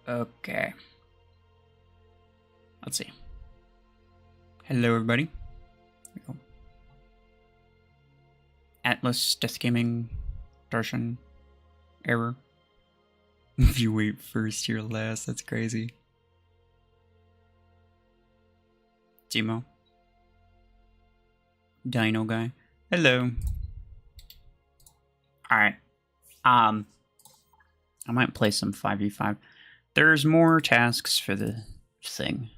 Okay. Let's see. Hello, everybody. Here we go. Atlas, Death Gaming, Darshan, Error. If you wait first, you're last. That's crazy. Timo. Dino Guy. Hello. Alright. I might play some 5v5. There's more tasks for the thing.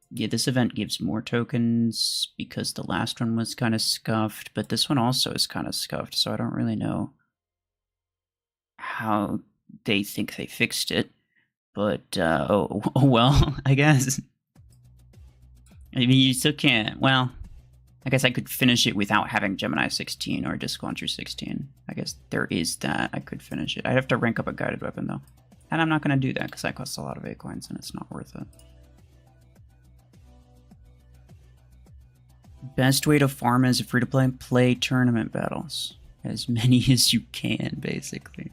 Yeah, this event gives more tokens because the last one was kind of scuffed, but this one also is kind of scuffed, so I don't really know how they think they fixed it. But, oh well, I guess. I mean, you still can't, well, I guess I could finish it without having Gemini 16 or Disc Launcher 16. I guess there is that. I could finish it. I'd have to rank up a guided weapon, though. And I'm not going to do that because that costs a lot of A coins and it's not worth it. Best way to farm is free-to-play play tournament battles. As many as you can, basically.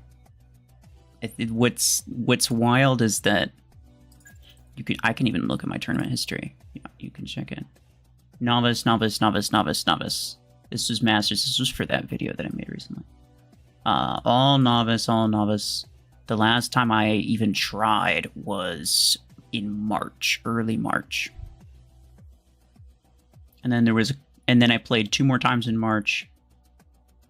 What's wild is that I can even look at my tournament history. You can check it. Novice, novice, novice, novice, novice. This was Masters. This was for that video that I made recently. All novice, all novice. The last time I even tried was in March, early March. And then I played 2 more times in March.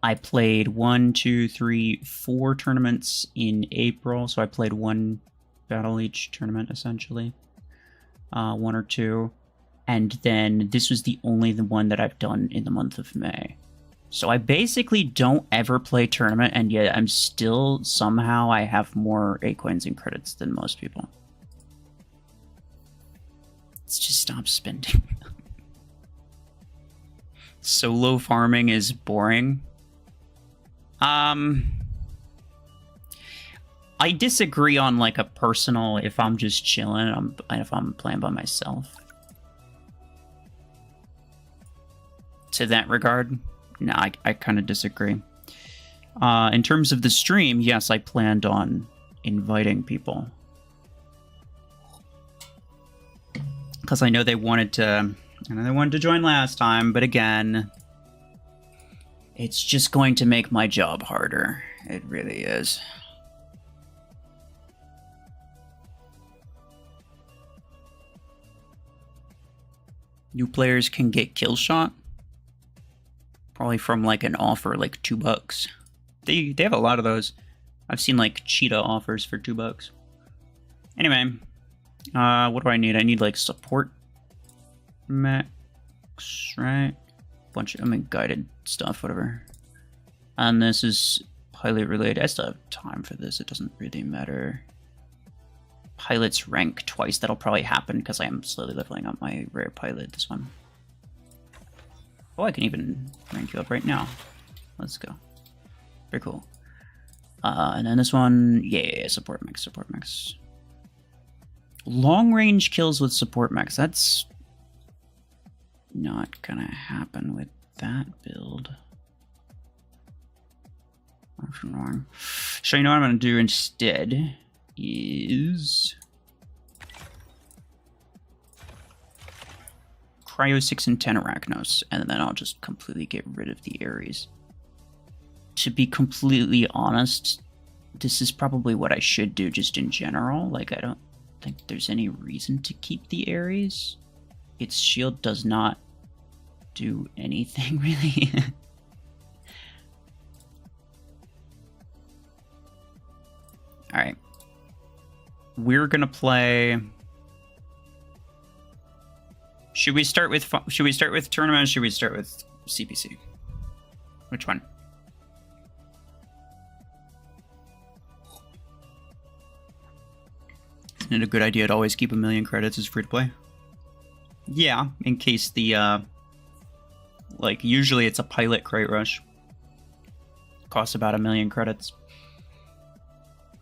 I played 1, 2, 3, 4 tournaments in April. So I played 1 battle each tournament, essentially. 1 or 2. And then this was the one that I've done in the month of May. So I basically don't ever play tournament, and yet I'm still, somehow, I have more A coins and credits than most people. Let's just stop spending. Solo farming is boring. I disagree on like a personal, if I'm just chilling, and if I'm playing by myself. To that regard, no, I kind of disagree. In terms of the stream, yes, I planned on inviting people. Because I know they wanted to join last time, but again, it's just going to make my job harder. It really is. New players can get kill shot. Probably from like an offer, like $2. They have a lot of those. I've seen like cheetah offers for $2. Anyway, what do I need? I need like support mechs, right? Bunch of, guided stuff, whatever. And this is pilot related. I still have time for this. It doesn't really matter. Pilot's rank twice. That'll probably happen because I am slowly leveling up my rare pilot. This one. Oh, I can even rank you up right now. Let's go. Very cool. And then this one, yeah, support mechs, support mechs. Long range kills with support mechs. That's not gonna happen with that build. Wrong. So you know what I'm gonna do instead is Cryo 6 and 10 Arachnos, and then I'll just completely get rid of the Ares. To be completely honest, this is probably what I should do just in general. Like, I don't think there's any reason to keep the Ares. Its shield does not do anything, really. Alright. We're gonna play... Should we start with tournament or should we start with CPC? Which one? Isn't it a good idea to always keep 1,000,000 credits as free to play? Yeah, in case the like usually it's a pilot crate rush. Costs about 1,000,000 credits.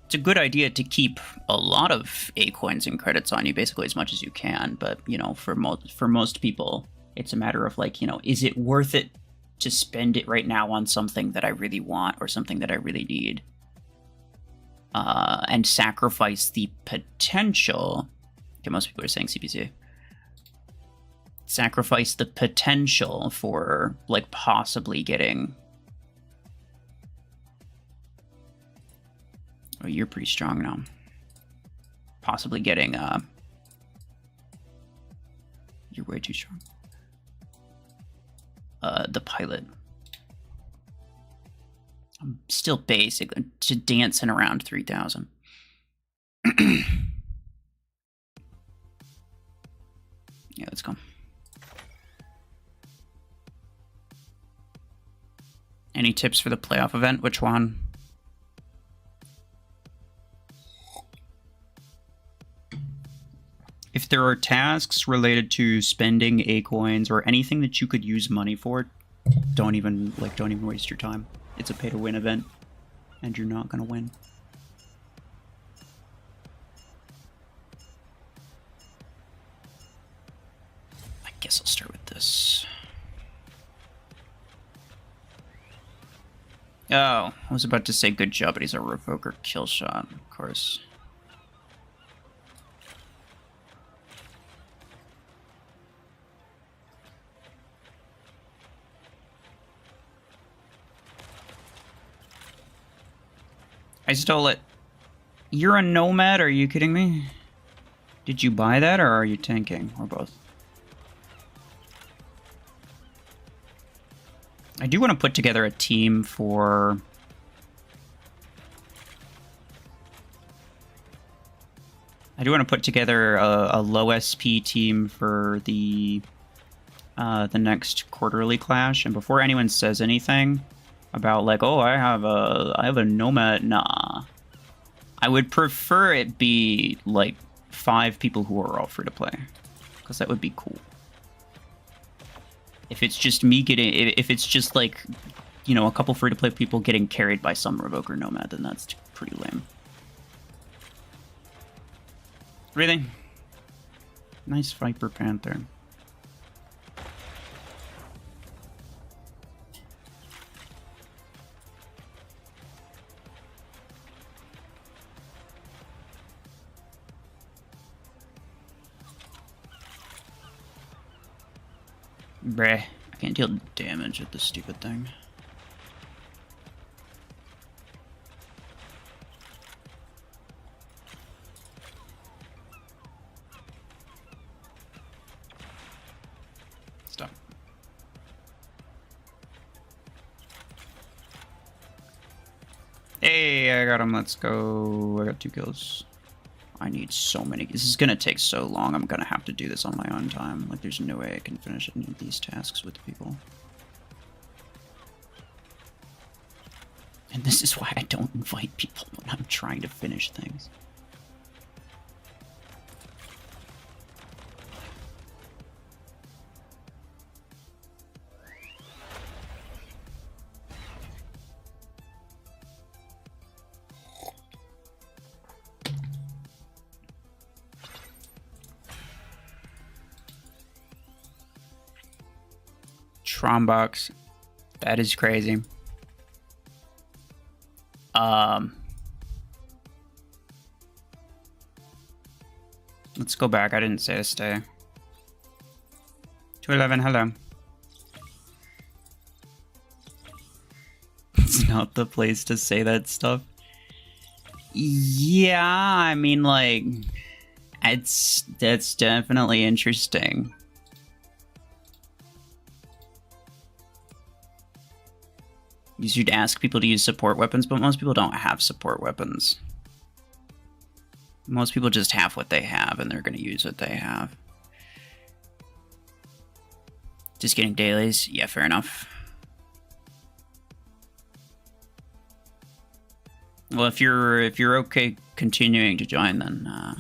It's a good idea to keep a lot of A coins and credits on you, basically as much as you can. But you know, for most people, it's a matter of like, you know, is it worth it to spend it right now on something that I really want or something that I really need? and sacrifice the potential. Okay, most people are saying CPC. Sacrifice the potential for, like, possibly getting... Oh, you're pretty strong now. Possibly getting, You're way too strong. The pilot. I'm still basically to dancing around 3,000. Yeah, let's go. Any tips for the playoff event? Which one? If there are tasks related to spending A coins or anything that you could use money for, don't even waste your time. It's a pay-to-win event, and you're not gonna win. I guess I'll start with this. Oh, I was about to say good job, but he's a revoker kill shot, of course. I stole it. You're a nomad? Are you kidding me? Did you buy that, or are you tanking? Or both? I do want to put together a team for... I do want to put together a low SP team for the next quarterly clash, and before anyone says anything about, like, oh, I have a nomad, nah. I would prefer it be like 5 people who are all free to play, because that would be cool. If it's just me getting, if it's just like, you know, a couple free to play people getting carried by some revoker nomad, then that's pretty lame. Really? Nice Viper Panther. Bruh, I can't deal damage with this stupid thing. Stop. Hey, I got him. Let's go. I got 2 kills. I need so many. This is gonna take so long. I'm gonna have to do this on my own time. Like, there's no way I can finish any of these tasks with people. And this is why I don't invite people when I'm trying to finish things. Trombox. That is crazy. Let's go back. I didn't say to stay. 211, hello. It's not the place to say that stuff. Yeah, I mean, like, that's definitely interesting. You should ask people to use support weapons, but most people don't have support weapons. Most people just have what they have, and they're going to use what they have. Just getting dailies? Yeah, fair enough. Well, if you're okay continuing to join, then I'll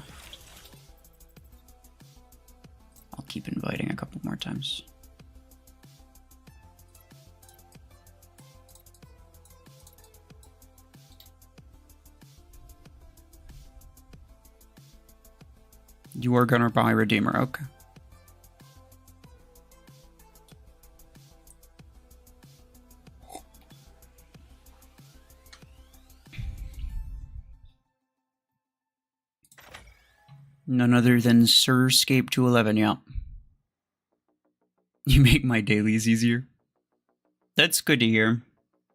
keep inviting a couple more times. You are gonna buy Redeemer, okay. None other than Surscape211, yeah. You make my dailies easier. That's good to hear.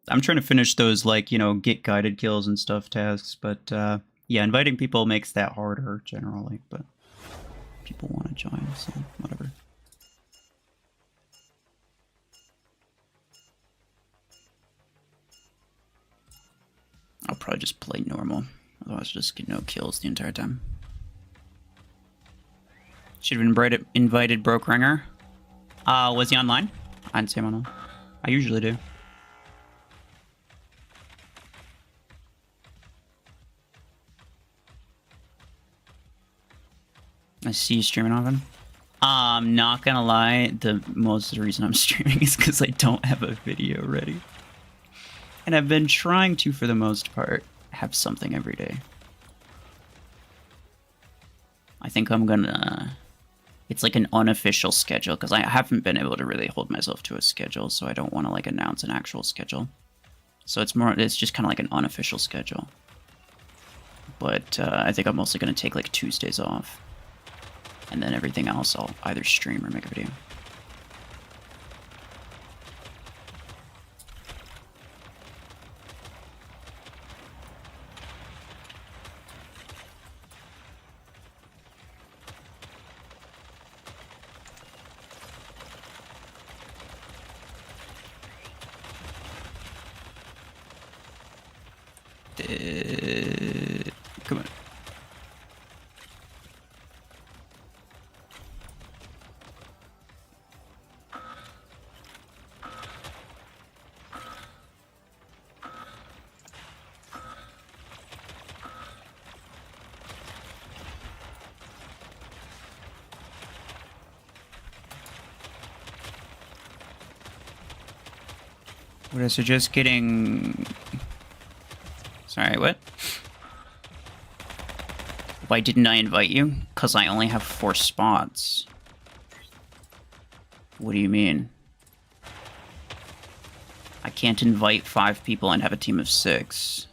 I'm trying to finish those, like, you know, get guided kills and stuff tasks, but yeah, inviting people makes that harder generally, but people want to join, so whatever. I'll probably just play normal, otherwise I'll just get no kills the entire time. Should have invited Broke Ringer. Was he online? I didn't see him online. I usually do. I see you streaming often. Not gonna lie, most of the reason I'm streaming is because I don't have a video ready. And I've been trying to, for the most part, have something every day. I think I'm gonna... It's like an unofficial schedule, because I haven't been able to really hold myself to a schedule, so I don't want to like announce an actual schedule. So it's just kind of like an unofficial schedule. But I think I'm mostly going to take like Tuesdays off. And then everything else I'll either stream or make a video. Come on. Would I suggest getting... Sorry, what? Why didn't I invite you? Because I only have 4 spots. What do you mean? I can't invite 5 people and have a team of 6.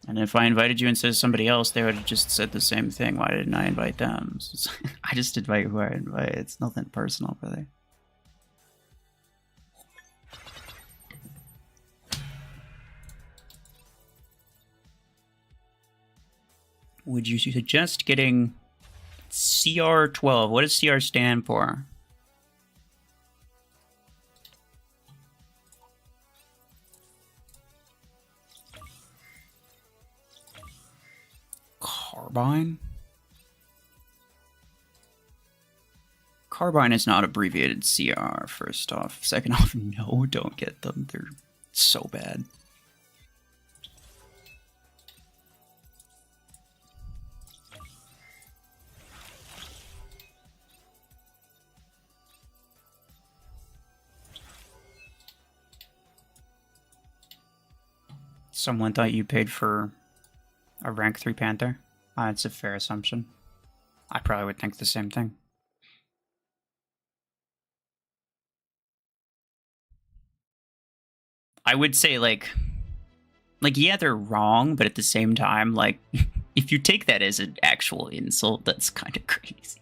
And if I invited you instead of somebody else, they would have just said the same thing. Why didn't I invite them? I just invite who I invite. It's nothing personal, really. Would you suggest getting CR12? What does CR stand for? Carbine? Carbine is not abbreviated CR, first off. Second off, no, don't get them. They're so bad. Someone thought you paid for a rank 3 Panther? It's a fair assumption. I probably would think the same thing. I would say, like, yeah, they're wrong, but at the same time, like, if you take that as an actual insult, that's kind of crazy.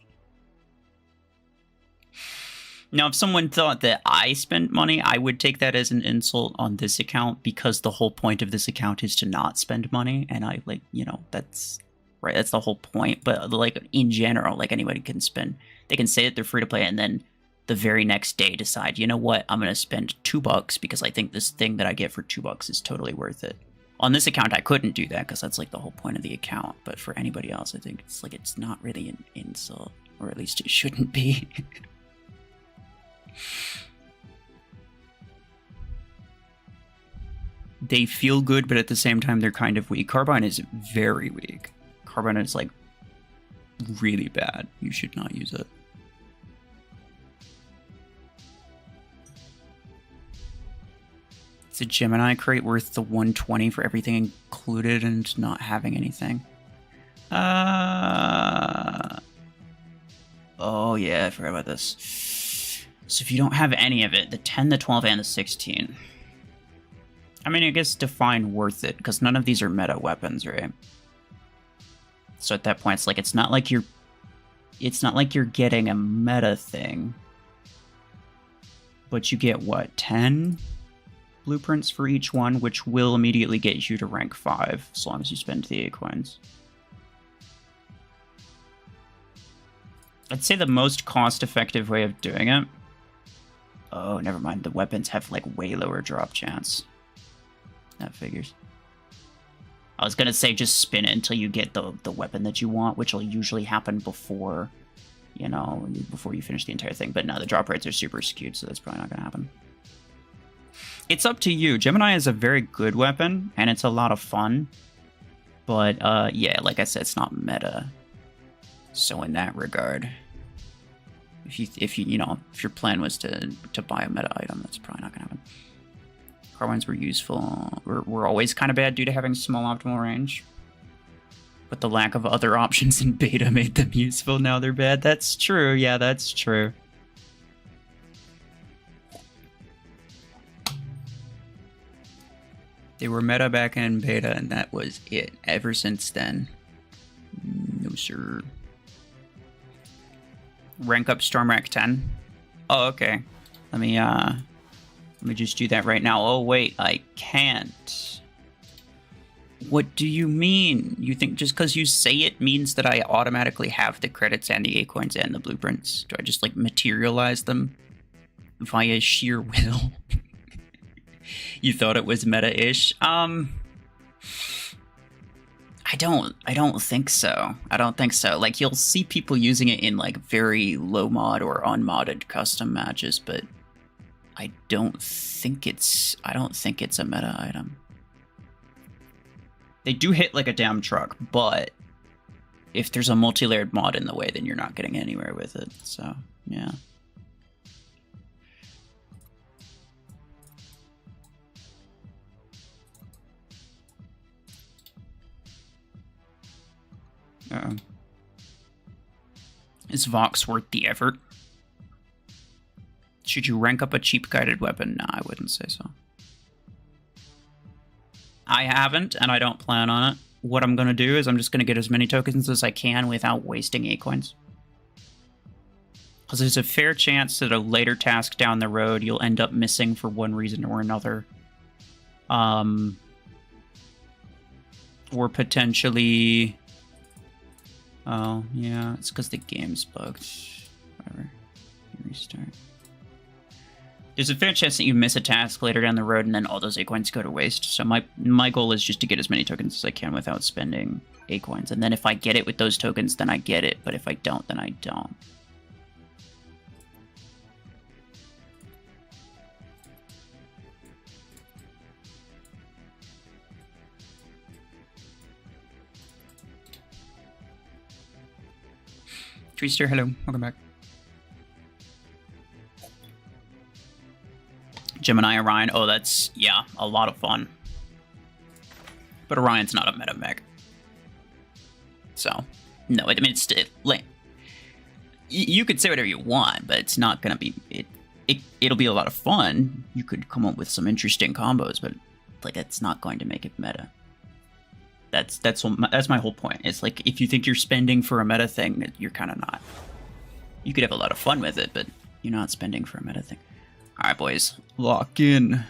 Now, if someone thought that I spent money, I would take that as an insult on this account, because the whole point of this account is to not spend money, and I, like, you know, that's, right, that's the whole point. But, like, in general, like, anybody can spend, they can say that they're free to play, and then the very next day decide, you know what, I'm going to spend $2 because I think this thing that I get for $2 is totally worth it. On this account, I couldn't do that, because that's, like, the whole point of the account, but for anybody else, I think it's, like, it's not really an insult, or at least it shouldn't be. They feel good, but at the same time, they're kind of weak. Carbine is very weak. Carbine is, like, really bad. You should not use it. Is a Gemini crate worth the 120 for everything included and not having anything? Oh, yeah, I forgot about this. So if you don't have any of it, the 10, the 12, and the 16. I mean, I guess define worth it, because none of these are meta weapons, right? So at that point, it's like it's not like you're getting a meta thing, but you get what, 10 blueprints for each one, which will immediately get you to rank 5 as long as you spend the A coins. I'd say the most cost-effective way of doing it. Oh, never mind. The weapons have like way lower drop chance. That figures. I was gonna say just spin it until you get the weapon that you want, which will usually happen before, you know, before you finish the entire thing. But no, the drop rates are super skewed, so that's probably not gonna happen. It's up to you. Gemini is a very good weapon, and it's a lot of fun. But yeah, like I said, it's not meta. So in that regard, if your plan was to buy a meta item, that's probably not gonna happen. Carbines were useful. Were always kind of bad due to having small optimal range. But the lack of other options in beta made them useful. Now they're bad. That's true. Yeah, that's true. They were meta back in beta, and that was it. Ever since then, no sir. Rank up Storm Rack 10. Oh, okay. Let me just do that right now. Oh, wait, I can't. What do you mean? You think just because you say it means that I automatically have the credits and the A coins and the blueprints? Do I just, like, materialize them via sheer will? You thought it was meta-ish? I don't think so. I don't think so. Like, you'll see people using it in, like, very low mod or unmodded custom matches, but I don't think it's a meta item. They do hit like a damn truck, but if there's a multi-layered mod in the way, then you're not getting anywhere with it. So, yeah. Uh-oh. Is Vox worth the effort? Should you rank up a cheap guided weapon? No, I wouldn't say so. I haven't, and I don't plan on it. What I'm going to do is I'm just going to get as many tokens as I can without wasting A coins. Because there's a fair chance that a later task down the road you'll end up missing for one reason or another. Or potentially... Oh, yeah, it's because the game's bugged. Whatever. Restart. There's a fair chance that you miss a task later down the road and then all those A coins go to waste. So my goal is just to get as many tokens as I can without spending A coins. And then if I get it with those tokens, then I get it. But if I don't, then I don't. Treester, hello. Welcome back. Gemini Orion. Oh, that's, yeah, a lot of fun. But Orion's not a meta mech. So, no, I mean, like, you could say whatever you want, but it's not going to be, it'll be a lot of fun. You could come up with some interesting combos, but, like, it's not going to make it meta. That's my whole point. It's like, if you think you're spending for a meta thing, you're kind of not. You could have a lot of fun with it, but you're not spending for a meta thing. Alright, boys. Lock in.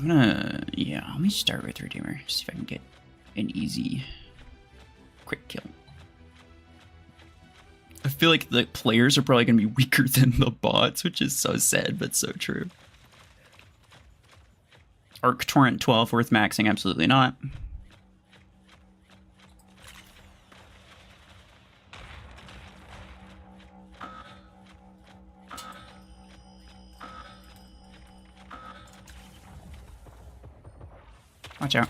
I'm gonna... Yeah, let me start with Redeemer. See if I can get an easy, quick kill. I feel like the players are probably gonna be weaker than the bots, which is so sad, but so true. Arc Torrent 12 worth maxing? Absolutely not. Watch out.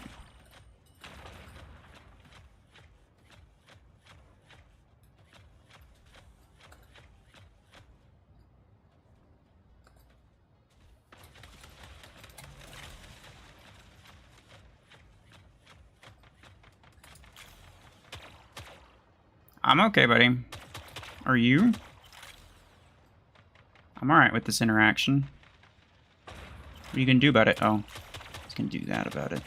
I'm okay, buddy. Are you? I'm alright with this interaction. What are you gonna do about it? Oh, he's gonna do that about it.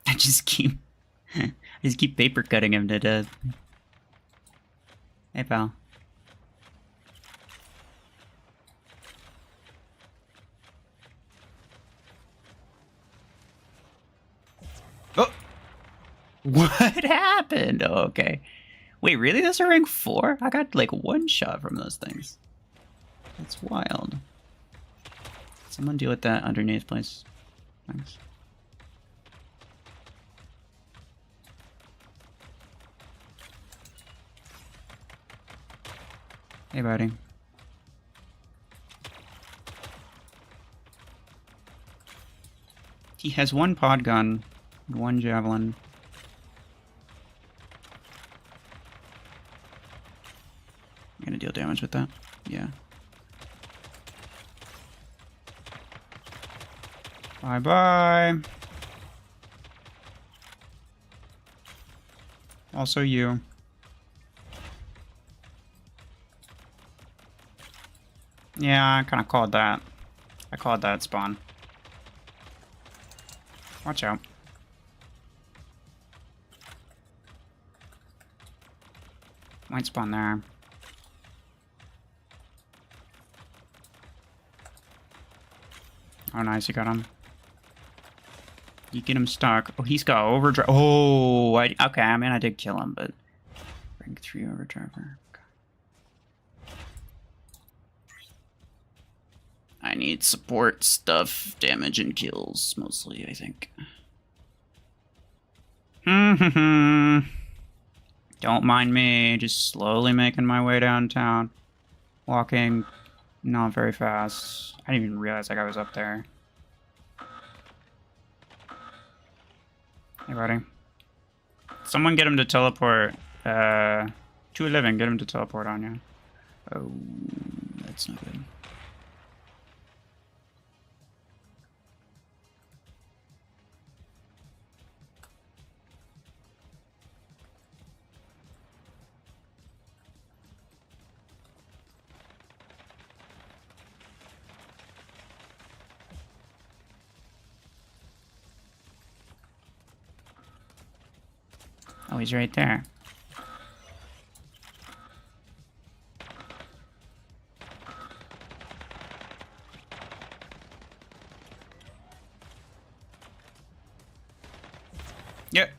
I just keep paper cutting him to death. Hey, pal. Oh! What happened? Oh, okay. Wait, really? Those are rank 4? I got like 1 shot from those things. That's wild. Someone deal with that underneath, please. Thanks. Hey, buddy. He has 1 pod gun, 1 javelin. I'm gonna deal damage with that. Yeah. Bye-bye. Also you. Yeah, I kind of called that. I called that spawn. Watch out. Might spawn there. Oh, nice, you got him. You get him stuck. Oh, he's got overdrive. Oh, okay, I mean, I did kill him, but... Rank 3 overdriver. Okay. I need support stuff, damage, and kills, mostly, I think. Don't mind me, just slowly making my way downtown. Walking not very fast. I didn't even realize like I was up there. Hey, buddy. Someone get him to teleport. 211, get him to teleport on you. Oh, that's not good. Oh, he's right there. Yep.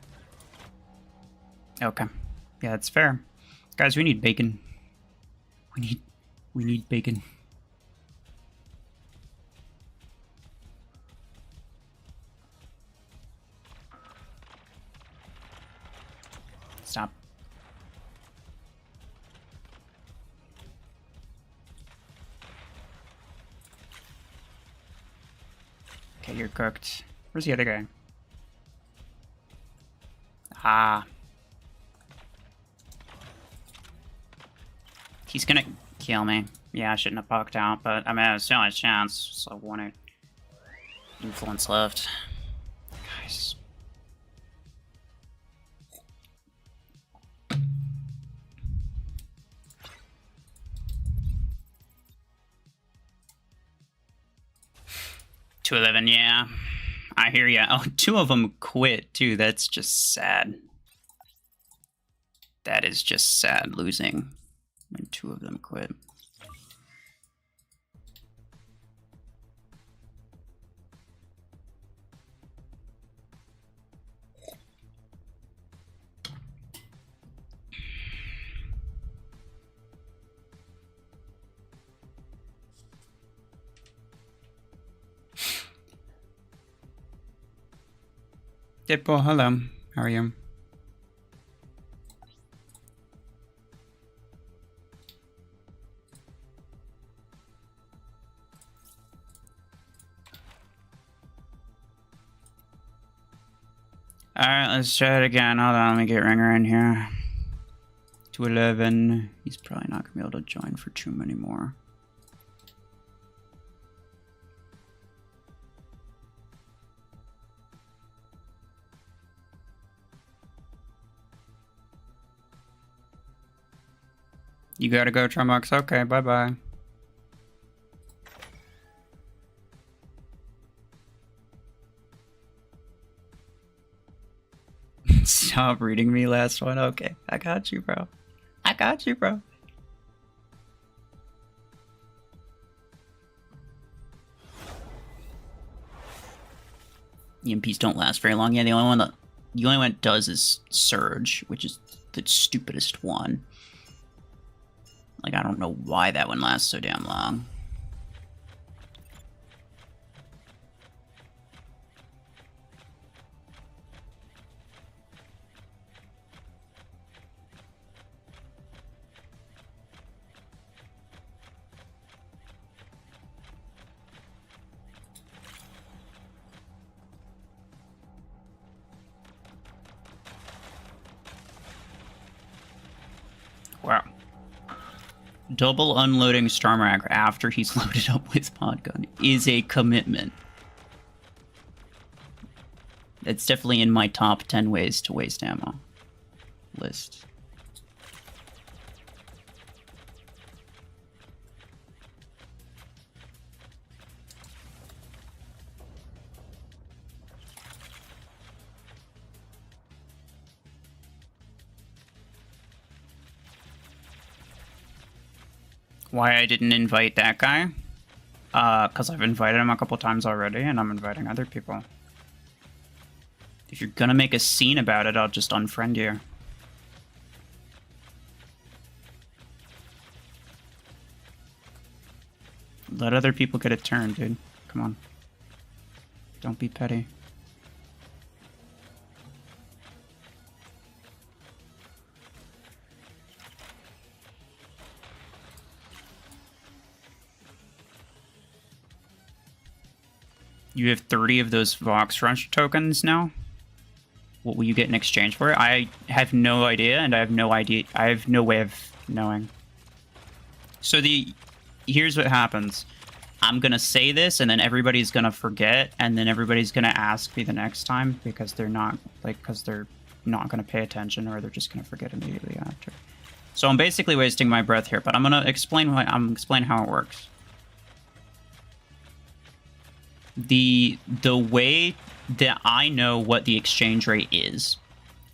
Okay. Yeah, that's fair. Guys, we need bacon. We need bacon. Stop. Okay, you're cooked. Where's the other guy? Ah. He's gonna kill me. Yeah, I shouldn't have poked out, but I mean, it was the only chance, so 1 influence left. Guys. $211, yeah. I hear ya. Oh, 2 of them quit, too. That's just sad. That is just sad losing when 2 of them quit. Deadpool, hello. How are you? Alright, let's try it again. Hold on, let me get Ringer in here. 211. He's probably not going to be able to join for too many more. You gotta go, Trumux. Okay, bye-bye. Stop reading me last one. Okay, I got you, bro. I got you, bro. EMPs don't last very long. Yeah, the only one it does is Surge, which is the stupidest one. Like, I don't know why that one lasts so damn long. Wow. Double unloading Starmark after he's loaded up with Podgun is a commitment. It's definitely in my top 10 ways to waste ammo list. Why I didn't invite that guy? Because I've invited him a couple times already, and I'm inviting other people. If you're gonna make a scene about it, I'll just unfriend you. Let other people get a turn, dude. Come on. Don't be petty. You have 30 of those Vox Rush tokens now? What will you get in exchange for it? I have no idea, and I have no way of knowing. So here's what happens. I'm gonna say this, and then everybody's gonna forget, and then everybody's gonna ask me the next time because they're not gonna pay attention, or they're just gonna forget immediately after. So I'm basically wasting my breath here, but I'm gonna explain how it works. The way that I know what the exchange rate is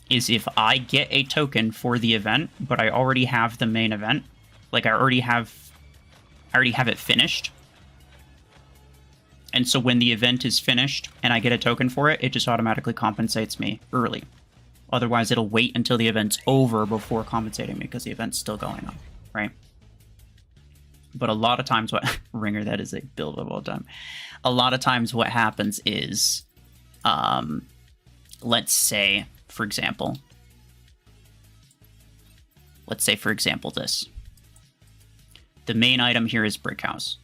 if I get a token for the event, but I already have the main event, like I already have it finished. And so when the event is finished and I get a token for it, it just automatically compensates me early. Otherwise, it'll wait until the event's over before compensating me because the event's still going on, right? But a lot of times Ringer, that is a build of all time. A lot of times what happens is, let's say, for example, this. The main item here is Brick House.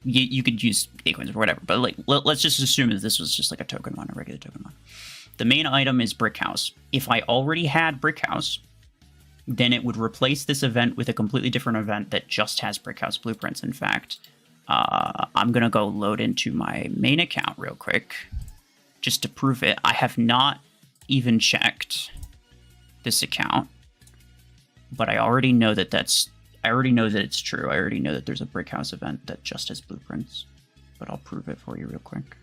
You could use Acorns or whatever, but like let's just assume that this was just like a token one, a regular token one. The main item is Brick House. If I already had Brick House, then it would replace this event with a completely different event that just has Brick House blueprints. In fact, I'm going to go load into my main account real quick just to prove it. I have not even checked this account, but I already know that it's true. I already know that there's a Brick House event that just has blueprints, but I'll prove it for you real quick.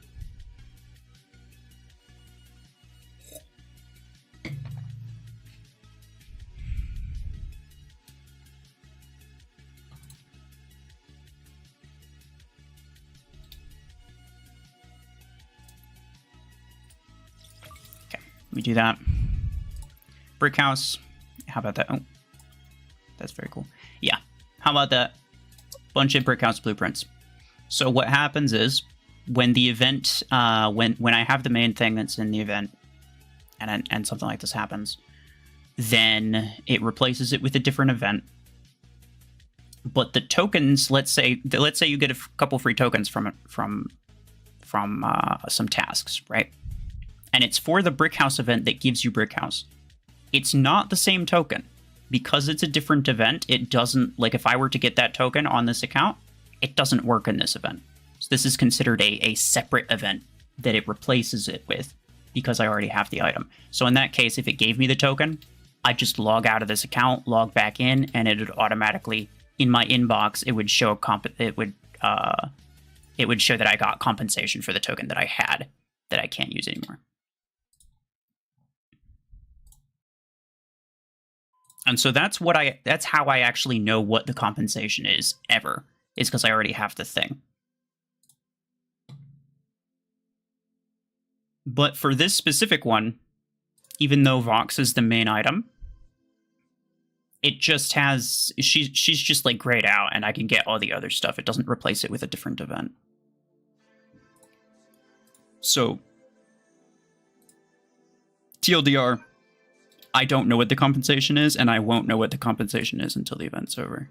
We do that. Brick House. How about that? Oh, that's very cool. Yeah. How about that? Bunch of Brick House blueprints. So what happens is when the event, when I have the main thing that's in the event, and something like this happens, then it replaces it with a different event. But the tokens, let's say you get a couple free tokens from some tasks, right? And it's for the Brick House event that gives you Brick House. It's not the same token. Because it's a different event, it doesn't, like if I were to get that token on this account, it doesn't work in this event. So this is considered a separate event that it replaces it with because I already have the item. So in that case, if it gave me the token, I'd just log out of this account, log back in, and it would automatically, in my inbox, it would show it would show that I got compensation for the token that I had that I can't use anymore. And so that's how I actually know what the compensation is ever, is because I already have the thing. But for this specific one, even though Vox is the main item, it just has, she's just like grayed out, and I can get all the other stuff. It doesn't replace it with a different event. So, TLDR, I don't know what the compensation is, and I won't know what the compensation is until the event's over.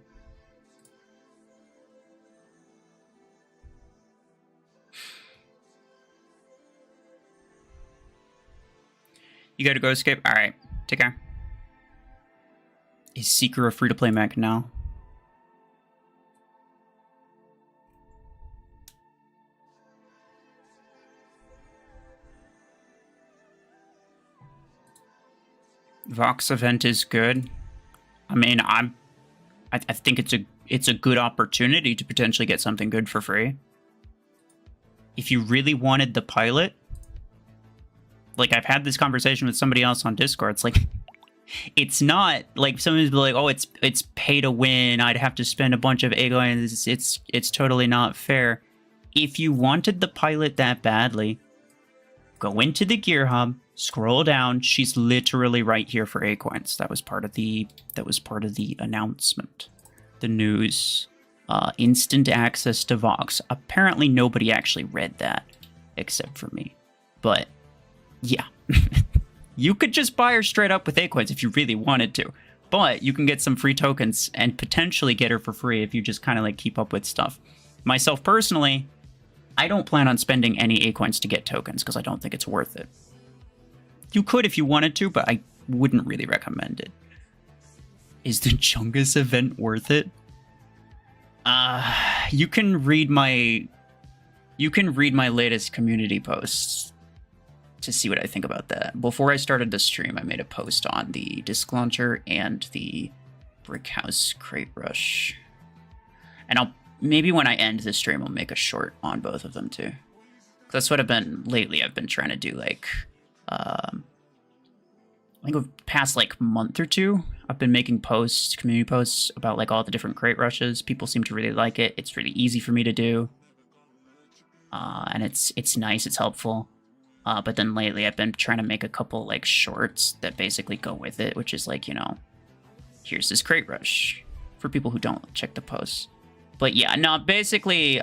You gotta go escape? Alright, take care. Is Seeker a free-to-play mech now? Vox event is good. I mean, I think it's a good opportunity to potentially get something good for free. If you really wanted the pilot, like, I've had this conversation with somebody else on Discord. It's like, it's not like somebody's like, oh, it's pay to win. I'd have to spend a bunch of ego, and it's totally not fair. If you wanted the pilot that badly, go into the gear hub, scroll down. She's literally right here for A coins. That was part of the announcement, the news, instant access to Vox. Apparently, nobody actually read that except for me, but. Yeah, you could just buy her straight up with A coins if you really wanted to, but you can get some free tokens and potentially get her for free if you just kind of like keep up with stuff. Myself personally, I don't plan on spending any A coins to get tokens because I don't think it's worth it. You could if you wanted to, but I wouldn't really recommend it. Is the Chungus event worth it? You can read my latest community posts to see what I think about that. Before I started the stream, I made a post on the Disc Launcher and the Brick House Crate Rush. And maybe when I end the stream, I'll make a short on both of them too. That's what I've been trying to do, like, I think over the past like month or two, I've been making posts, community posts about like all the different crate rushes. People seem to really like it. It's really easy for me to do. And it's nice, it's helpful. But then lately I've been trying to make a couple like shorts that basically go with it, which is like, you know, here's this crate rush for people who don't check the posts. But yeah, no, basically,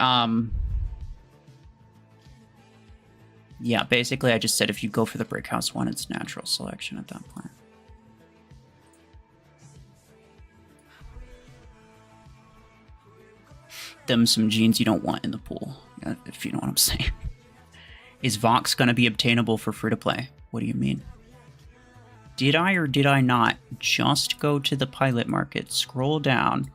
basically I just said if you go for the Brick House one, it's natural selection at that point. Them some genes you don't want in the pool, if you know what I'm saying. Is Vox going to be obtainable for free-to-play? What do you mean? Did I or did I not just go to the pilot market, scroll down,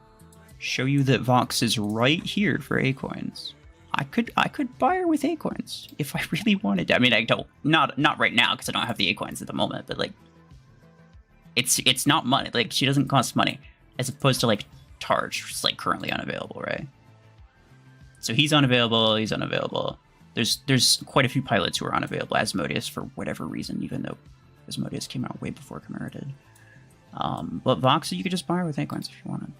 show you that Vox is right here for A-coins? I could buy her with A-coins if I really wanted to. I mean, I don't, not right now because I don't have the A-coins at the moment, but like, it's not money. Like, she doesn't cost money as opposed to like Targe, which is like currently unavailable, right? So he's unavailable, he's unavailable. There's quite a few pilots who are unavailable. Asmodeus, for whatever reason, even though Asmodeus came out way before Chimera did. But Vox, you could just buy her with A-coins if you wanted.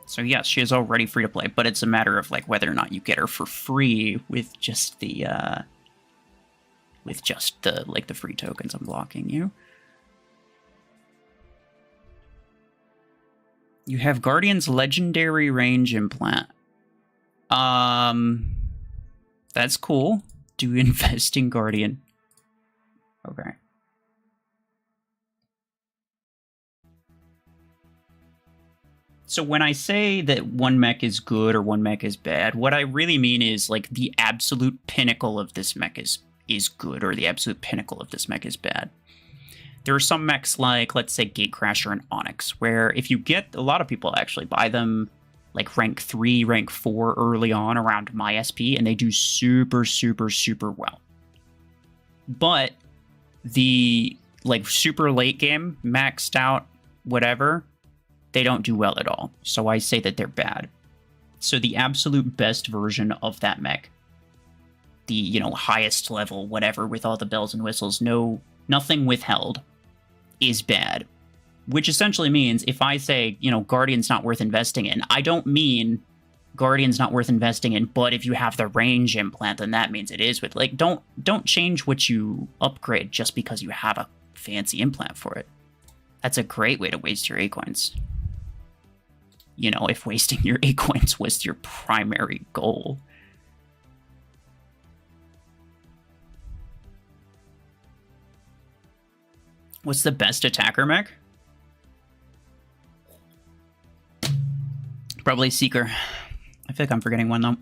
So yes, she is already free to play, but it's a matter of like whether or not you get her for free with just the like the free tokens unblocking you. You have Guardian's legendary range implant. That's cool. Do you invest in Guardian? Okay. So when I say that one mech is good or one mech is bad, what I really mean is like the absolute pinnacle of this mech is good, or the absolute pinnacle of this mech is bad. There are some mechs like, let's say, Gatecrasher and Onyx, where if you get, a lot of people actually buy them like rank 3, rank 4 early on around my SP, and they do super, super, super well. But the like super late game, maxed out, whatever, they don't do well at all. So I say that they're bad. So the absolute best version of that mech, the, you know, highest level, whatever, with all the bells and whistles, nothing withheld, is bad. Which essentially means if I say, you know, Guardian's not worth investing in, I don't mean Guardian's not worth investing in, but if you have the range implant, then that means it is with. Like, don't change what you upgrade just because you have a fancy implant for it. That's a great way to waste your A-coins. You know, if wasting your A-coins was your primary goal. What's the best attacker mech? Probably Seeker. I feel like I'm forgetting one, though.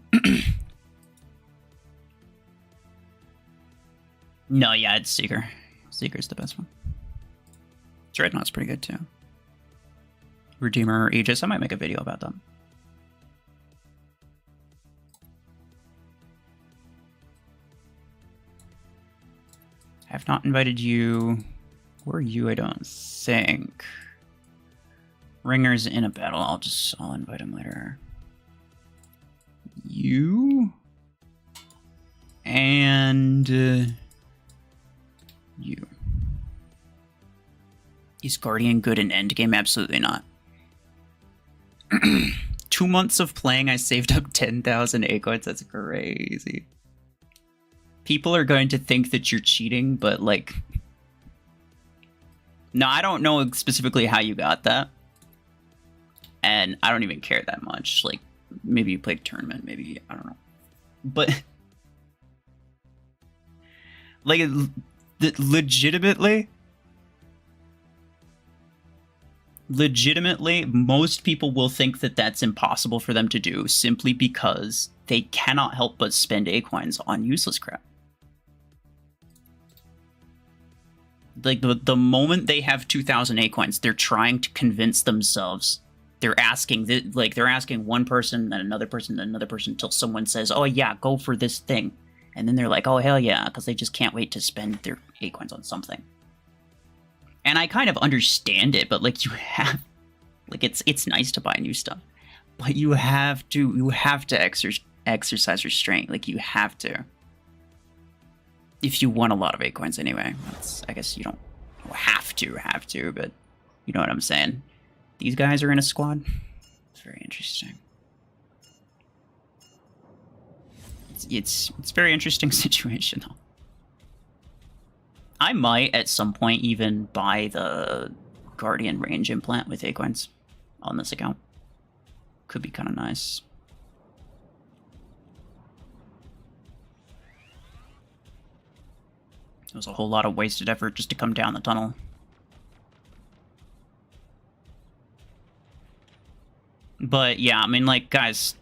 No, yeah, it's Seeker. Seeker's the best one. Dreadnought's pretty good, too. Redeemer or Aegis. I might make a video about them. I have not invited you. Or you, I don't think. Ringer's in a battle. I'll invite him later. You. And you. Is Guardian good in endgame? Absolutely not. 2 months of playing, I saved up 10,000 A-coins. That's crazy. People are going to think that you're cheating, but like... No, I don't know specifically how you got that. And I don't even care that much. Like, maybe you played tournament, maybe, I don't know. But... like, legitimately, most people will think that that's impossible for them to do simply because they cannot help but spend A-coins on useless crap. Like, the moment they have 2,000 A-coins, they're trying to convince themselves. They're asking, they're asking one person, then another person, then another person, until someone says, oh yeah, go for this thing. And then they're like, oh hell yeah, because they just can't wait to spend their A-coins on something. And I kind of understand it, but like, you have, like, it's nice to buy new stuff, but you have to exercise restraint. Like, you have to. If you want a lot of A-coins anyway. I guess you don't have to, but you know what I'm saying. These guys are in a squad. It's very interesting. It's a very interesting situation, though. I might, at some point, even buy the Guardian range implant with A-coins on this account. Could be kind of nice. It was a whole lot of wasted effort just to come down the tunnel. But yeah, I mean, like, guys,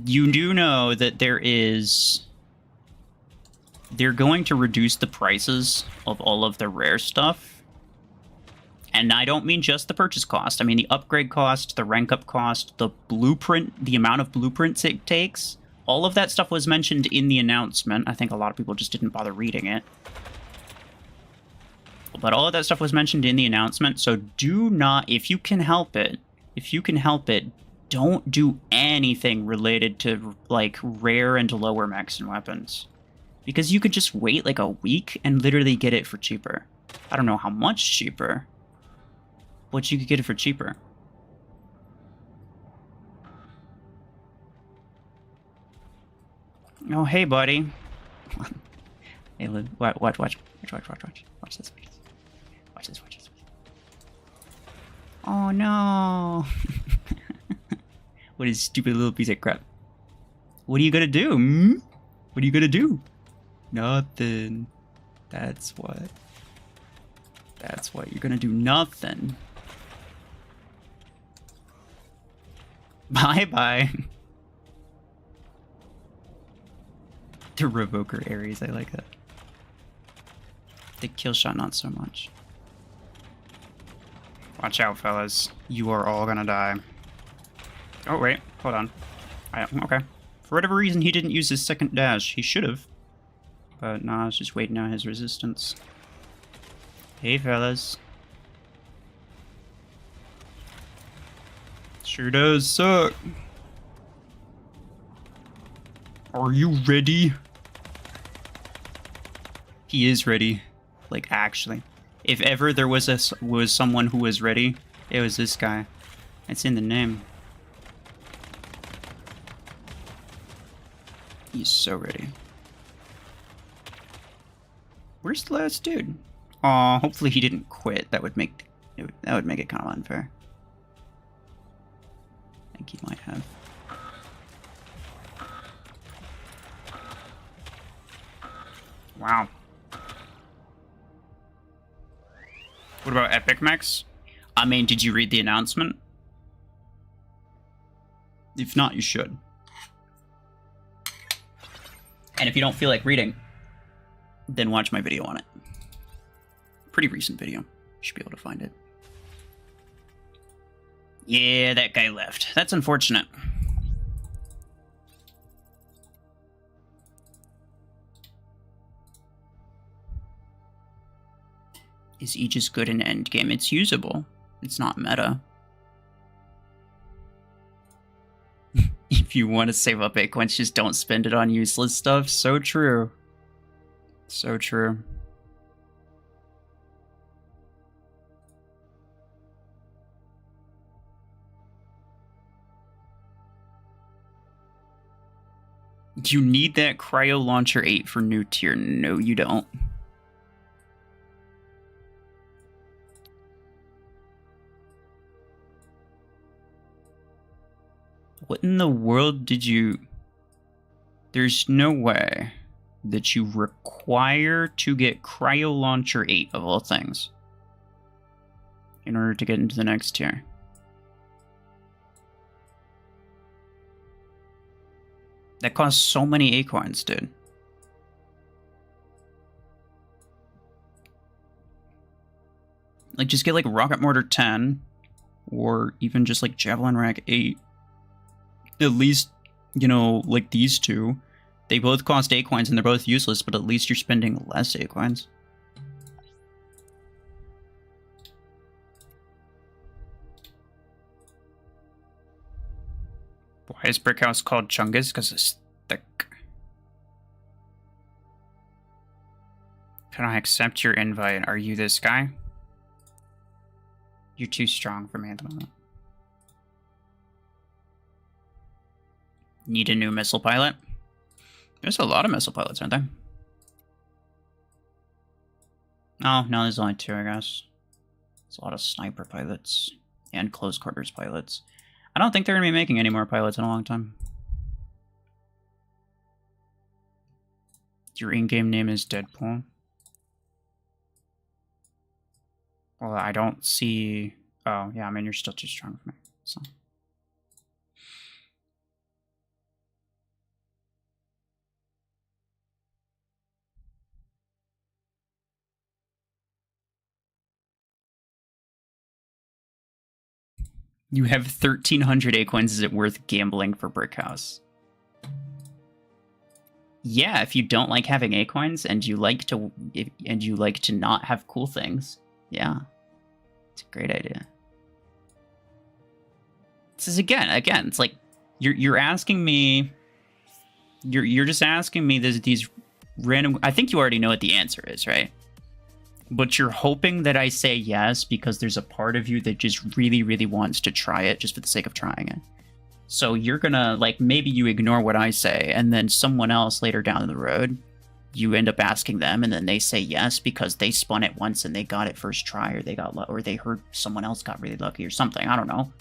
you do know that they're going to reduce the prices of all of the rare stuff. And I don't mean just the purchase cost. I mean the upgrade cost, the rank up cost, the blueprint, the amount of blueprints it takes. All of that stuff was mentioned in the announcement. I think a lot of people just didn't bother reading it. But all of that stuff was mentioned in the announcement, so do not, if you can help it, don't do anything related to, like, rare and lower mechs and weapons. Because you could just wait, like, a week and literally get it for cheaper. I don't know how much cheaper, but you could get it for cheaper. Oh, hey, buddy. Hey, watch this. Watch this. Oh, no. What is stupid little piece of crap? What are you gonna do? Hmm? What are you gonna do? Nothing. That's what you're gonna do. Nothing. Bye. The Revoker Ares, I like that. The kill shot, not so much. Watch out, fellas. You are all gonna die. Oh, wait. Hold on. Okay. For whatever reason, he didn't use his second dash. He should have. But nah, I was just waiting on his resistance. Hey, fellas. Sure does suck. Are you ready? He is ready. Like, actually. If ever there was someone who was ready, it was this guy. It's in the name. He's so ready. Where's the last dude? Aw, hopefully he didn't quit. That would make it kind of unfair. I think he might have. Wow. What about Epic Mechs? I mean, did you read the announcement? If not, you should. And if you don't feel like reading, then watch my video on it. Pretty recent video. You should be able to find it. Yeah, that guy left. That's unfortunate. Is Aegis good in endgame? It's usable. It's not meta. If you want to save up Acorns, just don't spend it on useless stuff. So true. So true. You need that Cryo Launcher 8 for new tier. No, you don't. What in the world did you... There's no way that you require to get Cryo Launcher 8 of all things in order to get into the next tier. That costs so many acorns, dude. Like, just get like Rocket Mortar 10 or even just like Javelin Rack 8. At least, you know, like these two, they both cost acorns and they're both useless, but at least you're spending less acorns. Why is Brickhouse called Chungus? Because it's thick. Can I accept your invite? Are you this guy? You're too strong for me at the moment. Need a new missile pilot? There's a lot of missile pilots, aren't there? Oh, no, there's only two, I guess. There's a lot of sniper pilots and close quarters pilots. I don't think they're going to be making any more pilots in a long time. Your in-game name is Deadpool. Well, I don't see... Oh, yeah, I mean, you're still too strong for me, so... You have 1,300 acorns. Is it worth gambling for Brickhouse? Yeah, if you don't like having acorns and you like to not have cool things, yeah, it's a great idea. This is again, it's like you're asking me, you're just asking me these random. I think you already know what the answer is, right? But you're hoping that I say yes because there's a part of you that just really, really wants to try it just for the sake of trying it. So you're gonna, like, maybe you ignore what I say, and then someone else later down the road, you end up asking them, and then they say yes because they spun it once and they got it first try, or they got or they heard someone else got really lucky or something. I don't know.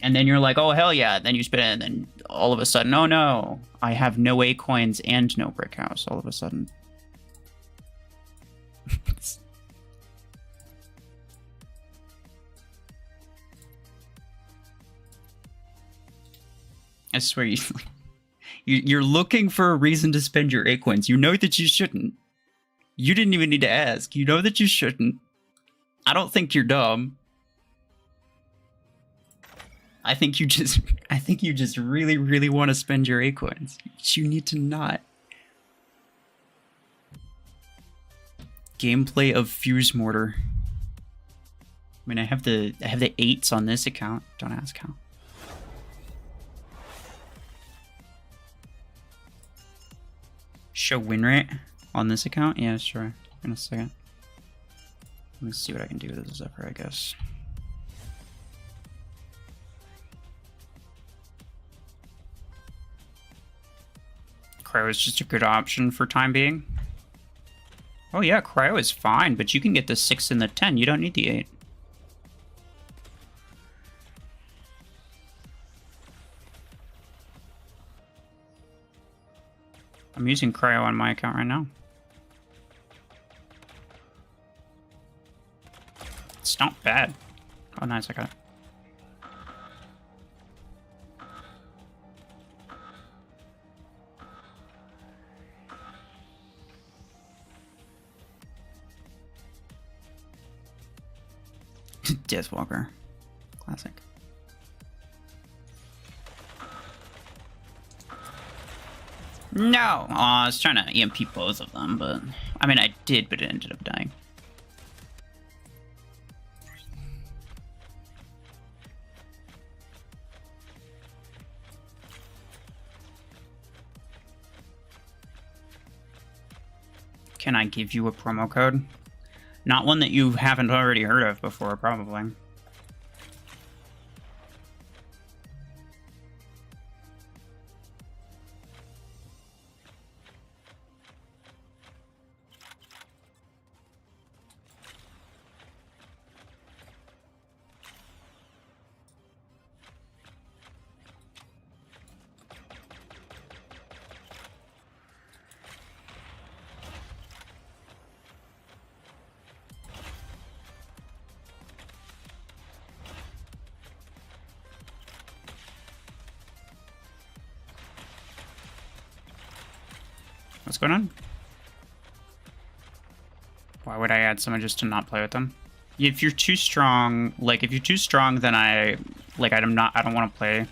And then you're like, oh hell yeah! Then you spin it, and then all of a sudden, oh no, I have no A coins and no brick house. All of a sudden. I swear you're looking for a reason to spend your acorns. You know that you shouldn't. You didn't even need to ask. You know that you shouldn't. I don't think you're dumb. I think you just really, really want to spend your acorns. You need to not. Gameplay of Fuse Mortar. I mean, I have the 8s on this account. Don't ask how. Show win rate on this account? Yeah, sure. In a second. Let me see what I can do with this Zephyr, I guess. Cryo is just a good option for time being. Oh yeah, Cryo is fine, but you can get the 6 and the 10. You don't need the 8. I'm using Cryo on my account right now. It's not bad. Oh, nice, I got it. Deathwalker. Classic. No! I was trying to EMP both of them, but... I mean, I did, but it ended up dying. Can I give you a promo code? Not one that you haven't already heard of before, probably. What's going on? Why would I add someone just to not play with them? If you're too strong, like if you're too strong, then I don't want to play.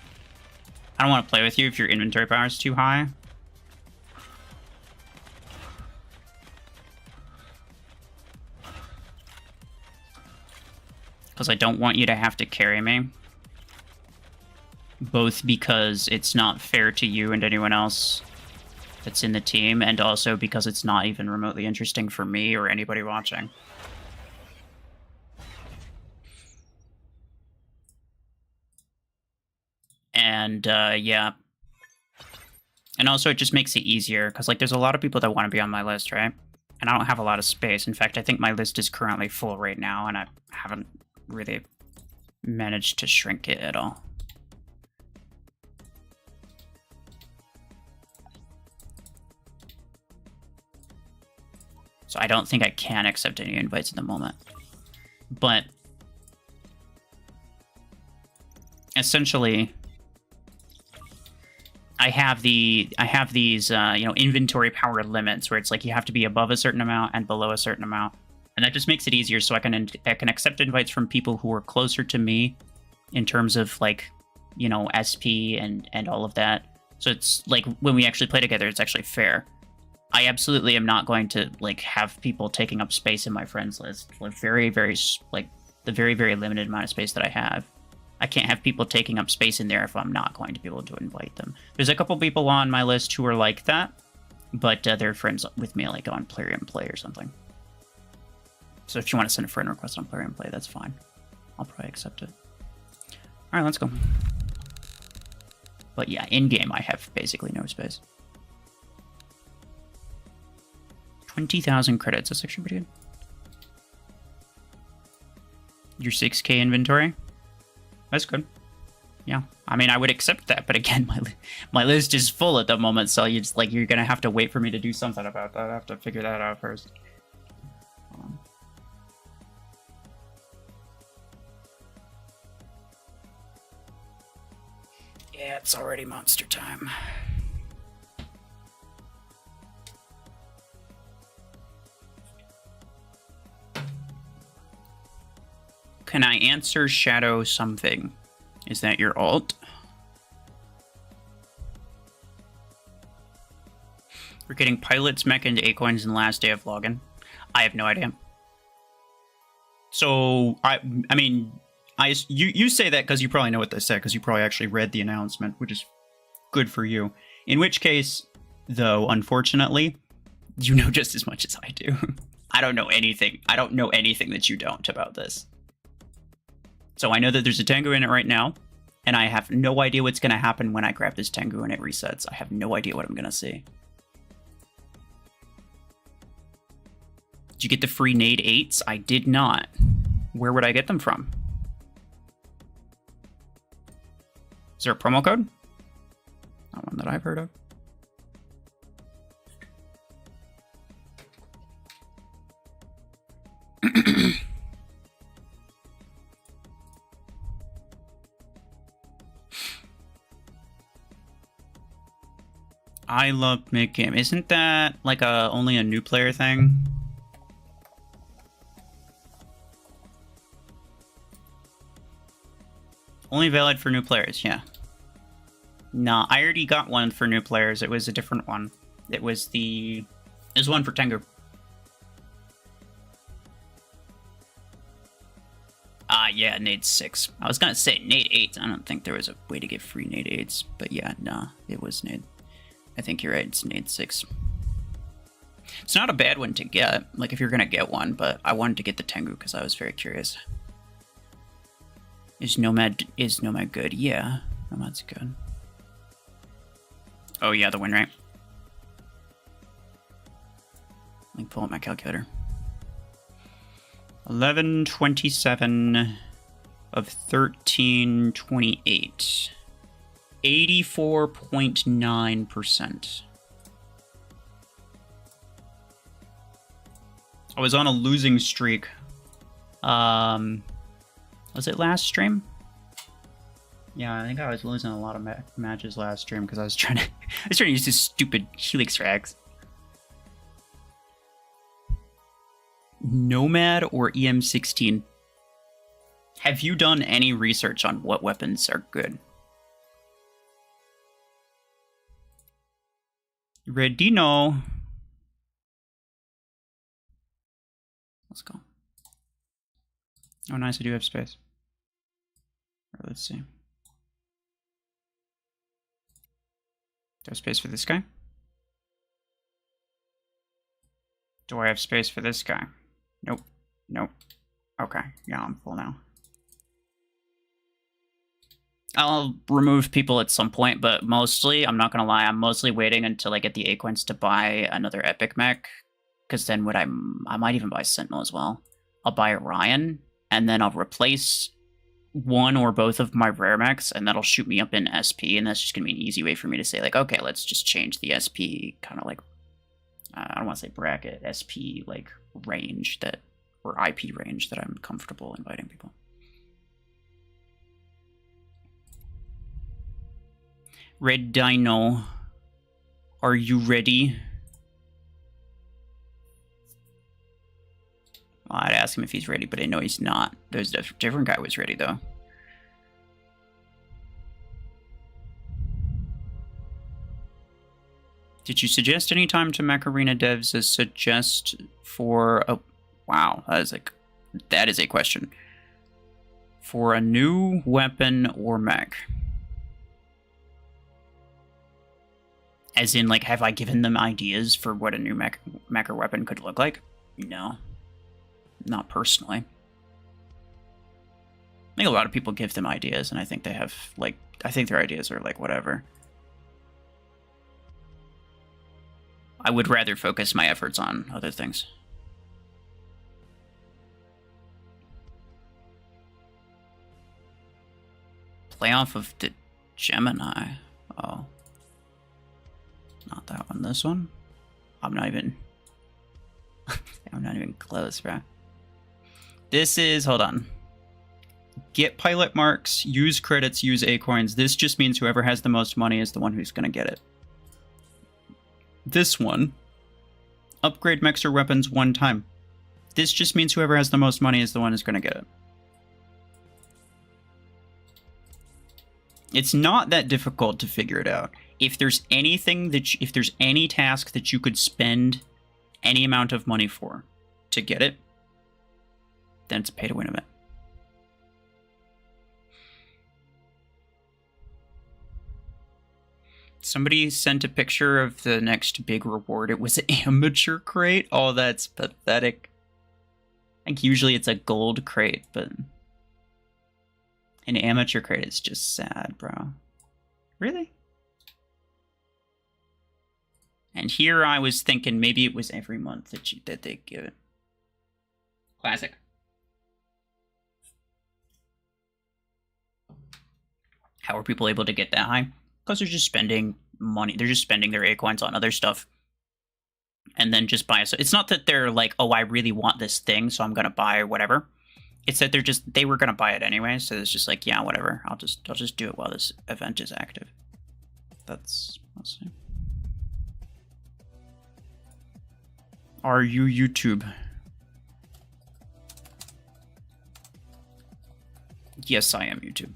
I don't want to play with you if your inventory power is too high. Because I don't want you to have to carry me. Both because it's not fair to you and anyone else that's in the team, and also because it's not even remotely interesting for me or anybody watching. And yeah. And also it just makes it easier, because like there's a lot of people that want to be on my list, right? And I don't have a lot of space. In fact, I think my list is currently full right now, and I haven't really managed to shrink it at all. So I don't think I can accept any invites at the moment. But essentially, I have these inventory power limits where it's like you have to be above a certain amount and below a certain amount, and that just makes it easier. So I can accept invites from people who are closer to me in terms of like, you know, SP and all of that. So it's like when we actually play together, it's actually fair. I absolutely am not going to like have people taking up space in my friends list. Like very very limited amount of space that I have. I can't have people taking up space in there if I'm not going to be able to invite them. There's a couple people on my list who are like that, but they're friends with me like on Plarium Play or something. So if you want to send a friend request on Plarium Play, that's fine. I'll probably accept it. All right, let's go. But yeah, in game I have basically no space. 20,000 credits. That's actually pretty good. Your 6K inventory. That's good. Yeah, I mean, I would accept that, but again, my list is full at the moment, so you're gonna have to wait for me to do something about that. I have to figure that out first. Yeah, it's already monster time. Can I answer Shadow something? Is that your alt? We're getting pilots, mech, and A-coins in the last day of login. I have no idea. So, I mean, you say that because you probably know what they said, because you probably actually read the announcement, which is good for you. In which case, though, unfortunately, you know just as much as I do. I don't know anything. I don't know anything that you don't about this. So I know that there's a Tengu in it right now, and I have no idea what's going to happen when I grab this Tengu and it resets. I have no idea what I'm going to see. Did you get the free nade 8s? I did not. Where would I get them from? Is there a promo code? Not one that I've heard of. I love mid-game. Isn't that like only a new player thing? Only valid for new players, yeah. Nah, I already got one for new players. It was a different one. It was one for Tengu. Yeah, nade 6. I was gonna say nade 8. I don't think there was a way to get free nade 8s, but yeah, nah, it was nade. I think you're right, it's nade 6. It's not a bad one to get, like if you're gonna get one, but I wanted to get the Tengu because I was very curious. Is Nomad good? Yeah, Nomad's good. Oh yeah, the win rate. Let me pull up my calculator. 1127 of 1328. 84.9%. I was on a losing streak. Was it last stream? Yeah, I think I was losing a lot of matches last stream because I was trying to use this stupid Helix Rags. Nomad or EM16? Have you done any research on what weapons are good? Redino. Let's go. Oh, nice. I do have space. Let's see. Do I have space for this guy? Do I have space for this guy? Nope. Nope. Okay. Yeah, I'm full now. I'll remove people at some point, but mostly, I'm not gonna lie, I'm mostly waiting until I get the Acorns to buy another Epic Mech, because then I might even buy Sentinel as well. I'll buy Orion, and then I'll replace one or both of my rare mechs, and that'll shoot me up in SP, and that's just gonna be an easy way for me to say, like, okay, let's just change the SP kind of like, I don't want to say bracket, SP like range that, or IP range that I'm comfortable inviting people. Red Dino, are you ready? Well, I'd ask him if he's ready, but I know he's not. There's a different guy who was ready, though. Did you suggest any time to Mech Arena devs as suggest for a... Wow, that is a question. For a new weapon or mech? As in, like, have I given them ideas for what a new mech or weapon could look like? No. Not personally. I think a lot of people give them ideas, and I think they have, like, I think their ideas are, like, whatever. I would rather focus my efforts on other things. Playoff of the Gemini. Oh. Not that one, this one. I'm not even close, bro. This is, hold on. Get pilot marks, use credits, use acorns. This just means whoever has the most money is the one who's gonna get it. This one, upgrade mechs or weapons one time. This just means whoever has the most money is the one who's gonna get it. It's not that difficult to figure it out. If there's anything if there's any task that you could spend any amount of money for, to get it, then it's a pay to win event. Somebody sent a picture of the next big reward. It was an amateur crate. Oh, that's pathetic. I think usually it's a gold crate, but an amateur crate is just sad, bro. Really? And here I was thinking maybe it was every month that they give it. Classic. How are people able to get that high? Because they're just spending money. They're just spending their acorns on other stuff. And then just buy it. So it's not that they're like, oh, I really want this thing, so I'm gonna buy whatever. It's that they were gonna buy it anyway, so it's just like, yeah, whatever. I'll just do it while this event is active. Let's see. Are you YouTube? Yes, I am YouTube.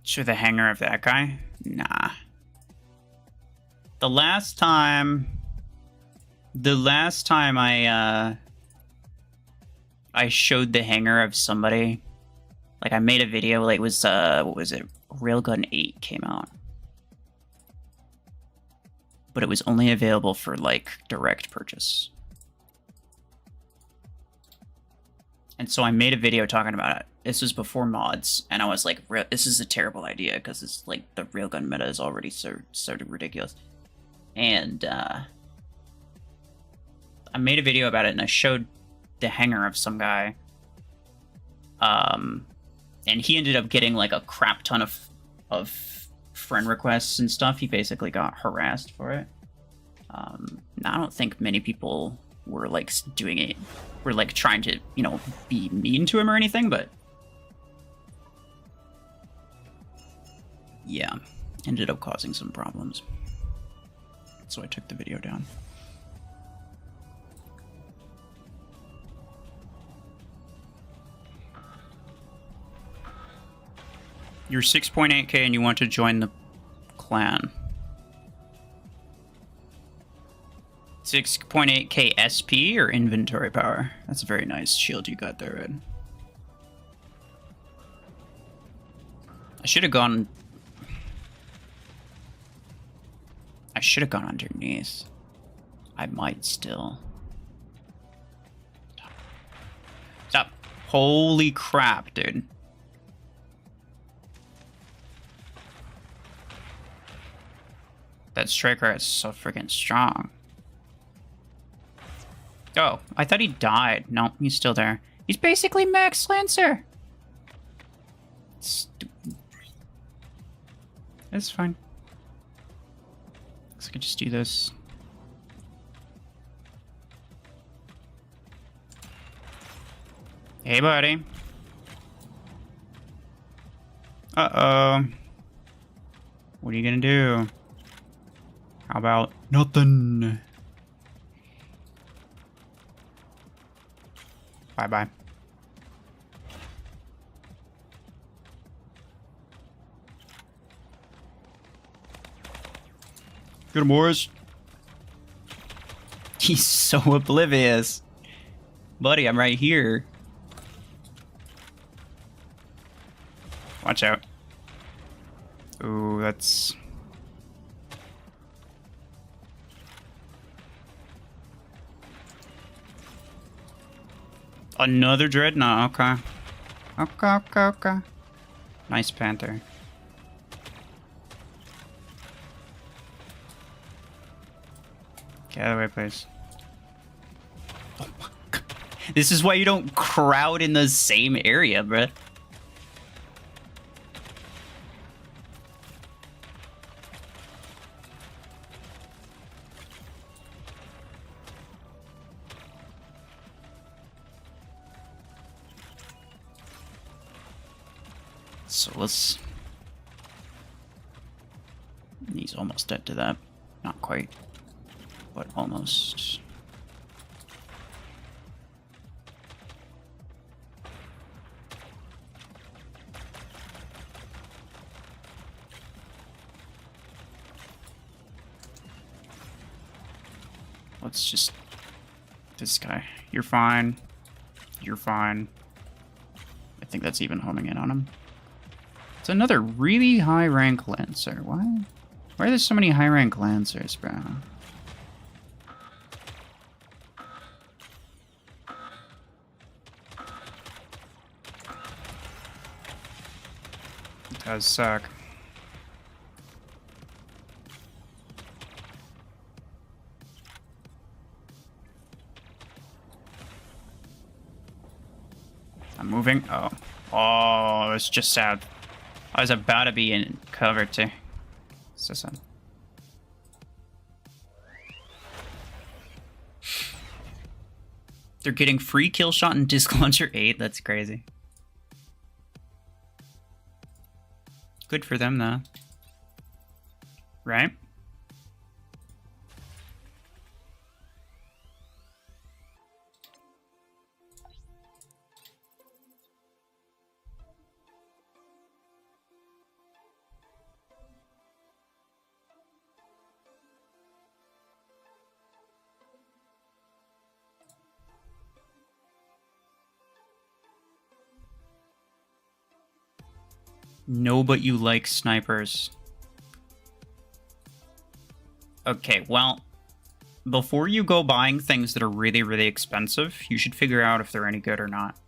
To the hangar of that guy? Nah. The last time I showed the hangar of somebody, like I made a video, like it was what was it? Railgun 8 came out. But it was only available for like direct purchase. And so I made a video talking about it. This was before mods, and I was like, this is a terrible idea, because it's like the railgun meta is already so ridiculous. And I made a video about it, and I showed the hangar of some guy. And he ended up getting like a crap ton of friend requests and stuff. He basically got harassed for it. I don't think many people were like doing it, were like trying to, you know, be mean to him or anything, but yeah, ended up causing some problems. So I took the video down. You're 6.8k and you want to join the clan. 6.8k SP or inventory power? That's a very nice shield you got there, Ed. I should have gone underneath. I might still. Stop. Holy crap, dude. That striker is so freaking strong. Oh, I thought he died. No, he's still there. He's basically Max Lancer. It's fine. I could just do this. Hey, buddy. Uh-oh. What are you gonna do? How about nothing? Bye-bye. Get him, Morris. He's so oblivious. Buddy, I'm right here. Watch out. Ooh, that's... Another dreadnought, okay. Okay. Nice Panther. Get out of the way, please. Oh my God. This is why you don't crowd in the same area, bruh. So let's... He's almost dead to that. Not quite, but almost. let's just... This guy. You're fine. You're fine. I think that's even homing in on him. It's another really high rank Lancer. Why are there so many high rank Lancers, bro? It does suck. I'm moving. Oh. Oh, it's just sad. I was about to be in cover too. So sad. They're getting free kill shot and disc launcher 8. That's crazy. Good for them though. Right? No, but you like snipers. Okay, well, before you go buying things that are really, really expensive, you should figure out if they're any good or not.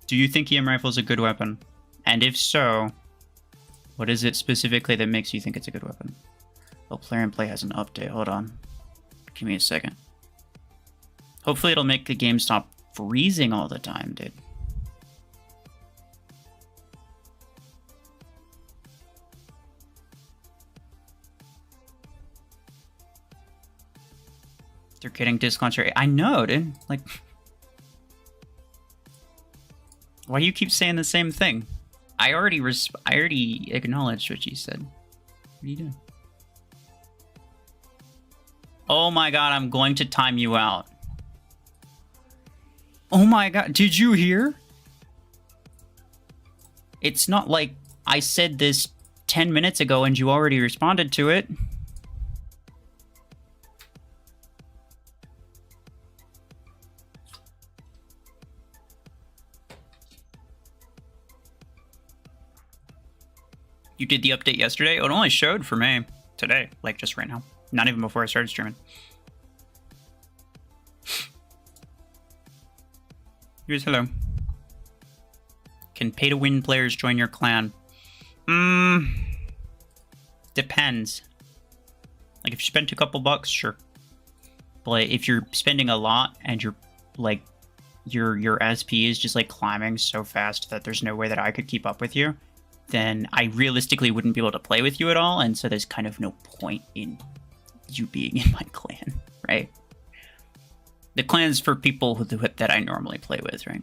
Do you think EM rifle is a good weapon? And if so, what is it specifically that makes you think it's a good weapon? Oh, Plarium Play has an update. Hold on. Give me a second. Hopefully it'll make the game stop freezing all the time, dude. They're getting disc launcher. I know, dude. Like, why do you keep saying the same thing? I already acknowledged what you said. What are you doing? Oh my god, I'm going to time you out. Oh my god, did you hear? It's not like I said this 10 minutes ago and you already responded to it. You did the update yesterday? Oh, it only showed for me today, like just right now. Not even before I started streaming. Here's hello. Can pay-to-win players join your clan? Depends. Like, if you spent a couple bucks, sure. But if you're spending a lot and you're, like, your SP is just, like, climbing so fast that there's no way that I could keep up with you, then I realistically wouldn't be able to play with you at all, and so there's kind of no point in you being in my clan, right? The clan's for people that I normally play with, right?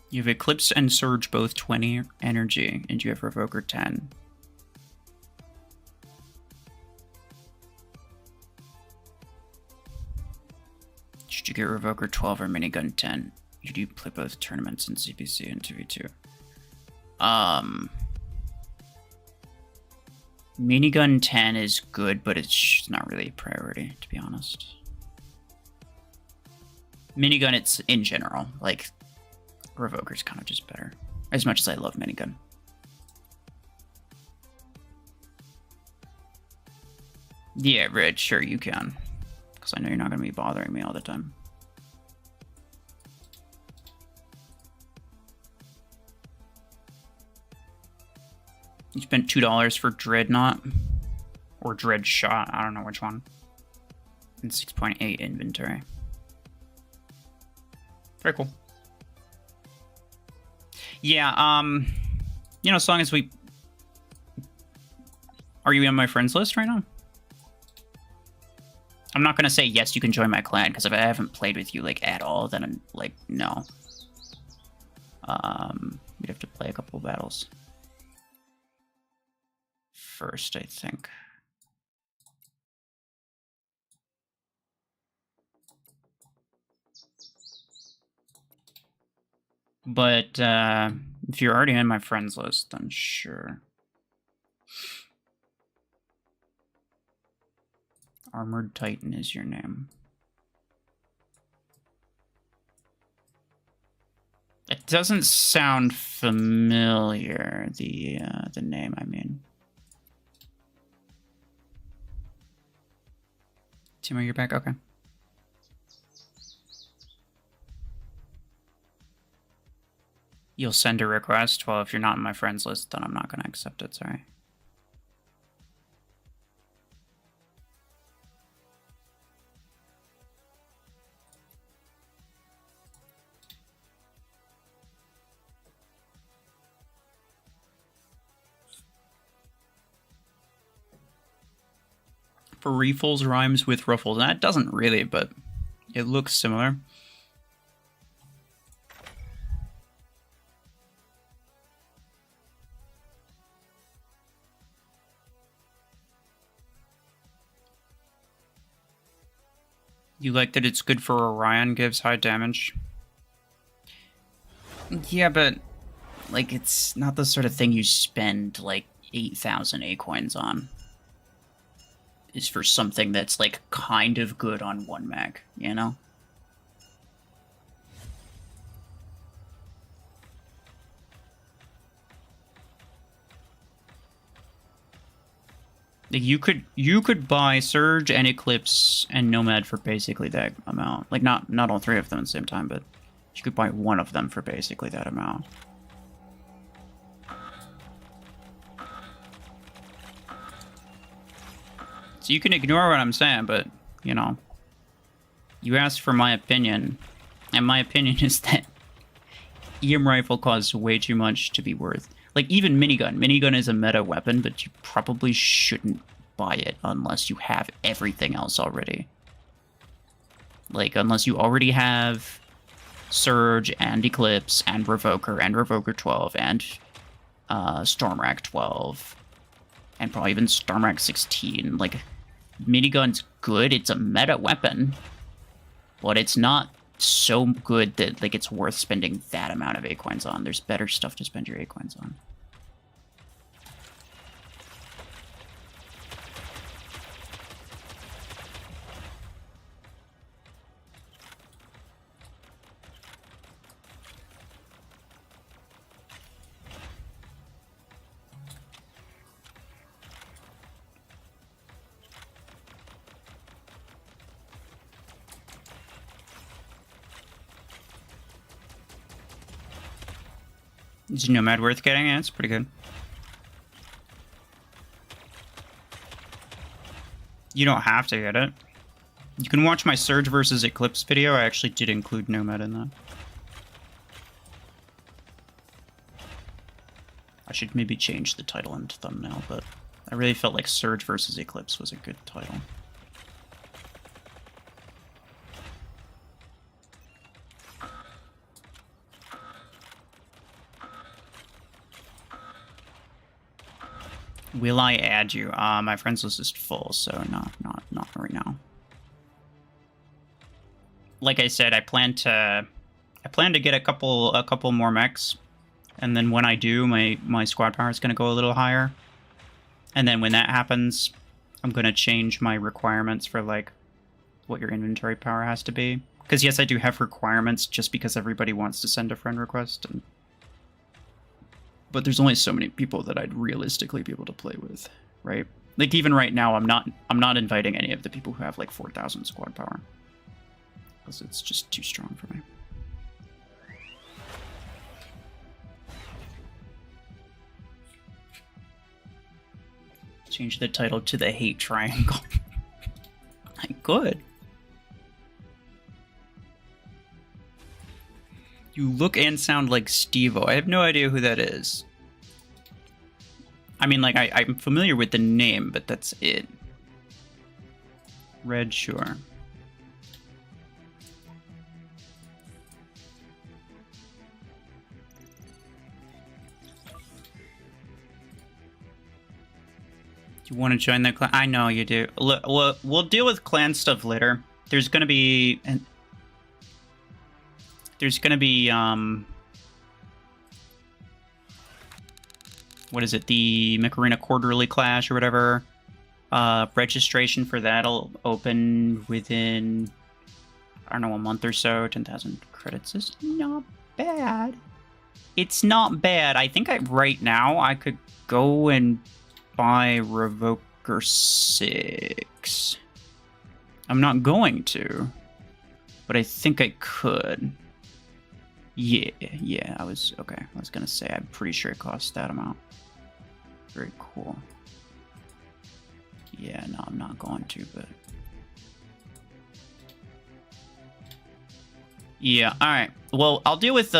You have Eclipse and Surge both 20 energy, and you have Revoker 10. Should you get Revoker 12 or Minigun 10? You do play both tournaments in CPC and 2v2. Minigun 10 is good, but it's not really a priority, to be honest. Minigun, it's in general. Like, Revoker's kind of just better. As much as I love Minigun. Yeah, Red, sure you can. Because I know you're not going to be bothering me all the time. You spent $2 for Dreadnought. Or Dread Shot, I don't know which one. And 6.8 inventory. Very cool. Yeah, you know, as long as we... Are you on my friends list right now? I'm not gonna say, yes, you can join my clan, because if I haven't played with you, like, at all, then I'm, like, no. We'd have to play a couple battles. First, I think. But, If you're already in my friends list, then sure. Armored Titan is your name. It doesn't sound familiar, the name, I mean. Timo, you're back? Okay. You'll send a request? Well, if you're not in my friends list, then I'm not going to accept it, sorry. For RuFFles rhymes with RuFFles. That doesn't really, but it looks similar. You like that it's good for Orion, gives high damage? Yeah, but like it's not the sort of thing you spend like 8,000 A coins on. Is for something that's like kind of good on one mech, you know? Like you could buy Surge and Eclipse and Nomad for basically that amount. Like not all three of them at the same time, but you could buy one of them for basically that amount. So you can ignore what I'm saying, but, you know, you asked for my opinion, and my opinion is that EM rifle costs way too much to be worth. Like, even minigun. Minigun is a meta weapon, but you probably shouldn't buy it unless you have everything else already. Like, unless you already have Surge and Eclipse and Revoker 12 and Stormrack 12 and probably even Stormrack 16. Like, minigun's good. It's a meta weapon, but it's not so good that like it's worth spending that amount of A coins on. There's better stuff to spend your A coins on. Is Nomad worth getting? Yeah, it's pretty good. You don't have to get it. You can watch my Surge versus Eclipse video. I actually did include Nomad in that. I should maybe change the title and thumbnail, but I really felt like Surge versus Eclipse was a good title. Will I add you? My friends list is full, so not right now. Like I said, I plan to get a couple more mechs, and then when I do, my squad power is going to go a little higher. And then when that happens, I'm going to change my requirements for like what your inventory power has to be. Because yes, I do have requirements just because everybody wants to send a friend request. But there's only so many people that I'd realistically be able to play with, right? Like even right now, I'm not inviting any of the people who have like 4,000 squad power, because it's just too strong for me. Change the title to the Hate Triangle. I could. You look and sound like Steve-O. I have no idea who that is. I mean, like, I'm familiar with the name, but that's it. Red, sure. You want to join the clan? I know you do. Look, we'll deal with clan stuff later. There's gonna be... what is it? The Mech Arena Quarterly Clash or whatever. Registration for that'll open within, I don't know, a month or so. 10,000 credits is not bad. It's not bad. I think right now I could go and buy Revoker 6. I'm not going to, but I think I could. Yeah, I was gonna say, I'm pretty sure it costs that amount. Very cool. Yeah, no, I'm not going to, but... Yeah, alright. Well, I'll deal with,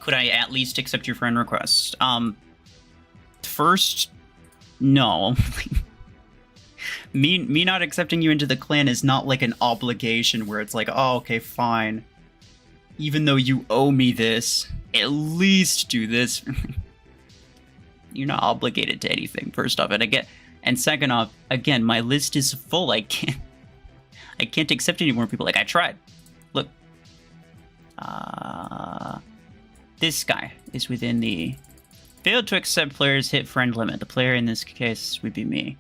Could I at least accept your friend request? First, no. Me not accepting you into the clan is not like an obligation where it's like, oh, okay, fine. Even though you owe me this, at least do this. You're not obligated to anything, first off. And second off, again, my list is full. I can't accept any more people. Like, I tried. Look. This guy is within the... Failed to accept players hit friend limit. The player in this case would be me.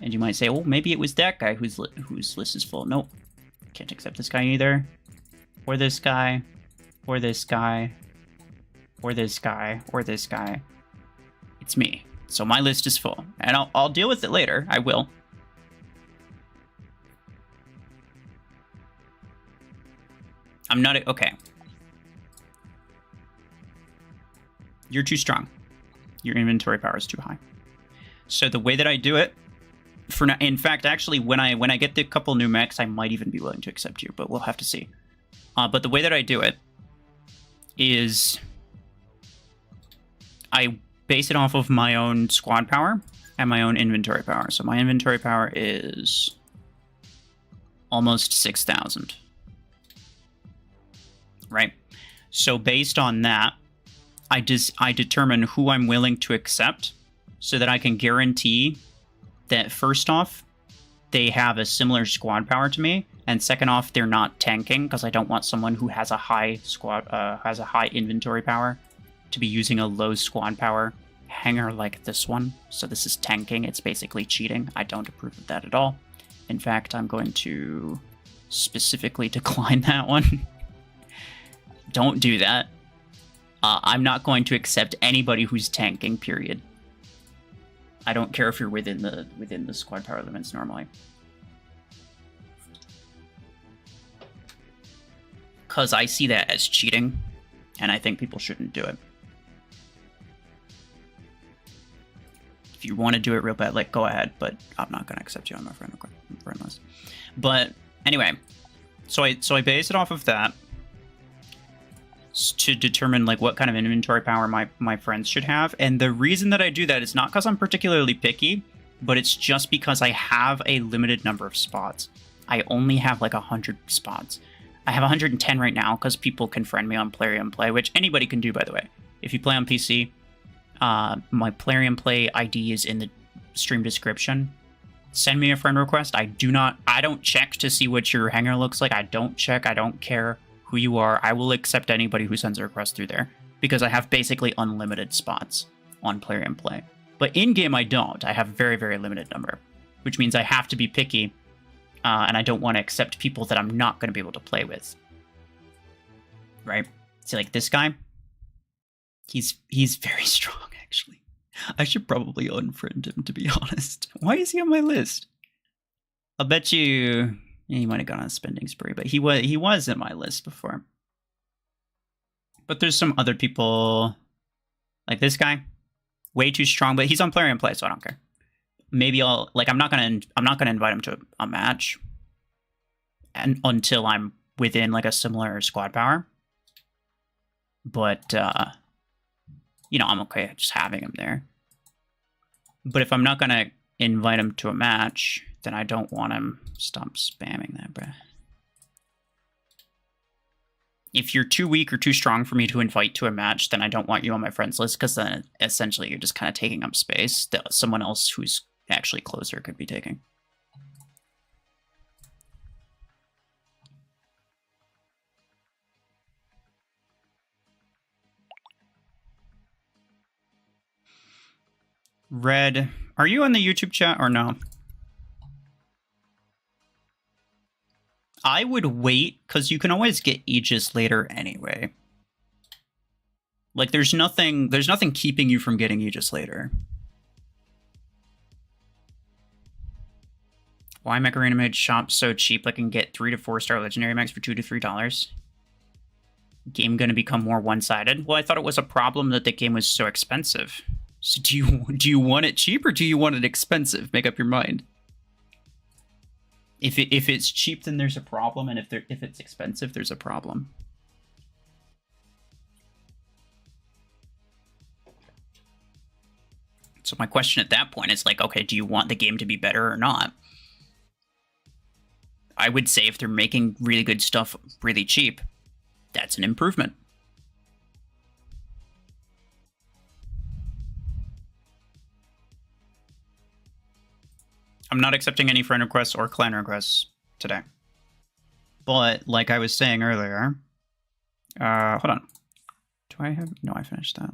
And you might say, oh, maybe it was that guy whose list is full. Nope. Can't accept this guy either. Or this guy. Or this guy. Or this guy. Or this guy. It's me. So my list is full. And I'll deal with it later. I will. I'm not... Okay. You're too strong. Your inventory power is too high. So the way that I do it... For now, in fact, actually, when I get the couple new mechs, I might even be willing to accept you, but we'll have to see. But the way that I do it is I base it off of my own squad power and my own inventory power. So my inventory power is almost 6,000. Right? So based on that, I determine who I'm willing to accept so that I can guarantee that first off, they have a similar squad power to me, and second off, they're not tanking because I don't want someone who has a high inventory power to be using a low squad power hanger like this one. So this is tanking. It's basically cheating. I don't approve of that at all. In fact, I'm going to specifically decline that one. Don't do that. I'm not going to accept anybody who's tanking, period. I don't care if you're within the squad power limits normally. Because I see that as cheating, and I think people shouldn't do it. If you want to do it real bad, like, go ahead, but I'm not going to accept you on my friend list. But anyway, so I base it off of that to determine like what kind of inventory power my friends should have. And the reason that I do that is not because I'm particularly picky, but it's just because I have a limited number of spots. I only have like 100 spots. I have 110 right now because people can friend me on Plarium Play, which anybody can do, by the way. If you play on PC, my Plarium Play ID is in the stream description. Send me a friend request. I don't check to see what your hanger looks like. I don't check. I don't care who you are. I will accept anybody who sends a request through there because I have basically unlimited spots on Plarium Play. But in-game, I don't. I have very, very limited number, which means I have to be picky, and I don't want to accept people that I'm not going to be able to play with. Right? See, like this guy, he's very strong, actually. I should probably unfriend him, to be honest. Why is he on my list? I'll bet you... Yeah, he might have gone on a spending spree, but he was in my list before. But there's some other people, like this guy, way too strong, but he's on Plarium Play, so I don't care. Maybe I'm not gonna invite him to a match, and until I'm within like a similar squad power. But you know, I'm okay just having him there. But if I'm not gonna invite him to a match, then I don't want him. Stop spamming that, bruh. If you're too weak or too strong for me to invite to a match, then I don't want you on my friends list, because then essentially you're just kind of taking up space that someone else who's actually closer could be taking. Red, are you in the YouTube chat or no? I would wait, because you can always get Aegis later anyway. Like, there's nothing keeping you from getting Aegis later. Why Mech Arena made shop so cheap I can get 3 to 4 star legendary mechs for $2 to $3? Game gonna become more one-sided? Well, I thought it was a problem that the game was so expensive. So do you want it cheap or do you want it expensive? Make up your mind. If it's cheap, then there's a problem, and if it's expensive, there's a problem. So my question at that point is like, okay, do you want the game to be better or not? I would say if they're making really good stuff really cheap, that's an improvement. I'm not accepting any friend requests or clan requests today. But like I was saying earlier, hold on. Do I have? No, I finished that.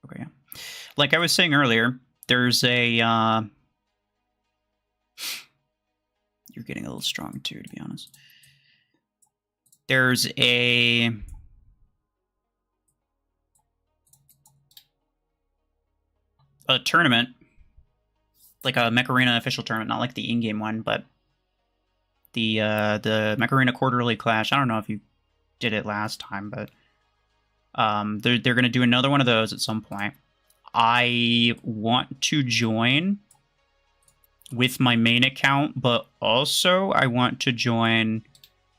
Okay, yeah. Like I was saying earlier, there's a. You're getting a little strong too, to be honest. There's a. Tournament, like a Mech Arena official tournament, not like the in-game one, but the Mech Arena Quarterly Clash. I don't know if you did it last time, but they're going to do another one of those at some point. I want to join with my main account, but also I want to join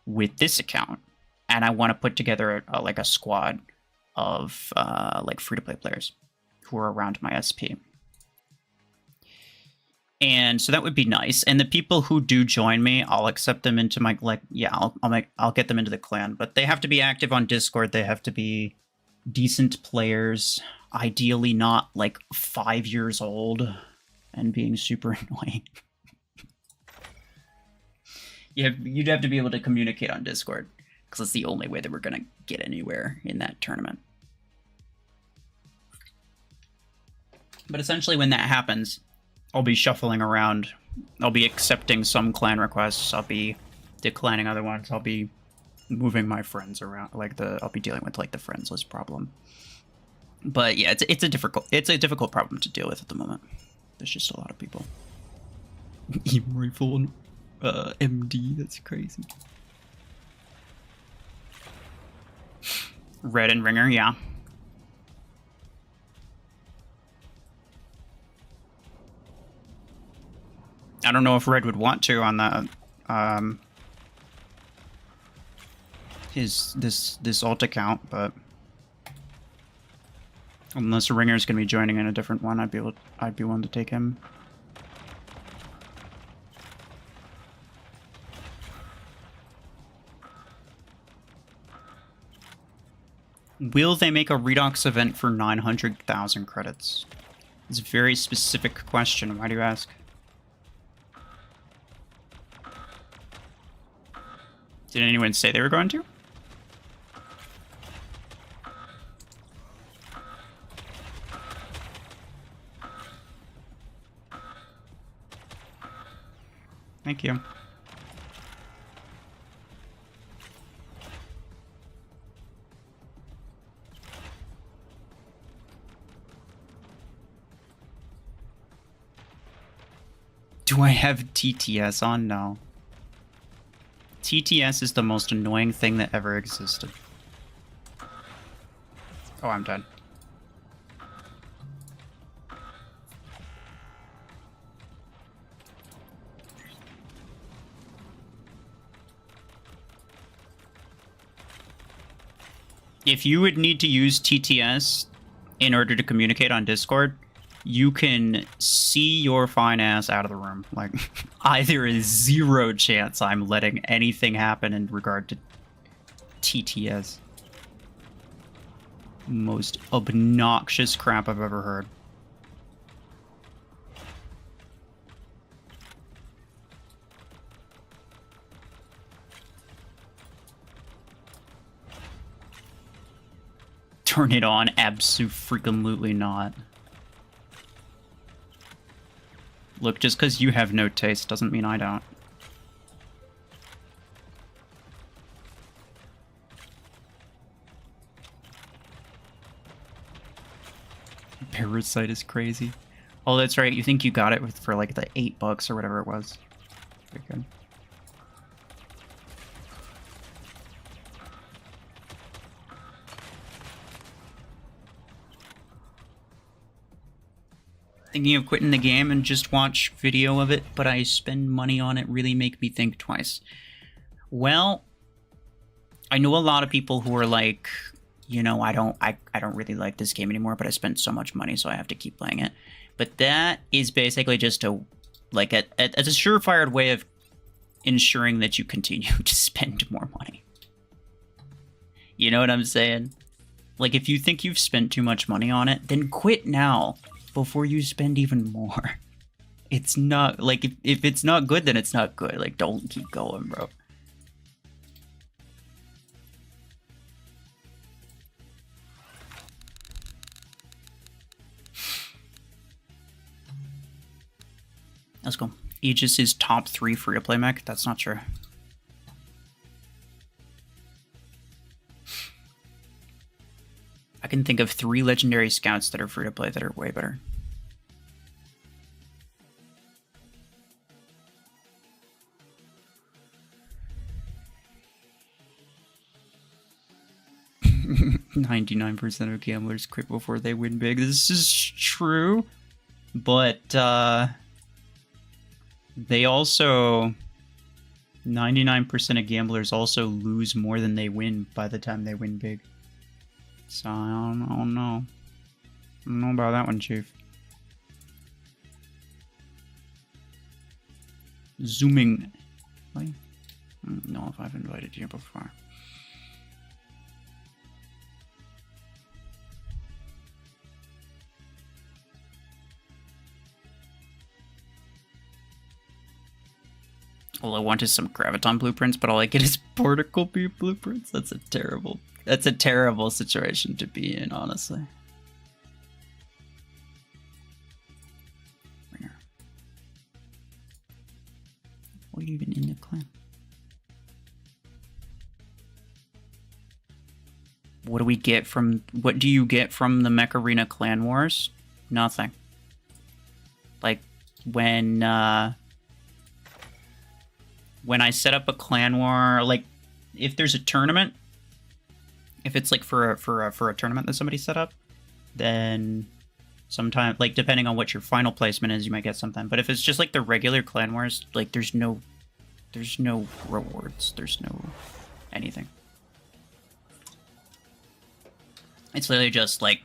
with this account, and I want to put together like a squad of like free-to-play players who are around my SP. And so that would be nice. And the people who do join me, I'll accept them into my, like, yeah, I'll get them into the clan. But they have to be active on Discord. They have to be decent players. Ideally not, like, 5 years old and being super annoying. You'd have to be able to communicate on Discord, because it's the only way that we're going to get anywhere in that tournament. But essentially when that happens, I'll be shuffling around. I'll be accepting some clan requests. I'll be declining other ones. I'll be moving my friends around. I'll be dealing with like the friends list problem. But yeah, it's a difficult problem to deal with at the moment. There's just a lot of people. E-rifle MD, that's crazy. Red and Ringer, yeah. I don't know if Red would want to on the this alt account, but unless Ringer's gonna be joining in a different one, I'd be willing to take him. Will they make a Redox event for 900,000 credits? It's a very specific question. Why do you ask? Did anyone say they were going to? Thank you. Do I have TTS on? No. TTS is the most annoying thing that ever existed. Oh, I'm dead. If you would need to use TTS in order to communicate on Discord, you can see your fine ass out of the room. Like, there is zero chance I'm letting anything happen in regard to TTS. Most obnoxious crap I've ever heard. turn it on? Abso-freaking-lutely not. Look, just because you have no taste doesn't mean I don't. Parasite is crazy. Oh, that's right. You think you got it for like the $8 or whatever it was. Very good. Thinking of quitting the game and just watch video of it, but I spend money on it really make me think twice. Well, I know a lot of people who are like, you know, I don't really like this game anymore, but I spent so much money, so I have to keep playing it. But that is basically just a surefire way of ensuring that you continue to spend more money. You know what I'm saying? Like, if you think you've spent too much money on it, then quit now before you spend even more. It's not, like, if it's not good, then it's not good. Like, don't keep going, bro. Let's go. Aegis is top 3 free-to-play mech? That's not true. I can think of 3 legendary scouts that are free-to-play that are way better. "99% of gamblers quit before they win big." This is true, but they also... 99% of gamblers also lose more than they win by the time they win big. So I don't know. I don't know about that one, Chief. Zooming. Wait. I don't know if I've invited you before. All I want is some graviton blueprints, but all I get is particle blueprints. That's a terrible situation to be in, honestly. Ringer. What are you even in the clan? What do you get from the Mech Arena Clan Wars? Nothing. Like, when I set up a clan war, like, if there's a tournament, if it's like for a tournament that somebody set up, then sometimes, like, depending on what your final placement is, you might get something. But if it's just like the regular clan wars, like, there's no rewards, there's no anything. It's literally just like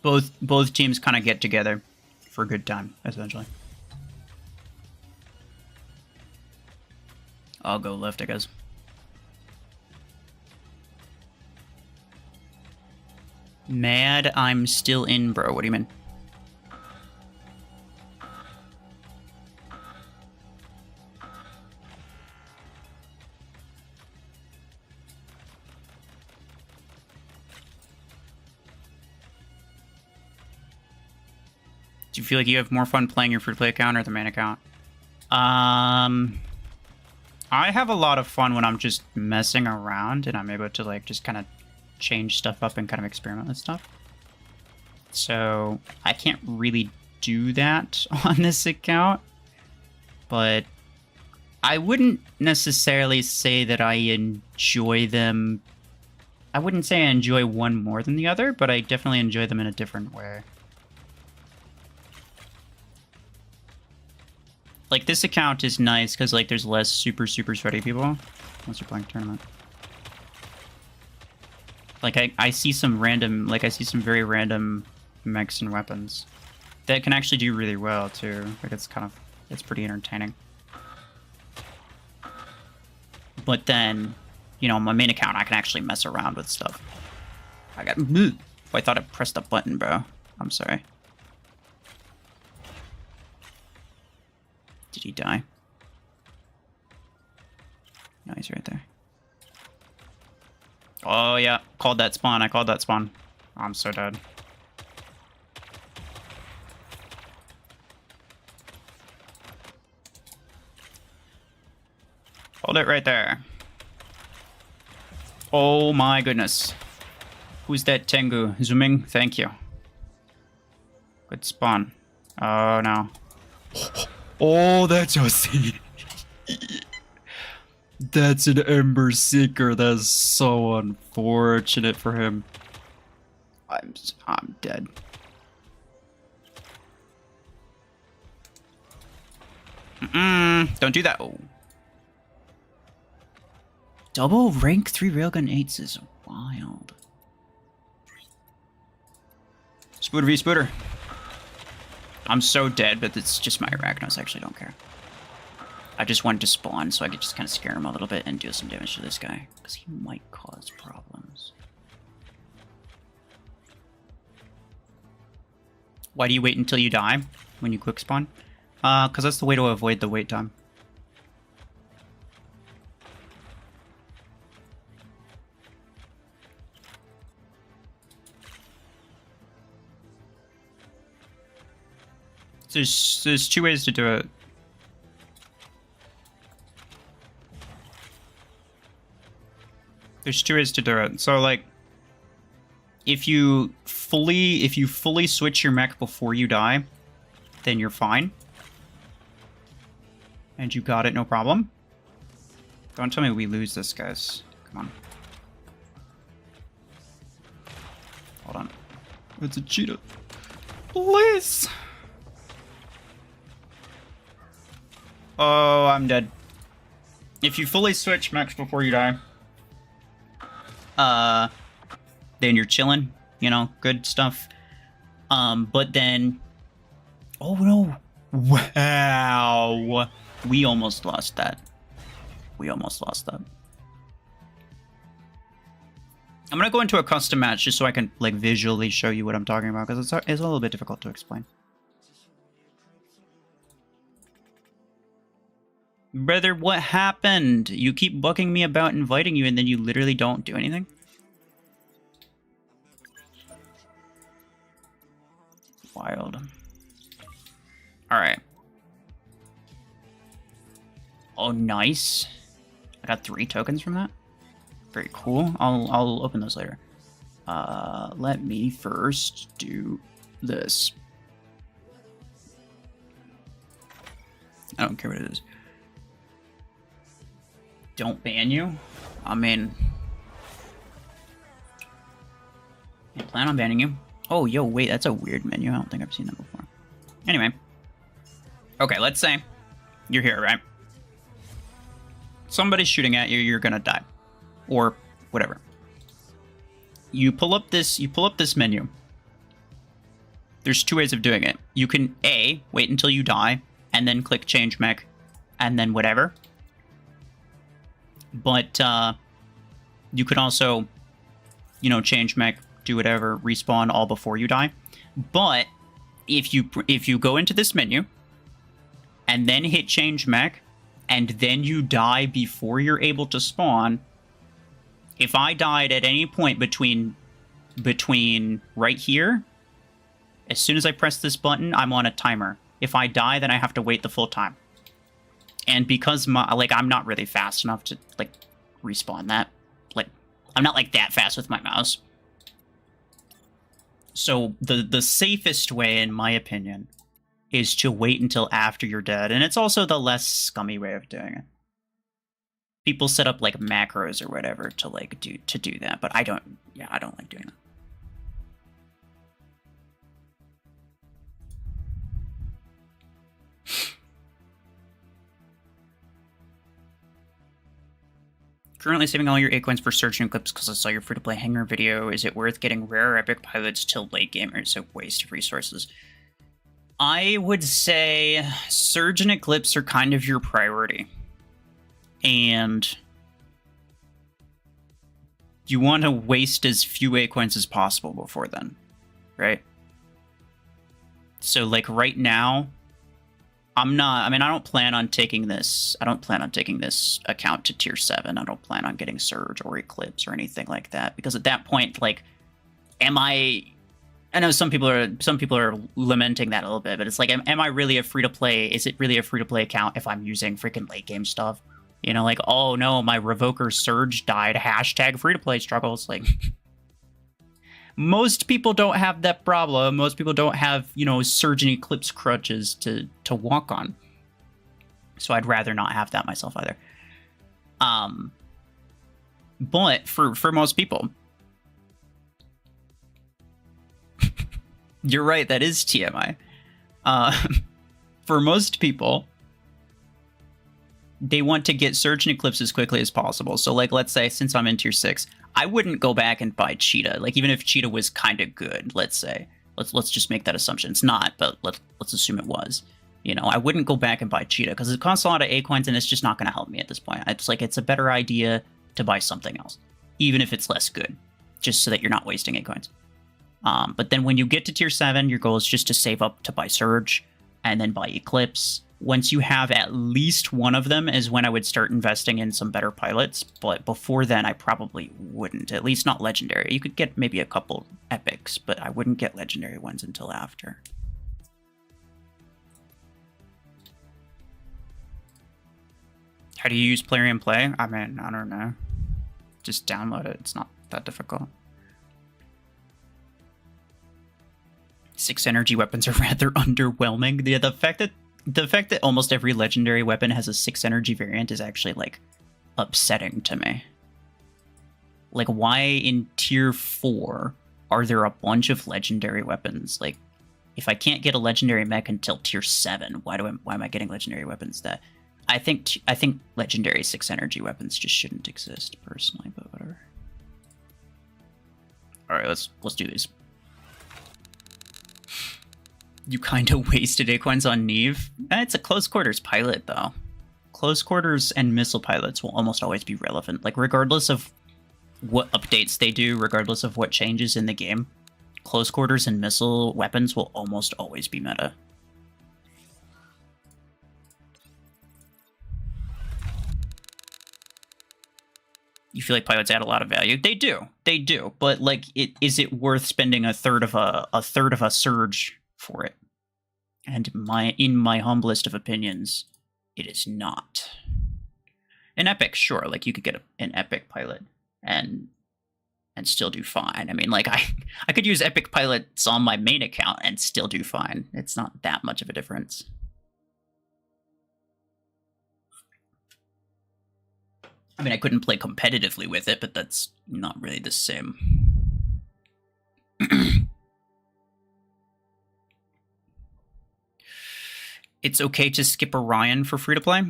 both teams kind of get together for a good time, essentially. I'll go left, I guess. Mad, I'm still in, bro. What do you mean? Do you feel like you have more fun playing your free-to-play account or the main account? I have a lot of fun when I'm just messing around and I'm able to, like, just kind of change stuff up and kind of experiment with stuff. So I can't really do that on this account, but I wouldn't necessarily say that I enjoy them. I wouldn't say I enjoy one more than the other, but I definitely enjoy them in a different way. Like, this account is nice because, like, there's less super sweaty people unless you're playing a tournament. Like, I see some random, like, I see some very random mechs and weapons that can actually do really well, too. Like, it's pretty entertaining. But then, you know, on my main account, I can actually mess around with stuff. I thought I pressed a button, bro. I'm sorry. Did he die? No, he's right there. Oh, yeah. Called that spawn. I called that spawn. I'm so dead. Hold it right there. Oh my goodness. Who's that Tengu? Zooming? Thank you. Good spawn. Oh no. Oh, that's OC. That's an Ember Seeker. That's so unfortunate for him. I'm dead. Don't do that. Oh. Double rank 3 railgun 8s is wild. Spooter v Spooter. I'm so dead, but it's just my Arachnos. I actually don't care. I just wanted to spawn so I could just kind of scare him a little bit and do some damage to this guy. Because he might cause problems. Why do you wait until you die when you quick spawn? Because that's the way to avoid the wait time. There's two ways to do it. There's two ways to do it. So like, if you fully switch your mech before you die, then you're fine. And you got it, no problem. Don't tell me we lose this, guys. Come on. Hold on. It's a cheetah. Please. Oh, I'm dead. If you fully switch mechs before you die, then you're chilling, you know, good stuff. But then, oh no, wow, we almost lost that. We almost lost that. I'm gonna go into a custom match just so I can like visually show you what I'm talking about, because it's a little bit difficult to explain. Brother, what happened? You keep bugging me about inviting you and then you literally don't do anything? Wild. Alright. Oh, nice. I got 3 tokens from that. Very cool. I'll open those later. Let me first do this. I don't care what it is. Don't ban you? I mean, I plan on banning you. Oh, yo, wait, that's a weird menu. I don't think I've seen that before. Anyway. Okay, let's say you're here, right? Somebody's shooting at you, you're gonna die. Or whatever. You pull up this menu. There's 2 ways of doing it. You can A, wait until you die, and then click change mech, and then whatever. But you could also, you know, change mech, do whatever, respawn all before you die. But if you go into this menu and then hit change mech and then you die before you're able to spawn, if I died at any point between right here, as soon as I press this button, I'm on a timer. If I die, then I have to wait the full time. And because I'm not really fast enough to like respawn that. Like, I'm not like that fast with my mouse. So the safest way, in my opinion, is to wait until after you're dead, and it's also the less scummy way of doing it. People set up like macros or whatever to like do that, but I don't like doing that. Currently saving all your 8 coins for search and clips because I saw your free-to-play hanger video. Is it worth getting rare or epic pilots till late game, or is it a waste of resources? I would say Surge and Eclipse are kind of your priority. And you want to waste as few 8 coins as possible before then, right? So like right now, I'm not. I mean, I don't plan on taking this. I don't plan on taking this account to tier 7. I don't plan on getting Surge or Eclipse or anything like that, because at that point, like, am I? I know some people are lamenting that a little bit, but it's like, am I really a free to play? Is it really a free to play account if I'm using freaking late game stuff? You know, like, oh no, my Revoker Surge died. Hashtag free to play struggles. Like, most people don't have that problem. Most people don't have, you know, Surge and Eclipse crutches to walk on. So I'd rather not have that myself either. But for most people, you're right, that is TMI. For most people, they want to get Surge and Eclipse as quickly as possible. So, like, let's say, since I'm in tier 6, I wouldn't go back and buy Cheetah. Like, even if Cheetah was kind of good, let's say. Let's just make that assumption. It's not, but let's assume it was. You know, I wouldn't go back and buy Cheetah, because it costs a lot of A coins, and it's just not going to help me at this point. It's like, it's a better idea to buy something else, even if it's less good, just so that you're not wasting A coins. But then when you get to tier 7, your goal is just to save up to buy Surge, and then buy Eclipse. Once you have at least one of them is when I would start investing in some better pilots, but before then I probably wouldn't, at least not legendary. You could get maybe a couple epics, but I wouldn't get legendary ones until after. How do you use Plarium Play? I mean, I don't know. Just download it. It's not that difficult. 6 energy weapons are rather underwhelming. The fact that almost every legendary weapon has a 6 energy variant is actually, like, upsetting to me. Like, why in tier 4 are there a bunch of legendary weapons? Like, if I can't get a legendary mech until tier 7, why am I getting legendary weapons? That I think legendary 6 energy weapons just shouldn't exist personally, but whatever. All right, let's do these. You kind of wasted Acorns on Neve. It's a close quarters pilot, though. Close quarters and missile pilots will almost always be relevant. Like, regardless of what updates they do, regardless of what changes in the game, close quarters and missile weapons will almost always be meta. You feel like pilots add a lot of value? They do. But, like, is it worth spending a third of a surge for it? And in my humblest of opinions, it is not. An epic, sure, like, you could get an epic pilot and still do fine. I mean, like, I could use epic pilots on my main account and still do fine. It's not that much of a difference. I mean, I couldn't play competitively with it, but that's not really the same. It's okay to skip Orion for free-to-play?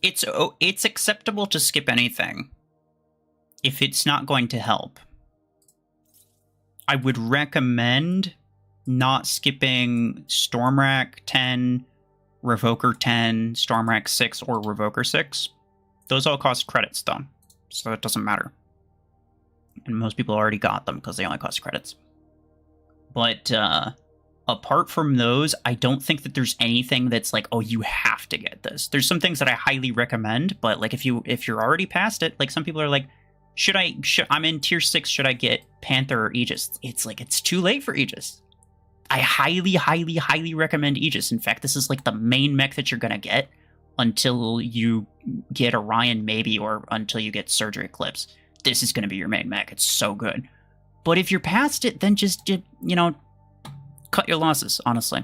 It's acceptable to skip anything if it's not going to help. I would recommend not skipping Stormrack 10, Revoker 10, Stormrack 6, or Revoker 6. Those all cost credits, though, so it doesn't matter. And most people already got them because they only cost credits. But apart from those, I don't think that there's anything that's like, oh, you have to get this. There's some things that I highly recommend, but like if you're already past it, like some people are like, I'm in tier 6, should I get Panther or Aegis? It's like, it's too late for Aegis. I highly recommend Aegis. In fact, this is like the main mech that you're gonna get until you get Orion, maybe, or until you get Surge or Eclipse. This is gonna be your main mech. It's so good. But if you're past it, then just, you know, cut your losses, honestly.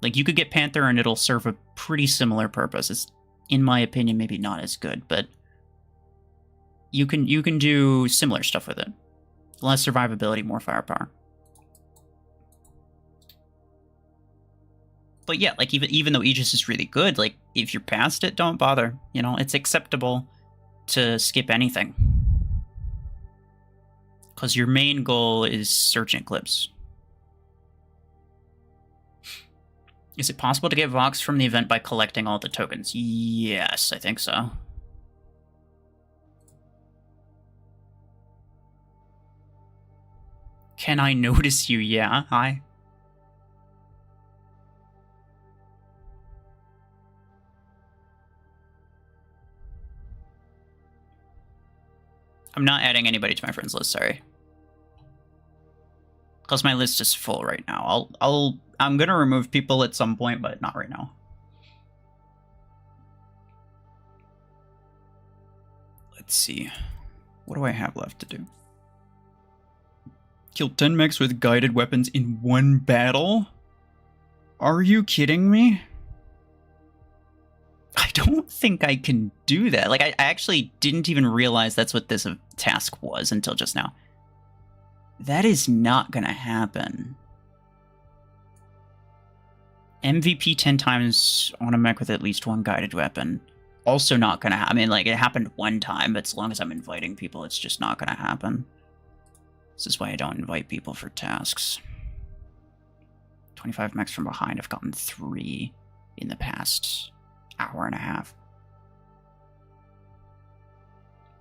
Like, you could get Panther and it'll serve a pretty similar purpose. It's, in my opinion, maybe not as good, but you can do similar stuff with it. Less survivability, more firepower. But yeah, like, even though Aegis is really good, like, if you're past it, don't bother. You know, it's acceptable to skip anything. Because your main goal is Surge and Eclipse. Is it possible to get Vox from the event by collecting all the tokens? Yes, I think so. Can I notice you? Yeah, hi. I'm not adding anybody to my friends list, sorry. Because my list is full right now. I'm gonna remove people at some point, but not right now. Let's see. What do I have left to do? Kill 10 mechs with guided weapons in one battle? Are you kidding me? I don't think I can do that. Like, I actually didn't even realize that's what this task was until just now. That is not gonna happen. MVP 10 times on a mech with at least one guided weapon. Also not gonna happen. I mean, like, it happened one time, but as long as I'm inviting people, it's just not gonna happen. This is why I don't invite people for tasks. 25 mechs from behind. I've gotten 3 in the past hour and a half.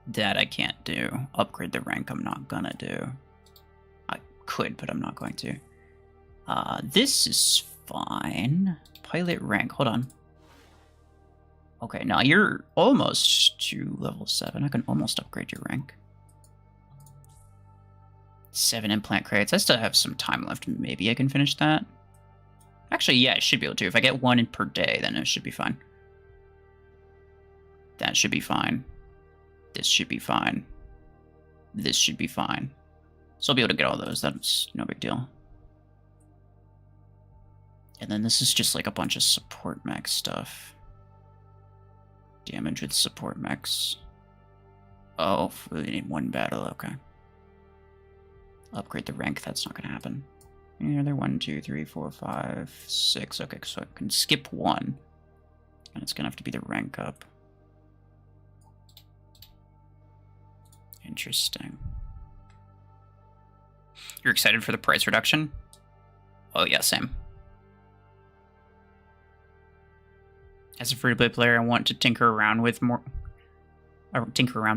That I can't do. Upgrade the rank I'm not gonna do. I could, but I'm not going to. This is fine. Pilot rank. Hold on. Okay, now you're almost to level 7. I can almost upgrade your rank. 7 implant crates. I still have some time left. Maybe I can finish that. Actually, yeah, I should be able to. If I get 1 in per day, then it should be fine. That should be fine. This should be fine. This should be fine. So I'll be able to get all those. That's no big deal. And then this is just like a bunch of support mech stuff. Damage with support mechs. Oh, we need 1 battle. Okay. Upgrade the rank. That's not going to happen. Yeah, they're 1, 2, 3, 4, 5, 6. Okay, so I can skip 1. And it's going to have to be the rank up. Interesting. You're excited for the price reduction? Oh yeah, same. As a free-to-play player, I want to tinker around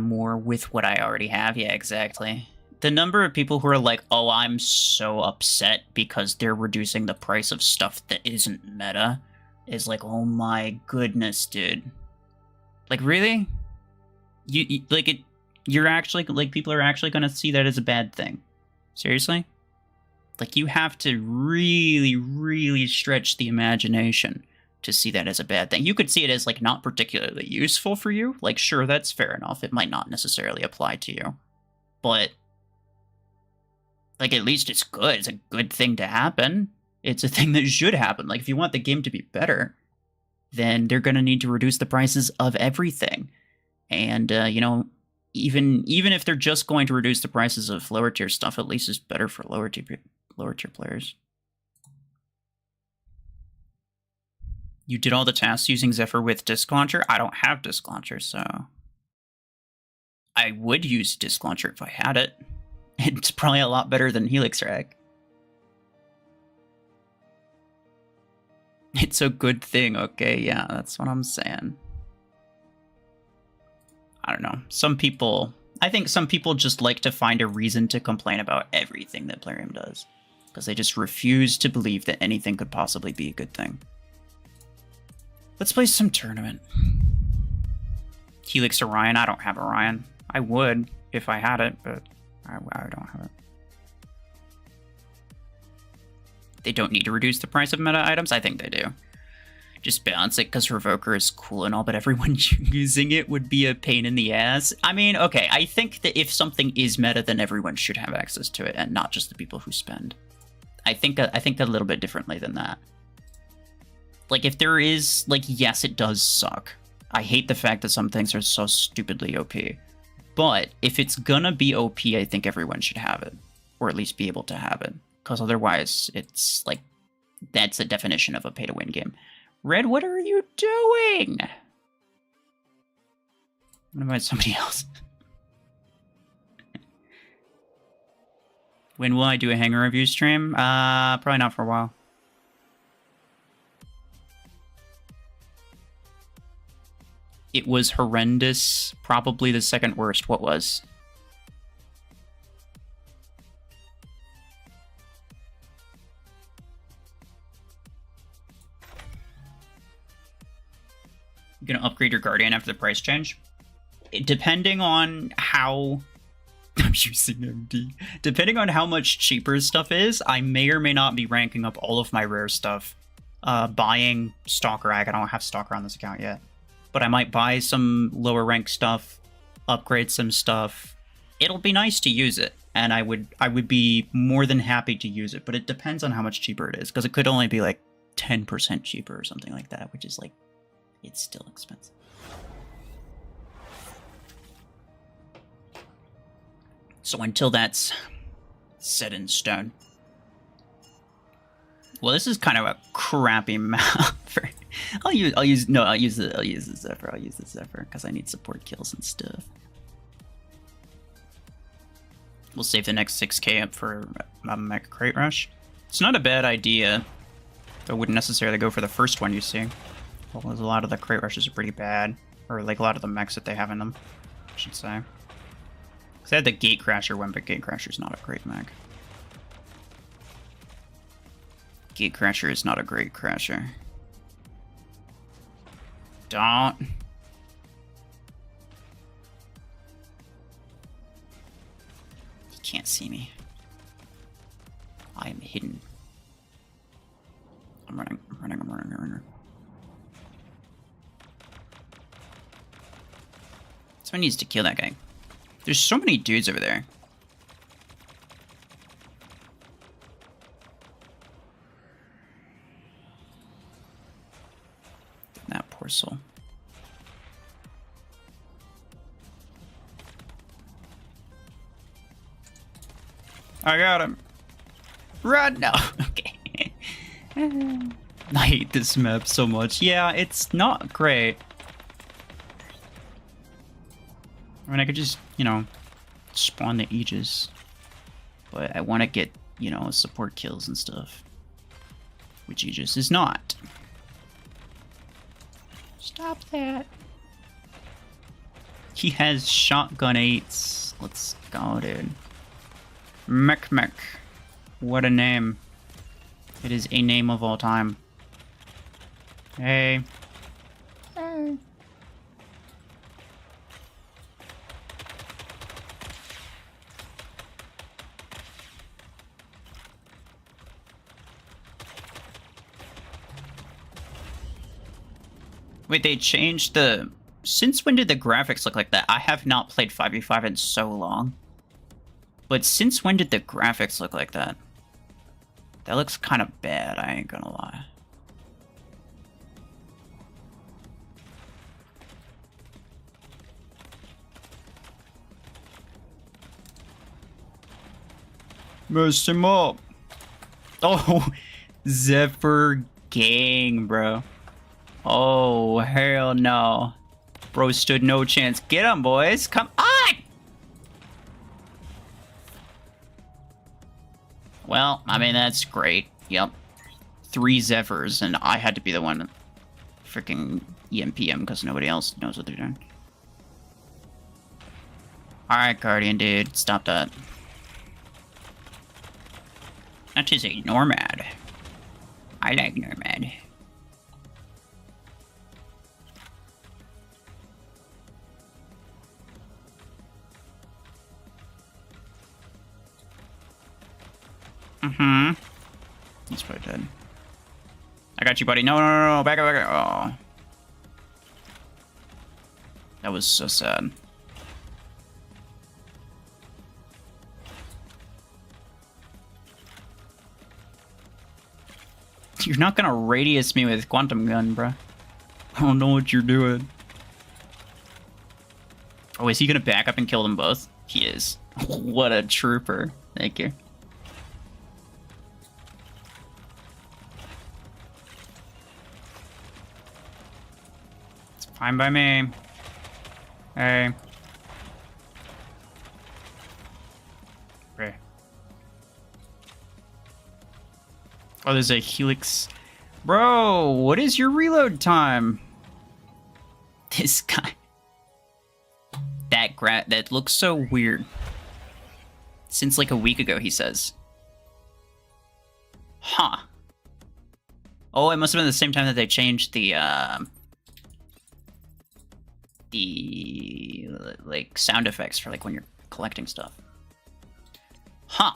more with what I already have. Yeah, exactly. The number of people who are like, oh, I'm so upset because they're reducing the price of stuff that isn't meta is like, oh my goodness, dude. Like, really? You're actually, like, people are actually going to see that as a bad thing. Seriously? Like, you have to really, really stretch the imagination to see that as a bad thing. You could see it as, like, not particularly useful for you. Like, sure, that's fair enough. It might not necessarily apply to you. But, like, at least it's good. It's a good thing to happen. It's a thing that should happen. Like, if you want the game to be better, then they're going to need to reduce the prices of everything. And, you know, even if they're just going to reduce the prices of lower tier stuff, at least it's better for lower tier players. You did all the tasks using Zephyr with Disk Launcher? I don't have Disk Launcher, so I would use Disk Launcher if I had it. It's probably a lot better than Helix Rag. It's a good thing, okay? Yeah, that's what I'm saying. I don't know. I think some people just like to find a reason to complain about everything that Plarium does. Because they just refuse to believe that anything could possibly be a good thing. Let's play some tournament. Helix Orion. I don't have Orion. I would if I had it, but I don't have it. They don't need to reduce the price of meta items? I think they do. Just balance it because Revoker is cool and all, but everyone using it would be a pain in the ass. I mean, okay, I think that if something is meta, then everyone should have access to it and not just the people who spend. I think a little bit differently than that. Like, if there is, like, yes, it does suck. I hate the fact that some things are so stupidly OP. But if it's gonna be OP, I think everyone should have it. Or at least be able to have it. Because otherwise, it's, like, that's the definition of a pay-to-win game. Red, what are you doing? I'm gonna invite somebody else. When will I do a Hangar review stream? Probably not for a while. It was horrendous. Probably the second worst. What was? You're gonna upgrade your Guardian after the price change? Depending on how using MD. Depending on how much cheaper stuff is, I may or may not be ranking up all of my rare stuff. Buying Stalker Ag. I don't have Stalker on this account yet. But I might buy some lower rank stuff, upgrade some stuff. It'll be nice to use it, and I would be more than happy to use it, but it depends on how much cheaper it is, because it could only be like 10% cheaper or something like that, which is like, it's still expensive. So until that's set in stone. Well, this is kind of a crappy map. I'll use the Zephyr because I need support kills and stuff. We'll save the next 6k up for a Mech crate rush. It's not a bad idea. I wouldn't necessarily go for the first one you see. Well, a lot of the crate rushes are pretty bad, or like a lot of the mechs that they have in them, I should say. Because I had the Gatecrasher one, but Gatecrasher's not a great mech. Gatecrasher is not a great crasher. Don't. He can't see me. I am hidden. I'm running. Someone needs to kill that guy. There's so many dudes over there. That poor soul. I got him. Run! No. Okay. I hate this map so much. Yeah, it's not great. I mean, I could just, you know, spawn the Aegis. But I want to get, you know, support kills and stuff. Which Aegis is not. Stop that. He has shotgun 8s. Let's go, dude. Mech. What a name. It is a name of all time. Hey. Hey. Wait, they changed the... Since when did the graphics look like that? I have not played 5v5 in so long. But since when did the graphics look like that? That looks kind of bad, I ain't gonna lie. Mess him up. Oh, Zephyr gang, bro. Oh, hell no. Bro stood no chance. Get him, boys. Come on! Well, I mean, that's great. Yep. 3 Zephyrs, and I had to be the one freaking EMP because nobody else knows what they're doing. Alright, Guardian, dude. Stop that. That is a Normad. I like Normad. He's probably dead. I got you, buddy. No. Back up. Oh. That was so sad. You're not gonna radius me with quantum gun, bro. I don't know what you're doing. Oh, is he gonna back up and kill them both? He is. What a trooper. Thank you. Fine by me. Hey. Okay. Oh, there's a Helix. Bro, what is your reload time? This guy. That looks so weird. Since like a week ago, he says. Huh. Oh, it must have been the same time that they changed the like sound effects for like when you're collecting stuff. Huh.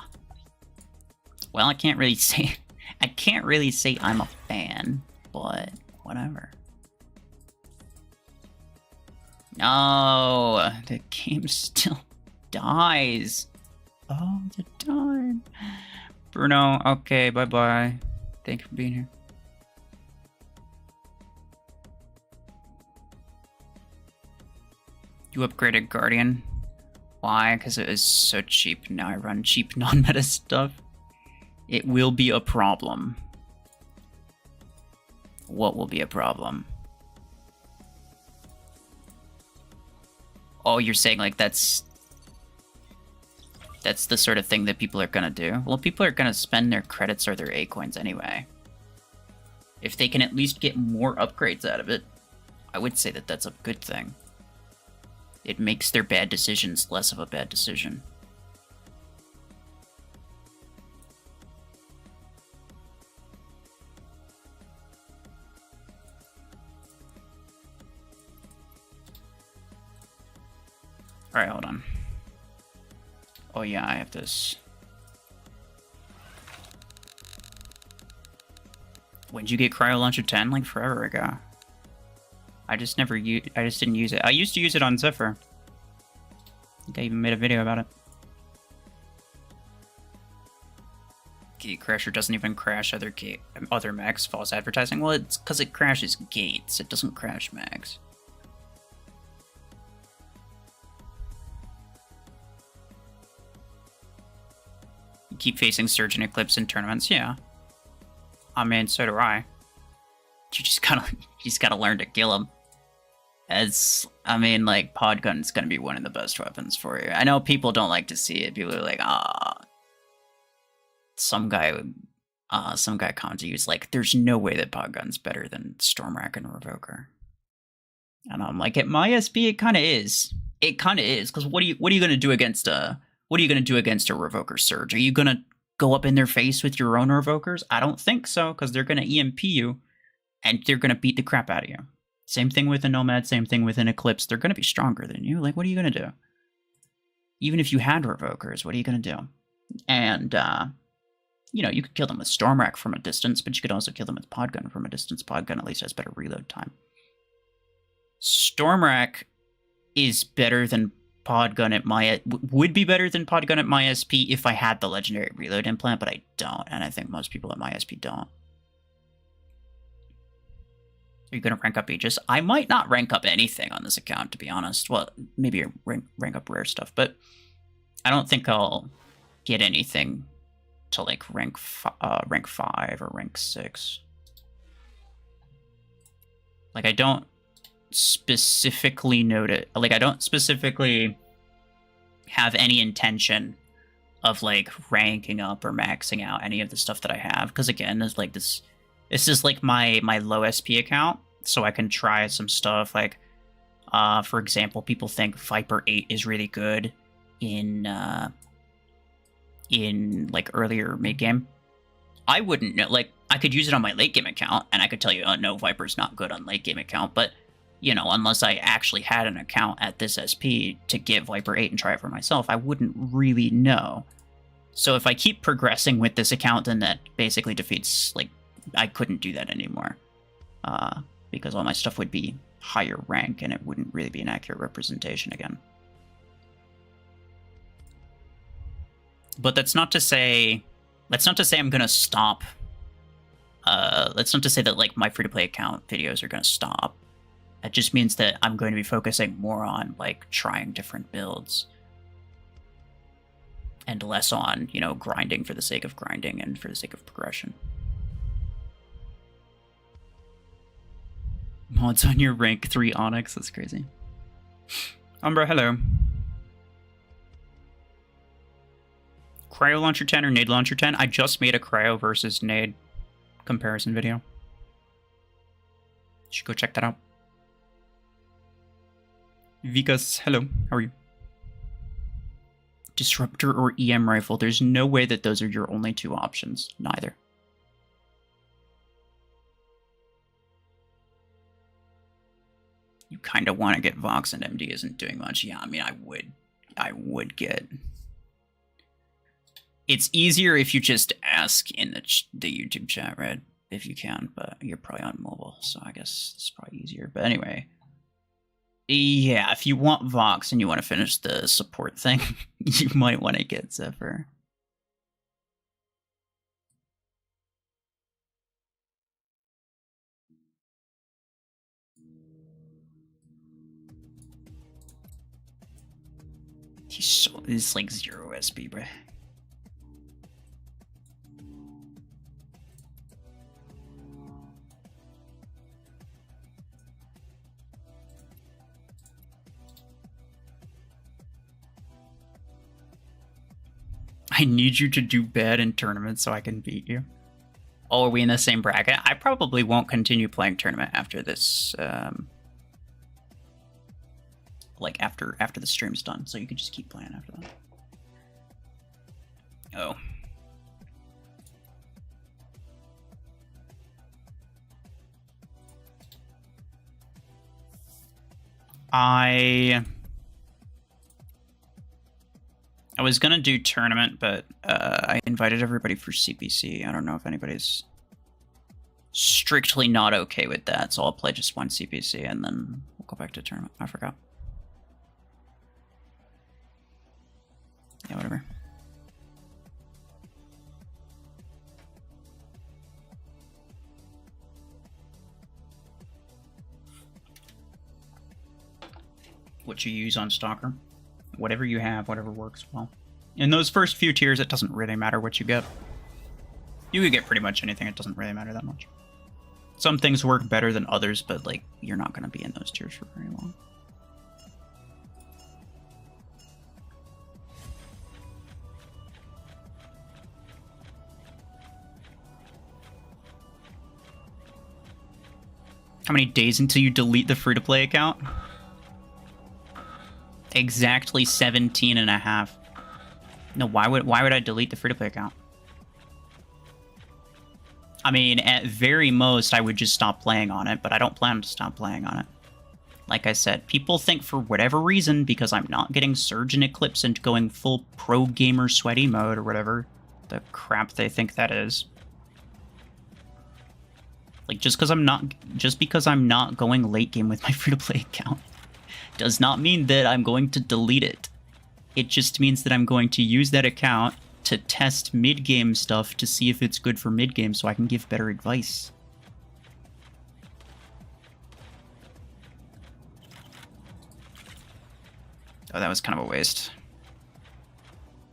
Well, I can't really say I'm a fan, but whatever. No, the game still dies all the time. Bruno, okay, bye-bye. Thank you for being here. You upgraded Guardian. Why? Because it is so cheap. Now I run cheap non-meta stuff. It will be a problem. What will be a problem? Oh, you're saying like that's the sort of thing that people are gonna do? Well, people are gonna spend their credits or their A coins anyway. If they can at least get more upgrades out of it, I would say that that's a good thing. It makes their bad decisions less of a bad decision. Alright, hold on. Oh yeah, I have this. When did you get Cryo Launcher 10? Like forever ago. I just didn't use it. I used to use it on Zephyr. I think I even made a video about it. Gate Crasher doesn't even crash other mechs. False advertising. Well, it's because it crashes gates. It doesn't crash mechs. You keep facing Surge and Eclipse in tournaments, yeah. I mean, so do I. You just gotta learn to kill them. I mean, like, pod gun's gonna be one of the best weapons for you. I know people don't like to see it. People are like, some guy commented, he was like, there's no way that pod gun's better than Stormrack and Revoker. And I'm like, at my SP, it kind of is. It kind of is, because what are you gonna do against a Revoker Surge? Are you gonna go up in their face with your own Revokers? I don't think so, because they're gonna EMP you, and they're gonna beat the crap out of you. Same thing with a Nomad, same thing with an Eclipse. They're going to be stronger than you. Like, what are you going to do? Even if you had Revokers, what are you going to do? And, you know, you could kill them with Stormrack from a distance, but you could also kill them with Podgun from a distance. Podgun at least has better reload time. Stormrack is better than Podgun at my... would be better than Podgun at my SP if I had the Legendary Reload implant, but I don't, and I think most people at my SP don't. Are you going to rank up Aegis? I might not rank up anything on this account, to be honest. Well, maybe rank up rare stuff, but I don't think I'll get anything to like rank 5 or rank 6. Like, I don't specifically note it. Like, I don't specifically have any intention of like ranking up or maxing out any of the stuff that I have, because again, there's like this is like my low SP account, so I can try some stuff. Like, for example, people think Viper 8 is really good in like earlier mid game. I wouldn't know. Like, I could use it on my late game account, and I could tell you, oh no, Viper's not good on late game account. But you know, unless I actually had an account at this SP to get Viper 8 and try it for myself, I wouldn't really know. So if I keep progressing with this account, then that basically defeats, like, I couldn't do that anymore, because all my stuff would be higher rank, and it wouldn't really be an accurate representation again. But that's not to say I'm gonna stop. That's not to say that like my free-to-play account videos are gonna stop. It just means that I'm going to be focusing more on like trying different builds, and less on, you know, grinding for the sake of grinding and for the sake of progression. Mods on your rank 3 Onyx, that's crazy. Umbra, hello. Cryo Launcher 10 or Nade Launcher 10? I just made a Cryo versus Nade comparison video. You should go check that out. Vikas, hello, how are you? Disruptor or EM rifle? There's no way that those are your only 2 options. Neither. You kind of want to get Vox, and MD isn't doing much. Yeah, I mean, I would get... It's easier if you just ask in the YouTube chat, right? If you can, but you're probably on mobile, so I guess it's probably easier. But anyway, yeah, if you want Vox and you want to finish the support thing, you might want to get Zephyr. He's like 0 SP, bro. I need you to do bad in tournaments so I can beat you. Oh, are we in the same bracket? I probably won't continue playing tournament after this, like after the stream's done, so you can just keep playing after that. Oh. I was gonna do tournament, but I invited everybody for CPC. I don't know if anybody's strictly not okay with that, so I'll play just one CPC and then we'll go back to tournament. I forgot. Yeah, whatever. What you use on Stalker. Whatever you have, whatever works well. In those first few tiers, it doesn't really matter what you get. You could get pretty much anything, it doesn't really matter that much. Some things work better than others, but like you're not going to be in those tiers for very long. How many days until you delete the free-to-play account? Exactly 17 and a half. No, why would I delete the free-to-play account? I mean, at very most, I would just stop playing on it, but I don't plan to stop playing on it. Like I said, people think for whatever reason, because I'm not getting Surge and Eclipse and going full pro gamer sweaty mode or whatever the crap they think that is. Like, just because I'm not going late game with my free-to-play account does not mean that I'm going to delete it. It just means that I'm going to use that account to test mid-game stuff to see if it's good for mid-game so I can give better advice. Oh, that was kind of a waste.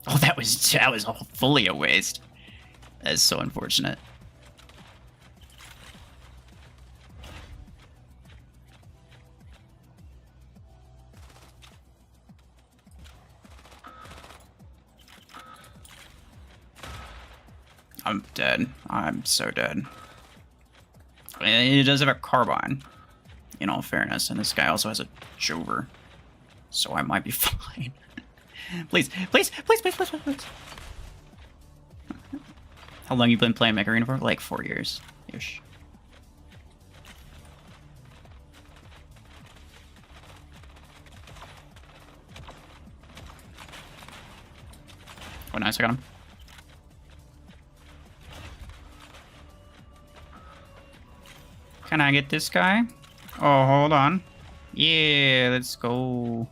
Oh, that was all fully a waste. That is so unfortunate. I'm dead. I'm so dead. It does have a carbine, in all fairness, and this guy also has a Jover, so I might be fine. Please, please, please, please, please, please, please. How long you been playing Mech Arena for? Like 4 years-ish. Oh, nice, I got him. Can I get this guy? Oh, hold on. Yeah, let's go.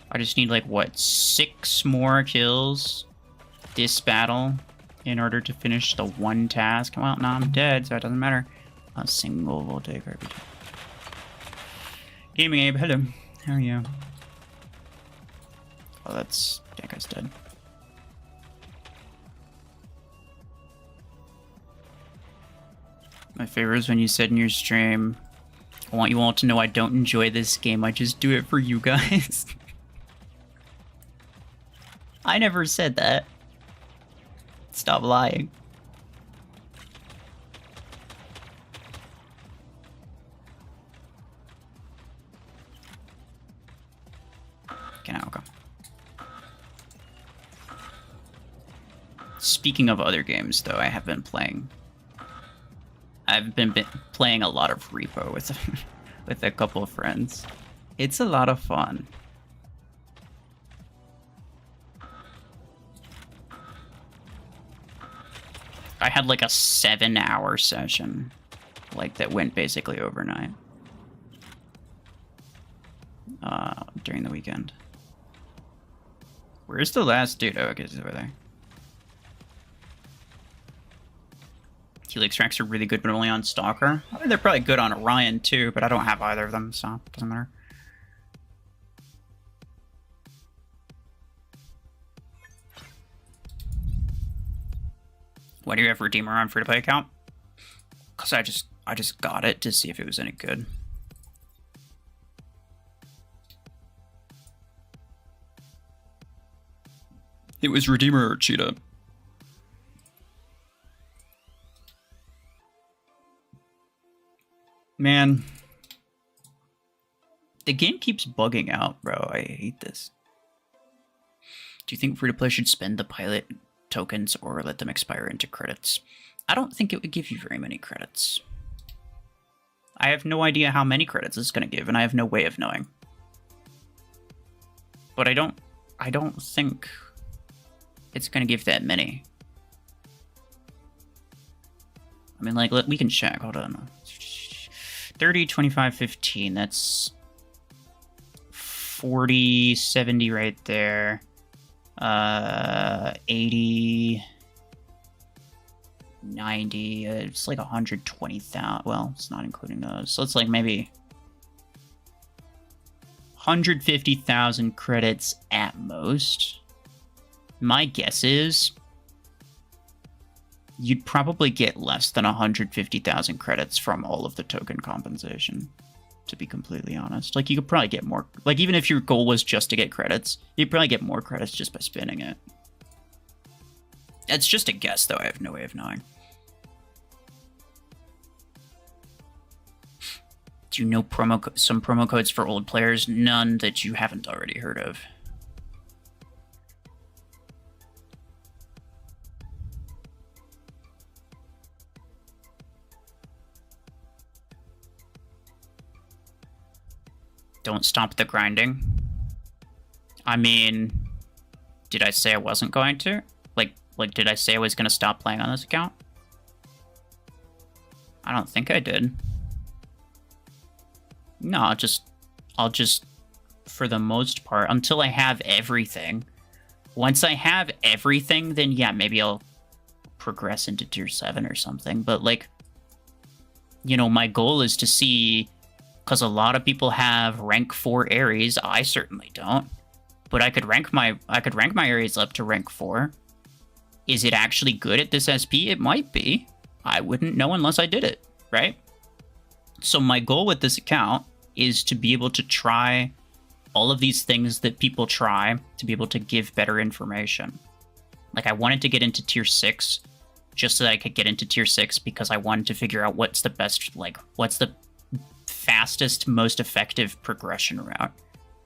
I just need, like, what, 6 more kills this battle in order to finish the one task. Well, no, I'm dead, so it doesn't matter. A single voltaic RPG. Gaming Abe, hello. How are you? Oh, that guy's dead. My favorite is when you said in your stream, I want you all to know I don't enjoy this game, I just do it for you guys. I never said that. Stop lying. Okay, now go. Speaking of other games, though, I have been playing. I've been playing a lot of Repo with with a couple of friends. It's a lot of fun. I had like a 7-hour session, like that went basically overnight. During the weekend. Where's the last dude? Oh, okay, he's over there. Helix racks are really good, but only on Stalker. I mean, they're probably good on Orion too, but I don't have either of them, so it doesn't matter. Why do you have Redeemer on free-to-play account? Because I just got it to see if it was any good. It was Redeemer or Cheetah. Man. The game keeps bugging out, bro. I hate this. Do you think free-to-play should spend the pilot tokens or let them expire into credits? I don't think it would give you very many credits. I have no idea how many credits it's going to give, and I have no way of knowing. But I don't think it's going to give that many. I mean, like, we can check. Hold on. 30, 25, 15. That's 40, 70 right there. 80, 90. It's like 120,000. Well, it's not including those. So it's like maybe 150,000 credits at most. My guess is you'd probably get less than 150,000 credits from all of the token compensation, to be completely honest. Like, you could probably get more. Like, even if your goal was just to get credits, you'd probably get more credits just by spinning it. It's just a guess, though. I have no way of knowing. Do you know some promo codes for old players? None that you haven't already heard of. Don't stop the grinding. I mean, did I say I wasn't going to? Like, did I say I was going to stop playing on this account? I don't think I did. No, I'll just, for the most part, until I have everything. Once I have everything, then yeah, maybe I'll progress into tier 7 or something. But, like, you know, my goal is to see, because a lot of people have rank 4 Ares. I certainly don't. But I could rank my Ares up to rank 4. Is it actually good at this SP? It might be. I wouldn't know unless I did it, right? So my goal with this account is to be able to try all of these things that people try, to be able to give better information. Like, I wanted to get into tier 6 just so that I could get into tier 6 because I wanted to figure out what's the best, like, what's the fastest, most effective progression route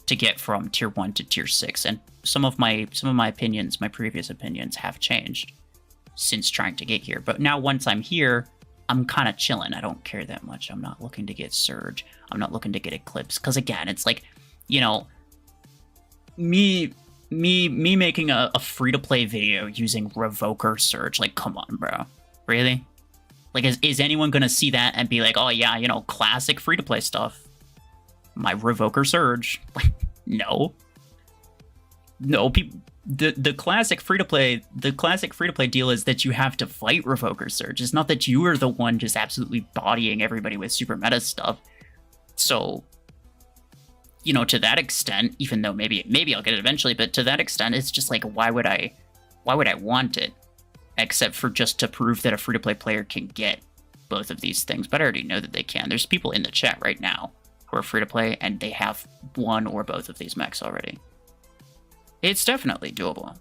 to get from tier 1 to tier 6. And some of my opinions, my previous opinions, have changed since trying to get here. But now once I'm here, I'm kind of chilling. I don't care that much. I'm not looking to get Surge. I'm not looking to get Eclipse. Because again, it's like, you know, me making a free-to-play video using Revoker Surge. Like, come on, bro. Really? Like, is anyone going to see that and be like, oh yeah, you know, classic free-to-play stuff. My Revoker Surge. Like, no. No, people, the classic free-to-play deal is that you have to fight Revoker Surge. It's not that you are the one just absolutely bodying everybody with super meta stuff. So, you know, to that extent, even though maybe I'll get it eventually, but to that extent, it's just like, why would I want it? Except for just to prove that a free-to-play player can get both of these things. But I already know that they can. There's people in the chat right now who are free-to-play, and they have one or both of these mechs already. It's definitely doable.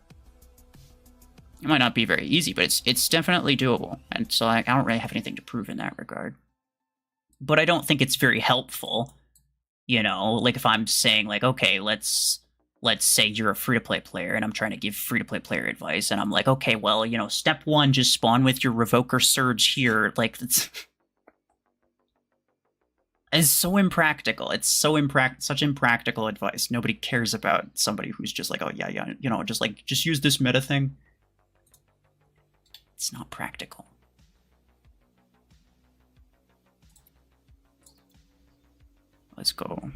It might not be very easy, but it's definitely doable. And so I don't really have anything to prove in that regard. But I don't think it's very helpful, you know, like if I'm saying like, okay, let's say you're a free-to-play player and I'm trying to give free-to-play player advice, and I'm like, okay, well, you know, step 1, just spawn with your Revoker Surge here. Like, it's so impractical. It's so such impractical advice. Nobody cares about somebody who's just like, oh yeah, you know, just use this meta thing. It's not practical. Let's go.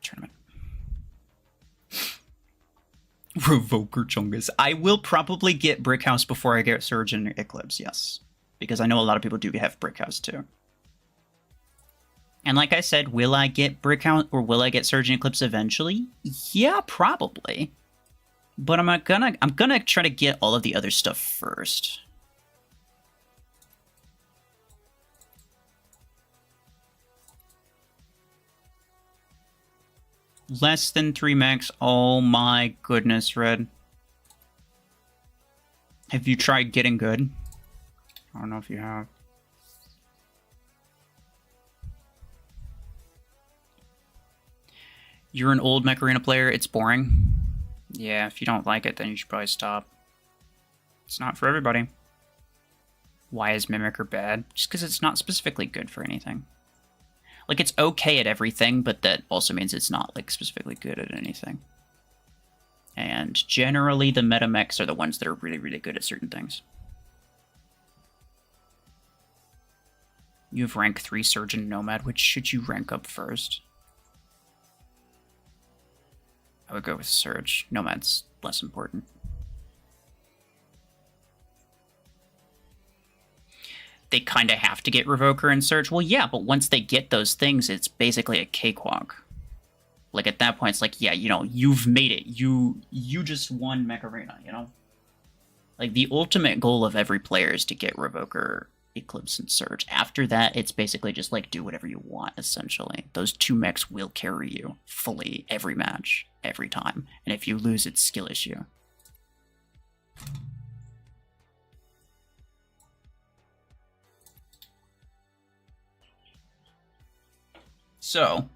Tournament. Revoker Chungus. I will probably get Brick House before I get Surge and Eclipse, yes. Because I know a lot of people do have Brick House too. And like I said, will I get Brick House or will I get Surge and Eclipse eventually? Yeah, probably. But I'm gonna try to get all of the other stuff first. Less than 3 mechs. Oh my goodness, Red. Have you tried getting good? I don't know if you have. You're an old Mech Arena player. It's boring. Yeah, if you don't like it, then you should probably stop. It's not for everybody. Why is Mimicker bad? Just because it's not specifically good for anything. Like, it's okay at everything, but that also means it's not, like, specifically good at anything. And generally, the meta mechs are the ones that are really, really good at certain things. You have rank 3 Surgeon Nomad. Which should you rank up first? I would go with Surge. Nomad's less important. They kind of have to get Revoker and Surge. Well, yeah, but once they get those things, it's basically a cakewalk. Like, at that point, it's like, yeah, you know, you've made it. You just won Mech Arena, you know? Like, the ultimate goal of every player is to get Revoker, Eclipse, and Surge. After that, it's basically just, like, do whatever you want, essentially. Those 2 mechs will carry you fully every match, every time. And if you lose, it's skill issue. So,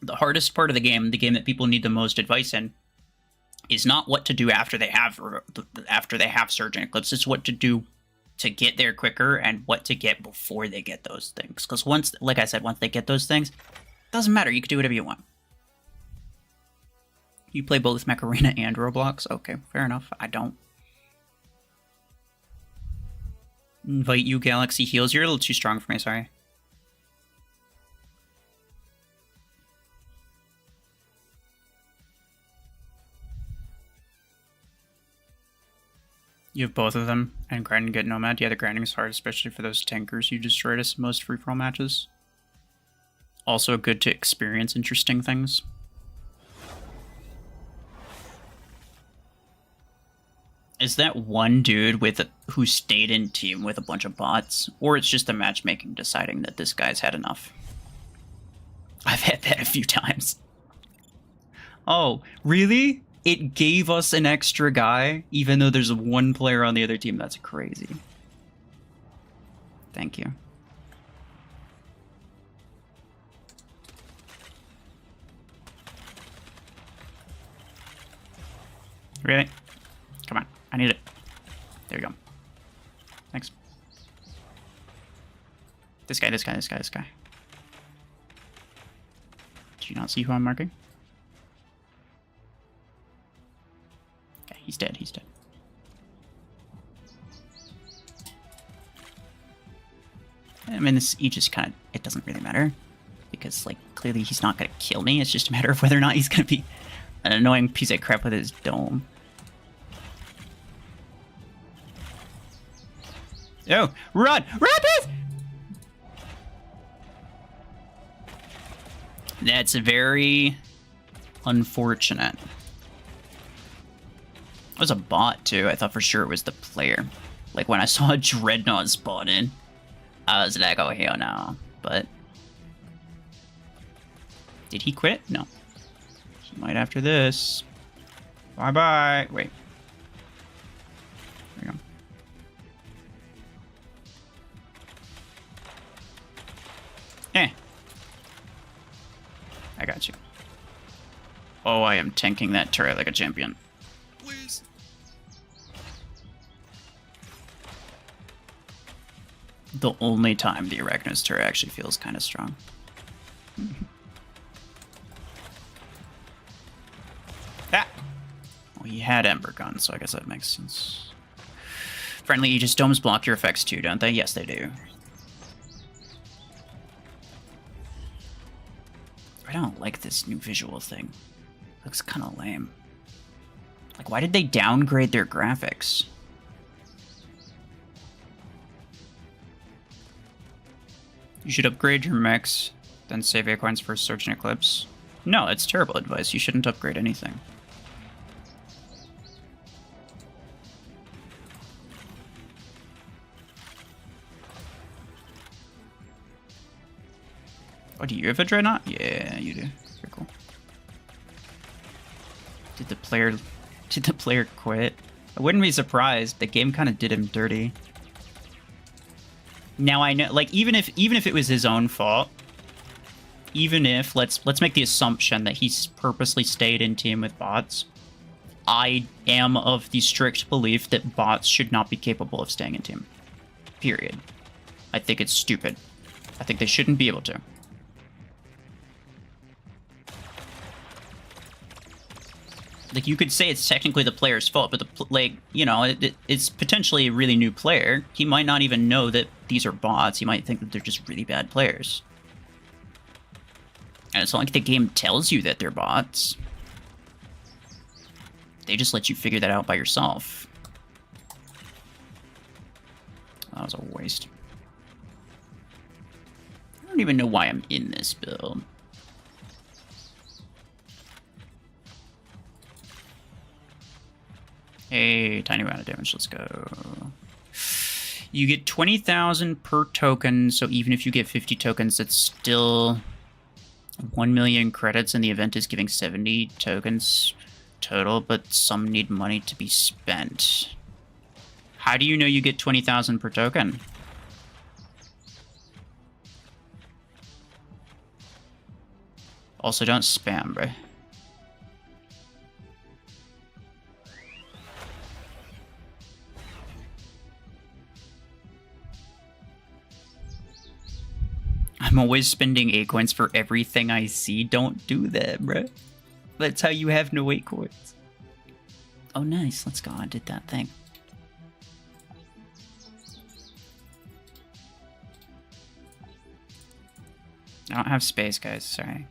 the hardest part of the game that people need the most advice in, is not what to do after they have Surge and Eclipse. It's what to do to get there quicker and what to get before they get those things. Because once, like I said, once they get those things, it doesn't matter. You can do whatever you want. You play both Mech Arena and Roblox? Okay, fair enough. I don't. Invite you, Galaxy Heals. You're a little too strong for me, sorry. You have both of them, and grind and get Nomad. Yeah, the grinding is hard, especially for those tankers you destroyed us in most free-for-all matches. Also good to experience interesting things. Is that one dude who stayed in team with a bunch of bots? Or it's just the matchmaking deciding that this guy's had enough? I've had that a few times. Oh, really? It gave us an extra guy, even though there's one player on the other team? That's crazy. Thank you. Really? Come on. I need it. There we go. Thanks. This guy. Did you not see who I'm marking? Okay, he's dead. I mean, he just kind of, it doesn't really matter. Because, like, clearly he's not going to kill me. It's just a matter of whether or not he's going to be an annoying piece of crap with his dome. Oh, run! Rapid! That's very unfortunate. It was a bot, too. I thought for sure it was the player. Like, when I saw a Dreadnought spawn in, I was like, oh, hell no. But did he quit? No. He might after this. Bye-bye. Wait. There we go. I got you. Oh, I am tanking that turret like a champion. Please. The only time the Arachnos turret actually feels kind of strong. Ah! Well, he had Ember Gun, so I guess that makes sense. Friendly Aegis domes block your effects too, don't they? Yes, they do. I don't like this new visual thing. Looks kind of lame. Like, why did they downgrade their graphics? You should upgrade your mechs, then save acorns for Search and Eclipse. No, that's terrible advice. You shouldn't upgrade anything. Oh, do you have a Dreadnought? Yeah, you do. Very cool. Did the player quit? I wouldn't be surprised. The game kind of did him dirty. Now I know, like, even if it was his own fault, even if let's make the assumption that he's purposely stayed in team with bots, I am of the strict belief that bots should not be capable of staying in team. Period. I think it's stupid. I think they shouldn't be able to. Like, you could say it's technically the player's fault, but you know, it's potentially a really new player. He might not even know that these are bots. He might think that they're just really bad players. And it's not like the game tells you that they're bots. They just let you figure that out by yourself. That was a waste. I don't even know why I'm in this build. Hey, tiny amount of damage, let's go. You get 20,000 per token, so even if you get 50 tokens, that's still 1 million credits, and the event is giving 70 tokens total, but some need money to be spent. How do you know you get 20,000 per token? Also, don't spam, bro. I'm always spending acorns for everything I see. Don't do that, bro. That's how you have no acorns. Oh, nice. Let's go. I did that thing. I don't have space, guys. Sorry.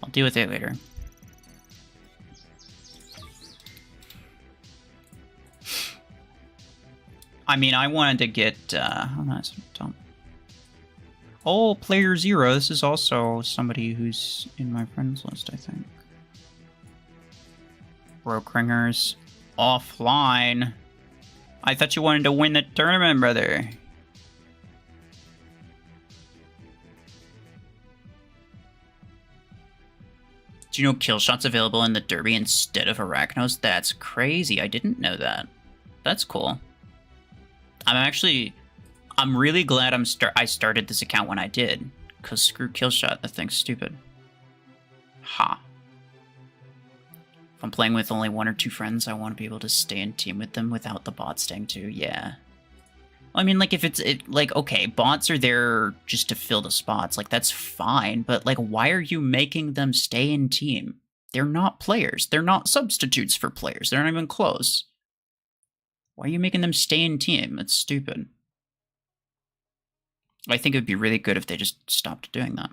I'll deal with it later. I mean, I wanted to get, oh, nice. Oh, player 0. This is also somebody who's in my friends list, I think. Brokringers offline. I thought you wanted to win the tournament, brother. Do you know Killshot's available in the Derby instead of Arachnos? That's crazy. I didn't know that. That's cool. I'm really glad I started this account when I did, because screw Killshot, that thing's stupid. Ha. If I'm playing with only 1 or 2 friends, I want to be able to stay in team with them without the bot staying too, yeah. I mean, like, if like, okay, bots are there just to fill the spots, like, that's fine, but, like, why are you making them stay in team? They're not players. They're not substitutes for players. They're not even close. Why are you making them stay in team? It's stupid. I think it would be really good if they just stopped doing that.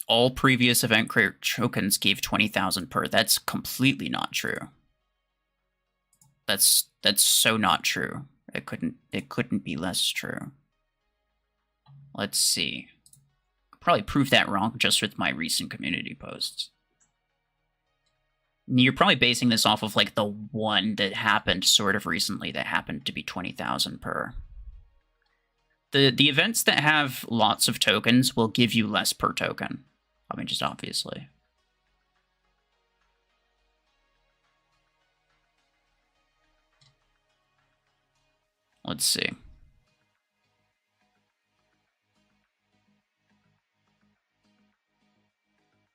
All previous event creator tokens gave 20,000 per. That's completely not true. That's so not true. It couldn't be less true. Let's see. Probably prove that wrong just with my recent community posts. You're probably basing this off of, like, the one that happened sort of recently that happened to be 20,000 per. The events that have lots of tokens will give you less per token. I mean, just obviously. Let's see.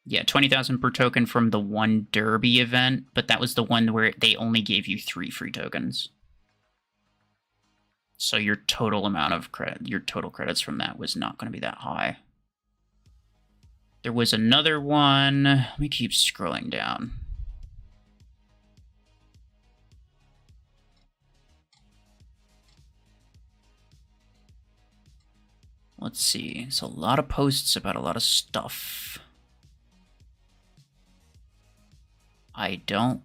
Yeah, 20,000 per token from the one Derby event, but that was the one where they only gave you 3 free tokens. So your total amount of credit, your total credits from that was not going to be that high. There was another one. Let me keep scrolling down. Let's see. It's a lot of posts about a lot of stuff. I don't...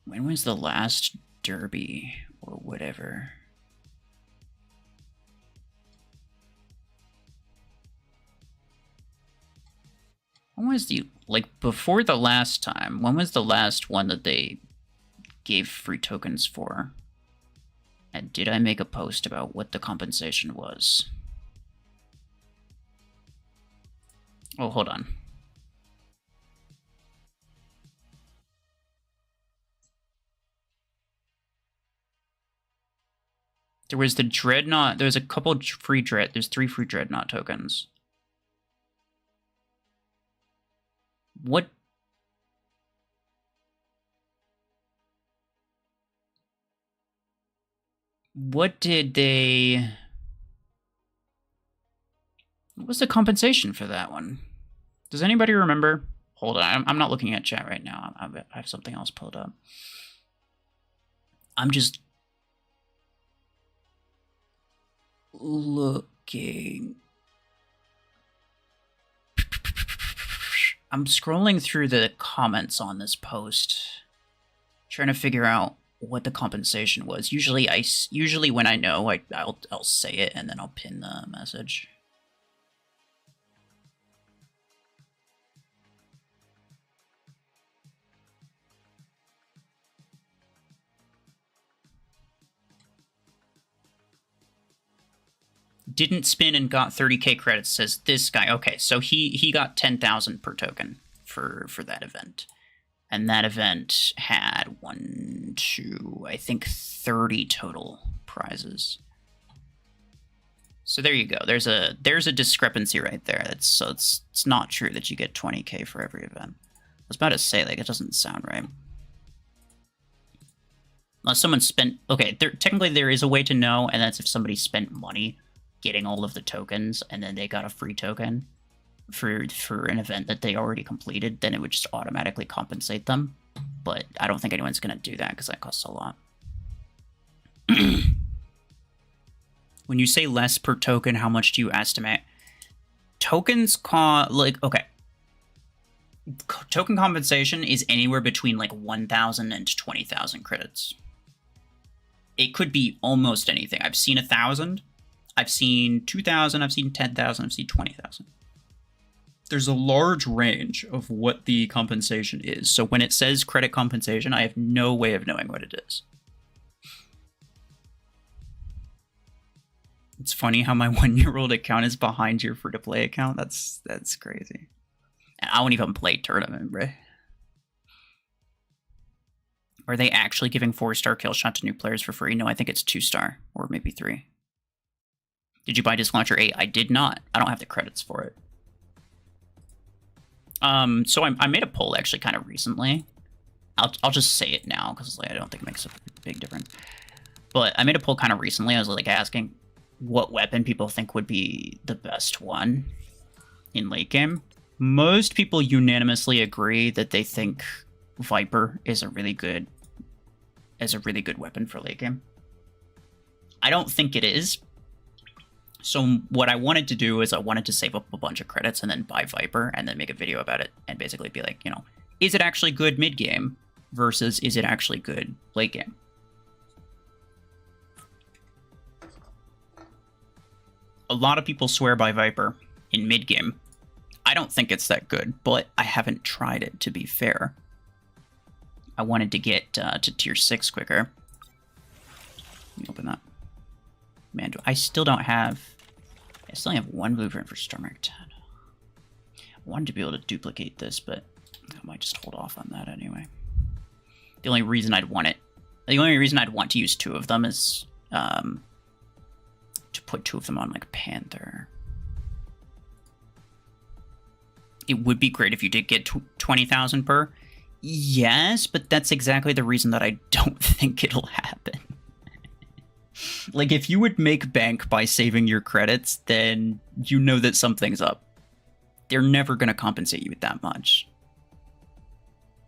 When was the last derby or whatever? When was the... Like, before the last time, when was the last one that they gave free tokens for? And did I make a post about what the compensation was? Oh, hold on. There was the Dreadnought. There's a couple free There's 3 free Dreadnought tokens. What? What did they... What was the compensation for that one? Does anybody remember? Hold on, I'm not looking at chat right now. I have something else pulled up. I'm just looking. I'm scrolling through the comments on this post, trying to figure out what the compensation was. Usually when I know, I'll say it and then I'll pin the message. Didn't spin and got 30k credits, says this guy. Okay, so he got 10,000 per token for that event. And that event had 1, 2, I think 30 total prizes. So there you go. There's a discrepancy right there. So it's not true that you get 20k for every event. I was about to say, like, it doesn't sound right. Unless someone spent... Okay, technically there is a way to know, and that's if somebody spent money getting all of the tokens, and then they got a free token for an event that they already completed, then it would just automatically compensate them. But I don't think anyone's going to do that, because that costs a lot. When you say less per token, how much do you estimate? Tokens cost... Like, okay. Token compensation is anywhere between, like, 1,000 and 20,000 credits. It could be almost anything. I've seen 1,000. I've seen 2,000, I've seen 10,000, I've seen 20,000. There's a large range of what the compensation is. So when it says credit compensation, I have no way of knowing what it is. It's funny how my 1-year-old account is behind your free-to-play account. That's crazy. And I won't even play tournament, bro. Are they actually giving 4-star kill shot to new players for free? No, I think it's 2-star, or maybe 3. Did you buy Disc Launcher 8? I did not. I don't have the credits for it. So I made a poll actually kind of recently. I'll just say it now because like, I don't think it makes a big difference. But I made a poll kind of recently. I was like asking what weapon people think would be the best one in late game. Most people unanimously agree that they think Viper is a really good weapon for late game. I don't think it is. So what I wanted to do is I wanted to save up a bunch of credits and then buy Viper and then make a video about it and basically be like, you know, is it actually good mid-game versus is it actually good late game? A lot of people swear by Viper in mid-game. I don't think it's that good, but I haven't tried it, to be fair. I wanted to get to tier 6 quicker. Let me open that. Man, I still don't have... I still only have 1 blueprint for Stormwreck 10. I wanted to be able to duplicate this, but I might just hold off on that anyway. The only reason I'd want to use 2 of them is to put 2 of them on like Panther. It would be great if you did get 20,000 per. Yes, but that's exactly the reason that I don't think it'll happen. Like, if you would make bank by saving your credits, then you know that something's up. They're never going to compensate you with that much.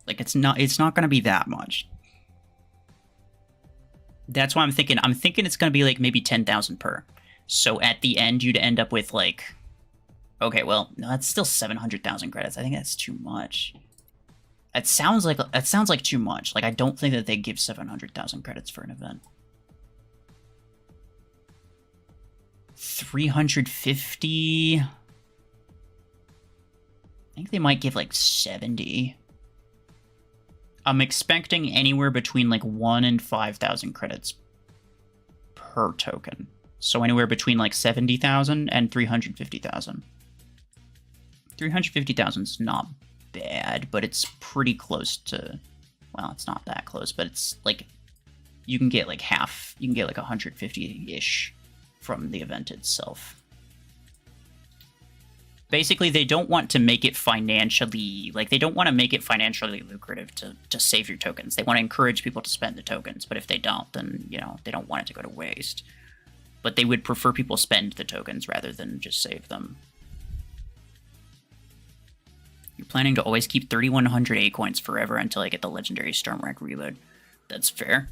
Like, it's not going to be that much. That's why I'm thinking it's going to be like maybe 10,000 per. So at the end, you'd end up with like, okay, well, no, that's still 700,000 credits. I think that's too much. That sounds like too much. Like, I don't think that they give 700,000 credits for an event. 350. I think they might give like 70. I'm expecting anywhere between like 1 and 5,000 credits per token. So anywhere between like 70,000 and 350,000. 350,000 is not bad, but it's pretty close to, well, it's not that close, but it's like, you can get like half, you can get like 150-ish from the event itself. Basically, they don't want to make it financially, like, they don't want to make it financially lucrative to save your tokens. They want to encourage people to spend the tokens, but if they don't, then, you know, they don't want it to go to waste. But they would prefer people spend the tokens rather than just save them. You're planning to always keep 3,100 A coins forever until I get the legendary Stormwreck reload. That's fair.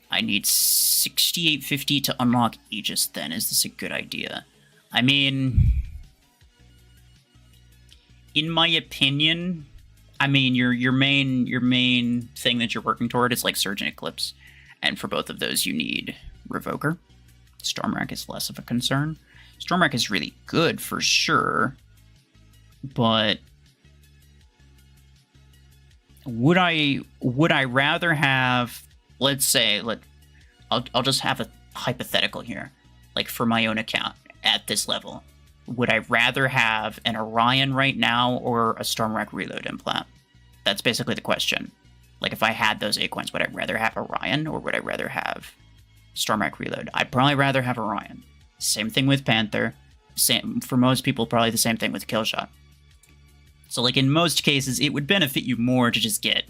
I need 6,850 to unlock Aegis then. Is this a good idea? I mean, in my opinion, your main thing that you're working toward is like Surge and Eclipse. And for both of those, you need Revoker. Stormwreck is less of a concern. Stormwreck is really good for sure. But would I rather have, let's say, I'll just have a hypothetical here, like for my own account at this level. Would I rather have an Orion right now or a Stormwreck reload implant? That's basically the question. Like, if I had those A coins, would I rather have Orion or would I rather have Stormwreck reload? I'd probably rather have Orion. Same thing with Panther. Same for most people, probably the same thing with Killshot. So, like, in most cases, it would benefit you more to just get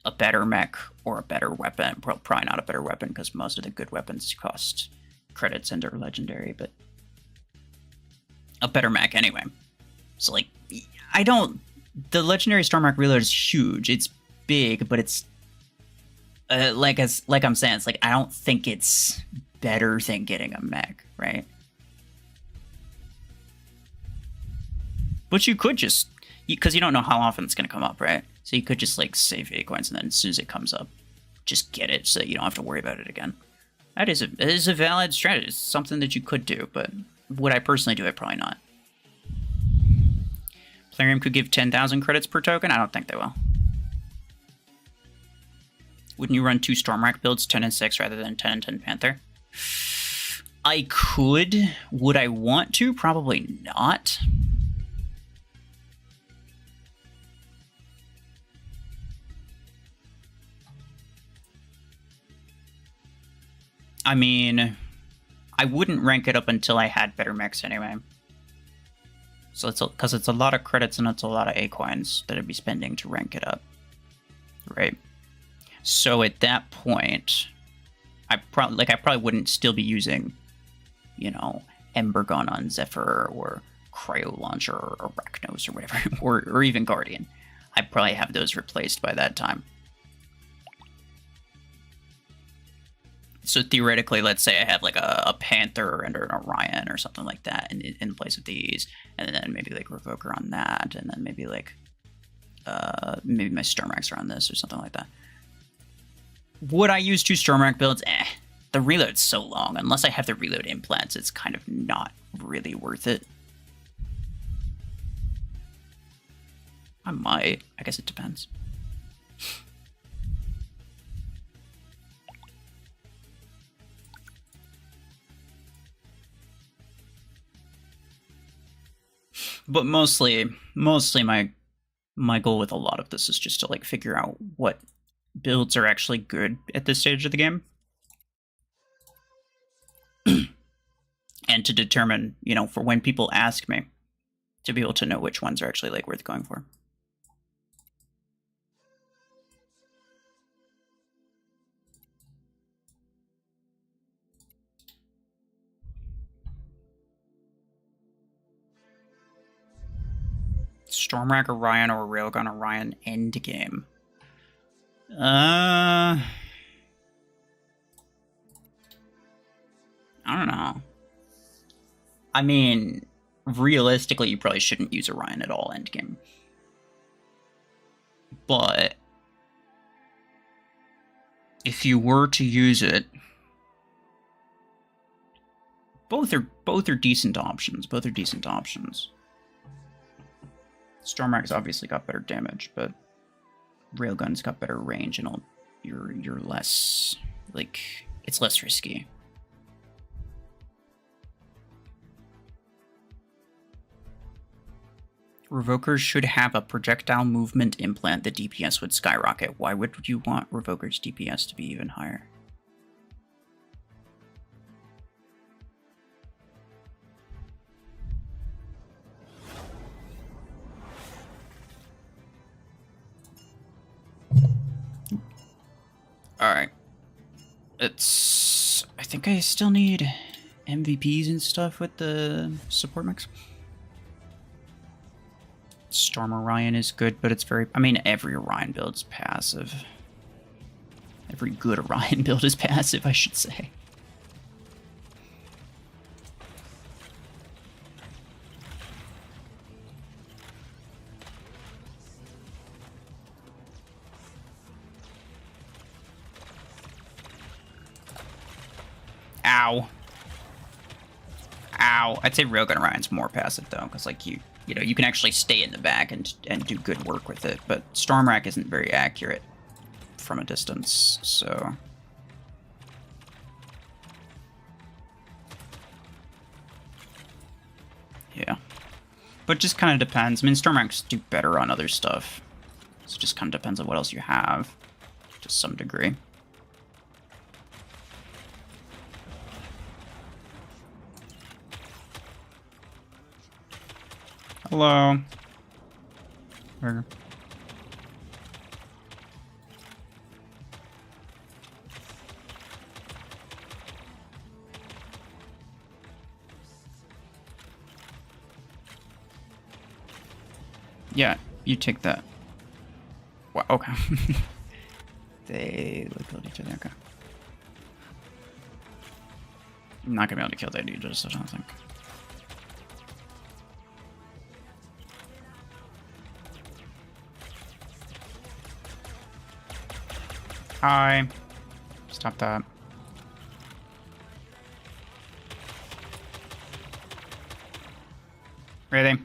a better mech or a better weapon. Probably not a better weapon, because most of the good weapons cost credits and are legendary, but a better mech anyway. So, like, the legendary Stormwreck reload is huge. It's big, but it's, like I'm saying, it's like, I don't think it's better than getting a mech, right? But you could just, because you don't know how often it's going to come up, right? So you could just, like, save A coins, and then as soon as it comes up, just get it so that you don't have to worry about it again. It is a valid strategy. It's something that you could do, but would I personally do it? Probably not. Plarium could give 10,000 credits per token? I don't think they will. Wouldn't you run 2 Stormwreck builds, 10 and 6, rather than 10 and 10 Panther? I could. Would I want to? Probably not. I mean, I wouldn't rank it up until I had better mechs anyway. So it's because it's a lot of credits and it's a lot of A coins that I'd be spending to rank it up, right? So at that point, I probably wouldn't still be using, you know, Ember Gun on Zephyr or Cryo Launcher or Arachnos or whatever, or even Guardian. I'd probably have those replaced by that time. So theoretically, let's say I have like a Panther and an Orion or something like that in place of these, and then maybe like Revoker on that, and then maybe like maybe my Stormwrecks are on this or something like that. Would I use 2 Stormwreck builds? The reload's so long. Unless I have the reload implants, it's kind of not really worth it. I might. I guess it depends. But mostly my goal with a lot of this is just to, like, figure out what builds are actually good at this stage of the game. And to determine, you know, for when people ask me, to be able to know which ones are actually, like, worth going for. Stormrack Orion or Railgun Orion endgame. I don't know. I mean, realistically, you probably shouldn't use Orion at all endgame. But if you were to use it, both are decent options. Both are decent options. Stormrack's obviously got better damage, but Railgun's got better range, and you're less, like, it's less risky. Revokers should have a projectile movement implant. The DPS would skyrocket. Why would you want Revoker's DPS to be even higher? Alright. I think I still need MVPs and stuff with the support mix. Storm Orion is good, but it's very... I mean, every Orion build is passive. Every good Orion build is passive, I should say. Ow. Ow. I'd say Railgun Orion's more passive, though, because, like, you know, you can actually stay in the back and do good work with it, but Stormrack isn't very accurate from a distance, so... Yeah. But it just kind of depends. I mean, Stormracks do better on other stuff, so it just kind of depends on what else you have, to some degree. Hello. Burger. Yeah, you take that. Wow, okay. They killed each other, okay. I'm not gonna be able to kill that dude, just I don't think. Hi. Stop that. Really?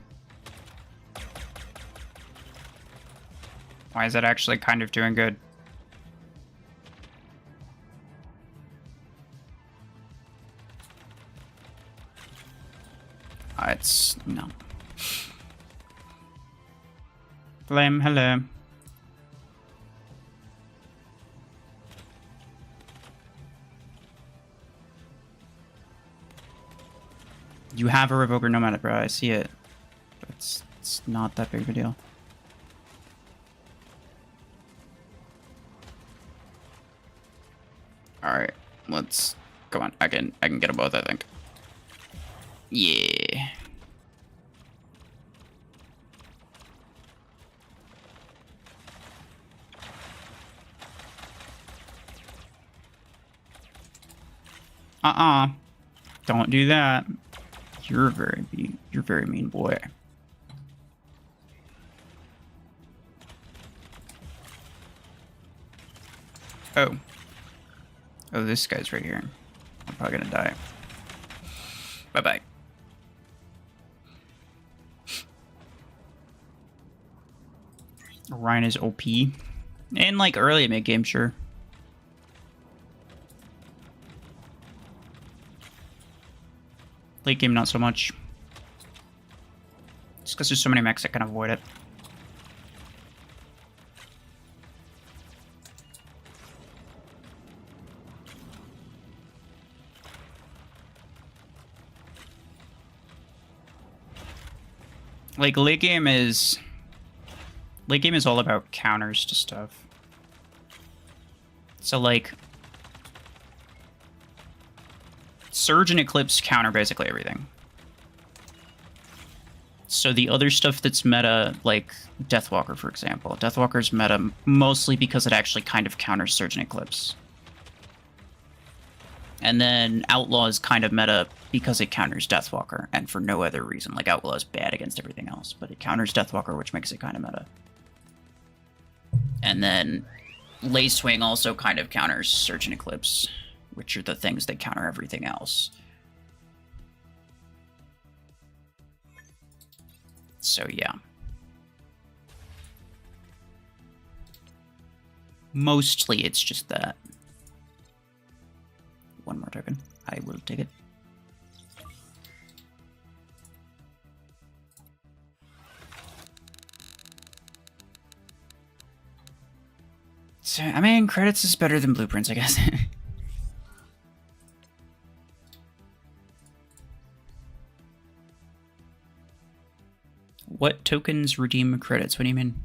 Why is it actually kind of doing good? It's... no. Blame, hello. You have a Revoker no matter, bro. I see it. But it's not that big of a deal. Alright, let's go on. I can get them both, I think. Yeah. Don't do that. You're a very mean boy. Oh. Oh, this guy's right here. I'm probably gonna die. Bye-bye. Orion is OP. And, like, early mid-game, sure. Late game, not so much. Just because there's so many mechs that can avoid it. Like, late game is all about counters to stuff. So, like, Surge and Eclipse counter basically everything. So the other stuff that's meta, like Deathwalker, for example. Deathwalker's meta mostly because it actually kind of counters Surge and Eclipse. And then Outlaw is kind of meta because it counters Deathwalker, and for no other reason. Like, Outlaw is bad against everything else, but it counters Deathwalker, which makes it kind of meta. And then Lace Swing also kind of counters Surge and Eclipse, which are the things that counter everything else. So, yeah. Mostly it's just that. One more token. I will take it. So, I mean, credits is better than blueprints, I guess. What tokens redeem credits? What do you mean?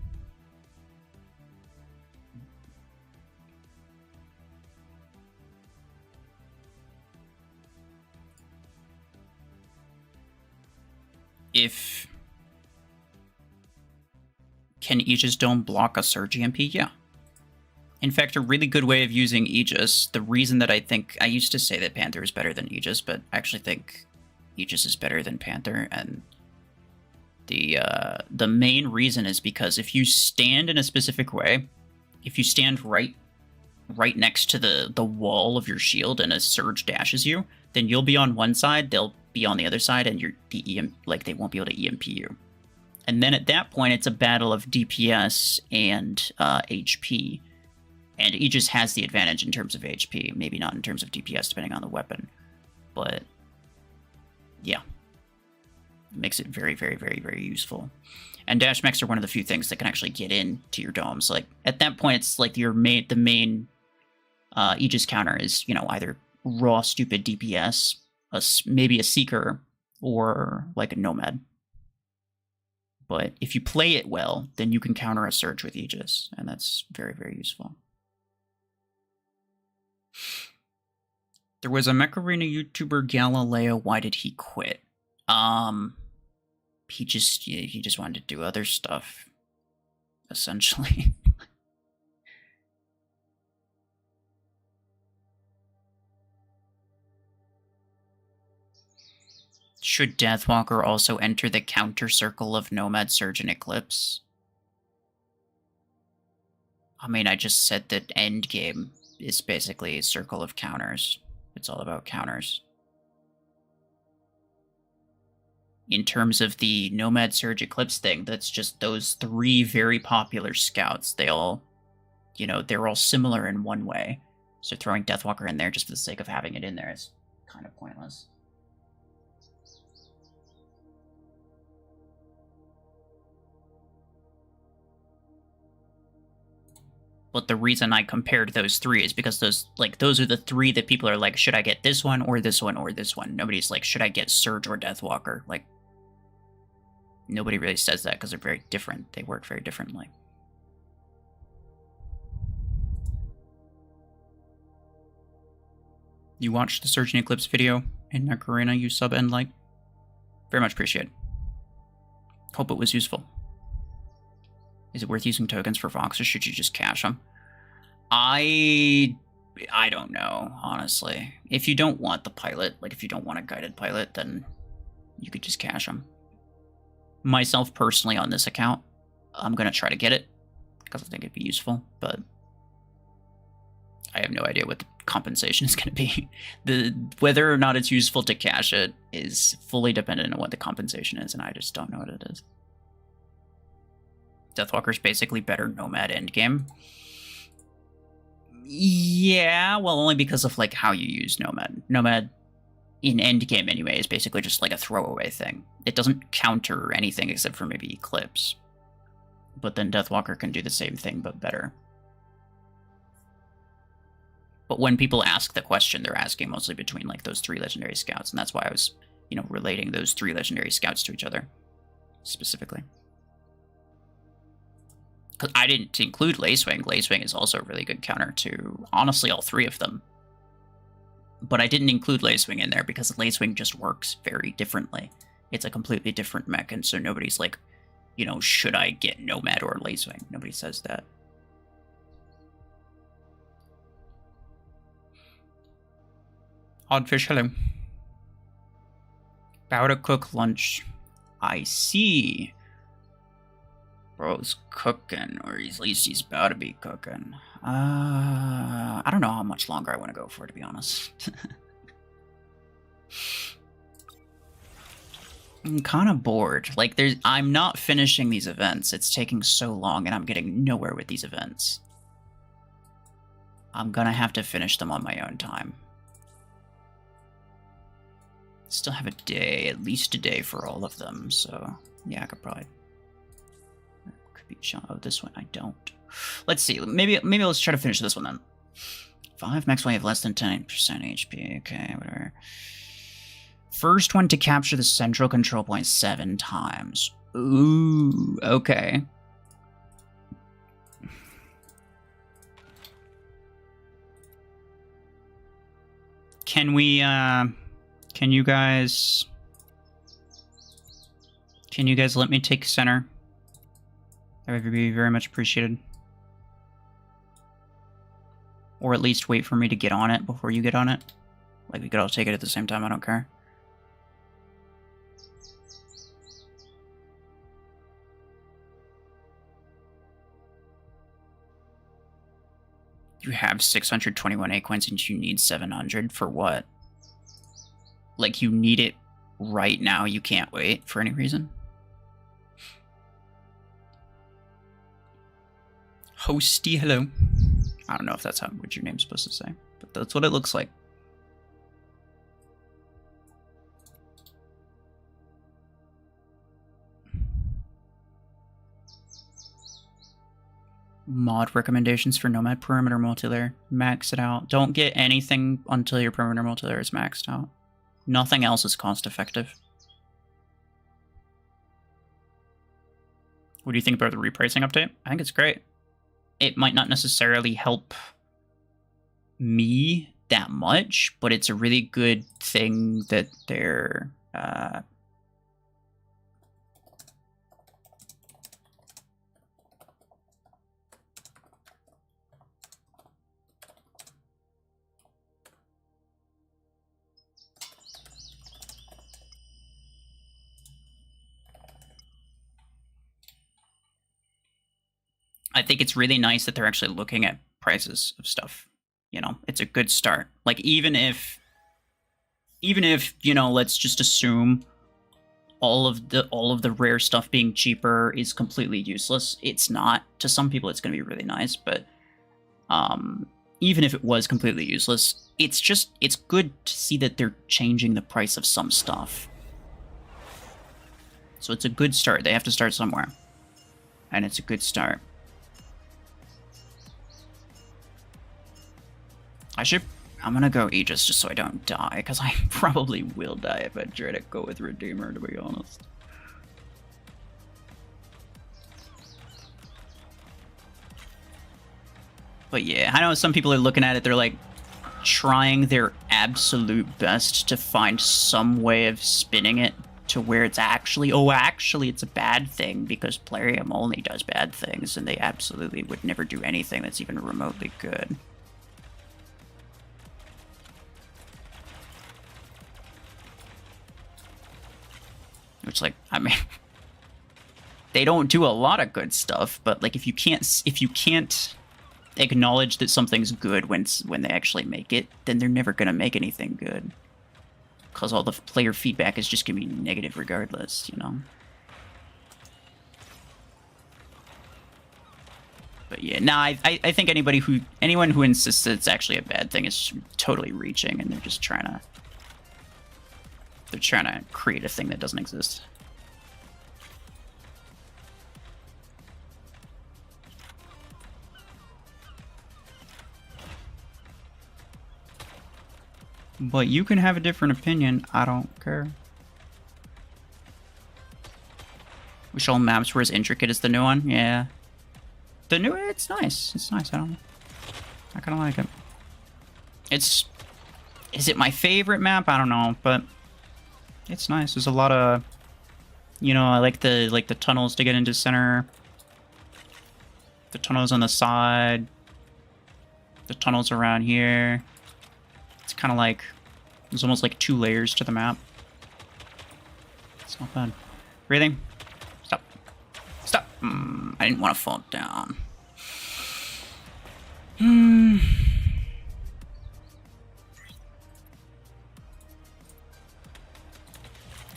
If... Can Aegis Dome block a Surge EMP? Yeah. In fact, a really good way of using Aegis, the reason that I used to say that Panther is better than Aegis, but I actually think Aegis is better than Panther, and the main reason is because if you stand in a specific way, if you stand right next to the wall of your shield and a Surge dashes you, then you'll be on one side, they'll be on the other side, and they won't be able to EMP you. And then at that point, it's a battle of DPS and HP. And Aegis has the advantage in terms of HP, maybe not in terms of DPS, depending on the weapon. But, yeah. It makes it very, very, very, very useful. And dash mechs are one of the few things that can actually get into your domes. Like, at that point, it's like the main Aegis counter is, you know, either raw, stupid DPS, maybe a Seeker, or, like, a Nomad. But if you play it well, then you can counter a Surge with Aegis, and that's very, very useful. There was a Mech Arena YouTuber, Galileo. Why did he quit? He just wanted to do other stuff, essentially. Should Deathwalker also enter the counter circle of Nomad, Surge, and Eclipse? I mean, I just said that endgame is basically a circle of counters. It's all about counters. In terms of the Nomad, Surge, Eclipse thing, that's just those three very popular scouts. They all, you know, they're all similar in one way. So throwing Deathwalker in there just for the sake of having it in there is kind of pointless. But the reason I compared those three is because those are the three that people are like, should I get this one or this one or this one? Nobody's like, should I get Surge or Deathwalker? Like, nobody really says that because they're very different. They work very differently. You watched the Surge and Eclipse video in Mech Arena, you sub and like. Very much appreciate it. Hope it was useful. Is it worth using tokens for Vox, or should you just cash them? I don't know, honestly. If you don't want the pilot, like if you don't want a guided pilot, then you could just cash them. Myself, personally, on this account, I'm going to try to get it, because I think it'd be useful, but I have no idea what the compensation is going to be. Whether or not it's useful to cash it is fully dependent on what the compensation is, and I just don't know what it is. Deathwalker's basically better Nomad endgame. Yeah, well, only because of, like, how you use Nomad. Nomad, in endgame anyway, is basically just, like, a throwaway thing. It doesn't counter anything except for maybe Eclipse. But then Deathwalker can do the same thing, but better. But when people ask the question, they're asking mostly between, like, those three legendary scouts, and that's why I was, you know, relating those three legendary scouts to each other, specifically. Because I didn't include Lacewing. Lacewing is also a really good counter to, honestly, all three of them. But I didn't include Lacewing in there because Lacewing just works very differently. it's a completely different mech, and so nobody's like, you know, should I get Nomad or Lacewing? Nobody says that. Oddfish, hello. About to cook lunch. I see. Bro's cooking, or at least he's about to be cooking. I don't know how much longer I want to go for, to be honest. I'm kind of bored. Like, I'm not finishing these events. It's taking so long, and I'm getting nowhere with these events. I'm gonna have to finish them on my own time. Still have a day, at least a day for all of them, so yeah, I could probably... Could be shot. Oh, this one I don't. Let's see. Maybe let's try to finish this one then. 5 max when you have less than 10% HP. Okay, whatever. First one to capture the central control point 7 times. Ooh, okay. Can we, can you guys let me take center? That would be very much appreciated. Or at least wait for me to get on it before you get on it. Like, we could all take it at the same time, I don't care. You have 621 A coins and you need 700 for what? Like, you need it right now, you can't wait for any reason? Hosty, hello. I don't know if that's what your name's supposed to say, but that's what it looks like. Mod recommendations for Nomad Perimeter Multilayer. Max it out. Don't get anything until your Perimeter Multilayer is maxed out. Nothing else is cost effective. What do you think about the repricing update? I think it's great. It might not necessarily help me that much, but it's a really good thing that they're... I think it's really nice that they're actually looking at prices of stuff. You know, it's a good start. Like, even if, you know, let's just assume all of the rare stuff being cheaper is completely useless. It's not. To some people, it's going to be really nice, but even if it was completely useless, it's good to see that they're changing the price of some stuff. So it's a good start. They have to start somewhere, and it's a good start. I'm gonna go Aegis just so I don't die, because I probably will die if I try to go with Redeemer, to be honest. But yeah, I know some people are looking at it, they're like trying their absolute best to find some way of spinning it to where it's actually, oh, actually it's a bad thing because Plarium only does bad things, and they absolutely would never do anything that's even remotely good. Which, like, I mean, they don't do a lot of good stuff, but like, if you can't acknowledge that something's good when they actually make it, then they're never gonna make anything good, because all the player feedback is just gonna be negative regardless, you know. But yeah, nah, I think anyone who insists that it's actually a bad thing is totally reaching, and they're just trying to. They're trying to create a thing that doesn't exist. But you can have a different opinion. I don't care. Wish all maps were as intricate as the new one. Yeah. The new, it's nice. It's nice. I kind of like it. Is it my favorite map? I don't know, but it's nice. There's a lot of You know, I like the tunnels to get into center. The tunnels on the side. The tunnels around here. It's kind of like there's almost like 2 layers to the map. It's not bad. Breathing. Stop. Stop. I didn't want to fall down.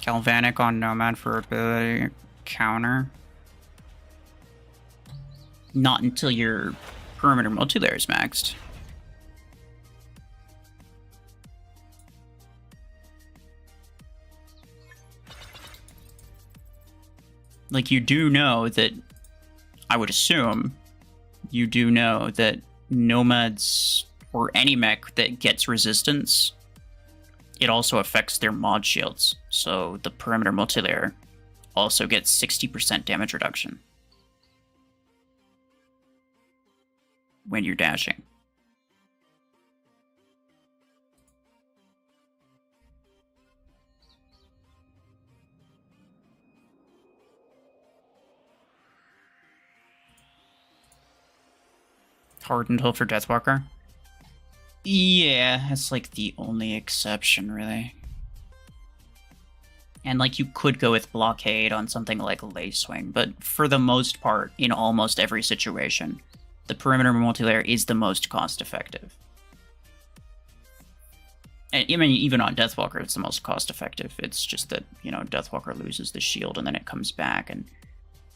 Galvanic on Nomad for ability counter. Not until your perimeter multi-layer is maxed. Like, you do know that, I would assume, you do know that Nomads, or any mech that gets resistance, it also affects their mod shields. So the perimeter multi-layer also gets 60% damage reduction when you're dashing. Hardened hull for Deathwalker? Yeah, that's like the only exception, really. And like you could go with Blockade on something like Lace Swing, but for the most part, in almost every situation, the perimeter multilayer is the most cost-effective. And I mean, even on Deathwalker, it's the most cost-effective. It's just that, you know, Deathwalker loses the shield and then it comes back, and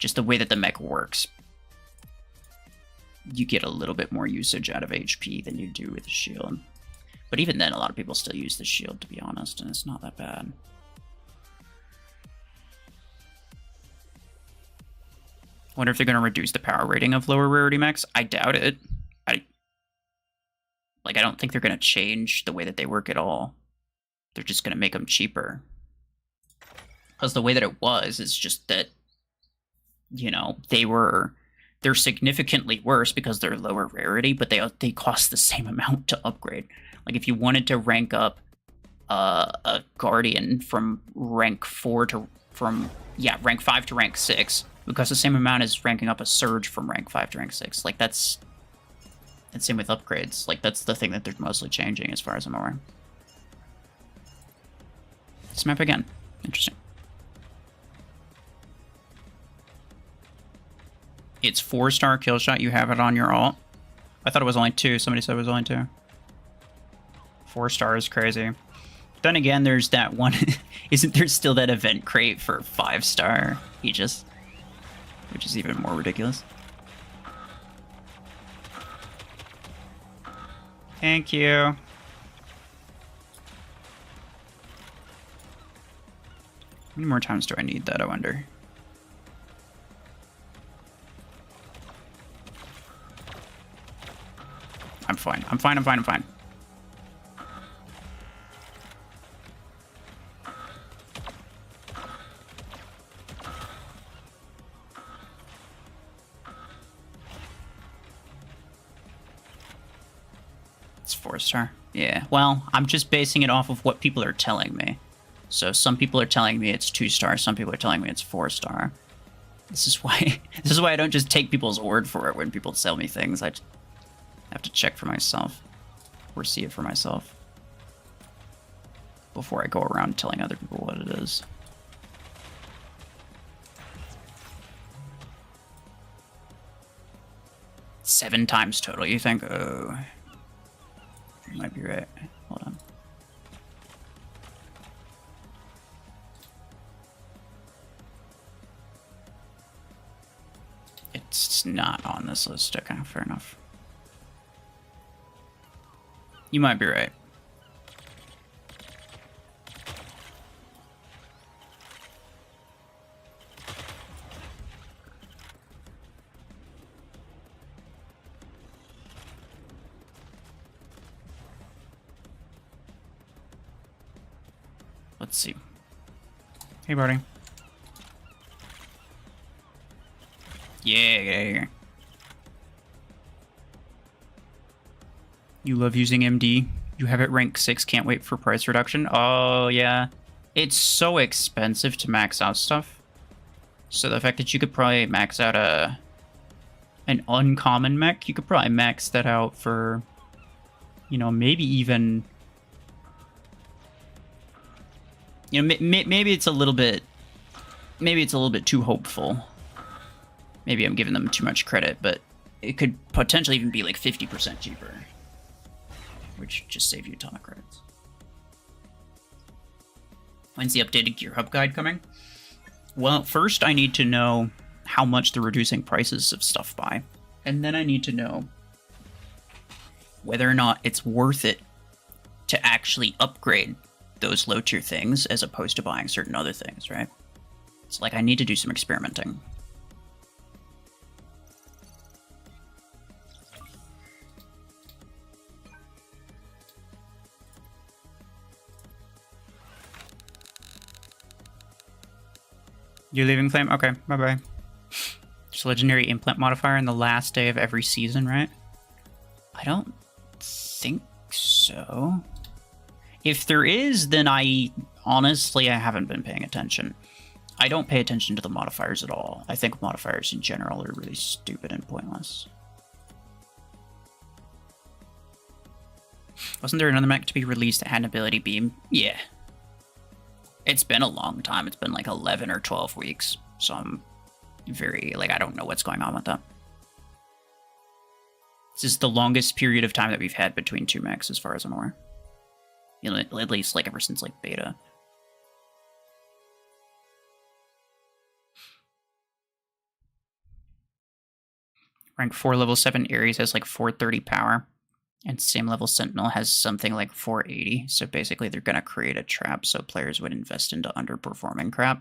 just the way that the mech works, you get a little bit more usage out of HP than you do with the shield. But even then, a lot of people still use the shield, to be honest, and it's not that bad. Wonder if they're going to reduce the power rating of lower rarity mechs. I doubt it. I don't think they're going to change the way that they work at all. They're just going to make them cheaper. Because the way that it was is just that, you know, they're significantly worse because they're lower rarity, but they cost the same amount to upgrade. Like, if you wanted to rank up a Guardian from rank 4 to rank 5 to rank 6, it costs the same amount as ranking up a Surge from rank 5 to rank 6. Like, that's and same with upgrades. Like, that's the thing that they're mostly changing, as far as I'm aware. This map again. Interesting. It's 4-star kill shot. You have it on your alt. I thought it was only 2. Somebody said it was only 2. 4-star is crazy. Then again, there's that one. Isn't there still that event crate for 5-star Aegis? Which is even more ridiculous. Thank you. How many more times do I need that, I wonder? I'm fine. I'm fine. I'm fine. I'm fine. It's 4-star. Yeah. Well, I'm just basing it off of what people are telling me. So some people are telling me it's 2-star. Some people are telling me it's 4-star. This is why I don't just take people's word for it when people sell me things. I have to check for myself, or see it for myself, before I go around telling other people what it is. Seven times total, you think? Oh, you might be right. Hold on. It's not on this list. Okay, fair enough. You might be right. Let's see. Hey, buddy. Yeah. You love using MD. You have it rank 6, can't wait for price reduction. Oh, yeah. It's so expensive to max out stuff. So the fact that you could probably max out an uncommon mech, you could probably max that out for, you know, maybe even, you know, maybe it's a little bit too hopeful. Maybe I'm giving them too much credit, but it could potentially even be like 50% cheaper, which just save you a ton of credits. When's the updated Gear Hub guide coming? Well, first I need to know how much they're reducing prices of stuff by, and then I need to know whether or not it's worth it to actually upgrade those low tier things as opposed to buying certain other things, right? It's like I need to do some experimenting. You're leaving Flame? Okay, bye-bye. Just legendary implant modifier in the last day of every season, right? I don't think so. If there is, then honestly, I haven't been paying attention. I don't pay attention to the modifiers at all. I think modifiers in general are really stupid and pointless. Wasn't there another mech to be released that had an ability beam? Yeah. It's been a long time. It's been like 11 or 12 weeks. So I'm very, like, I don't know what's going on with that. This is the longest period of time that we've had between two mechs, as far as I'm aware. You know, at least, like, ever since, like, beta. Rank 4 level 7 Ares has, like, 430 power. And same level Sentinel has something like 480. So basically they're going to create a trap so players would invest into underperforming crap.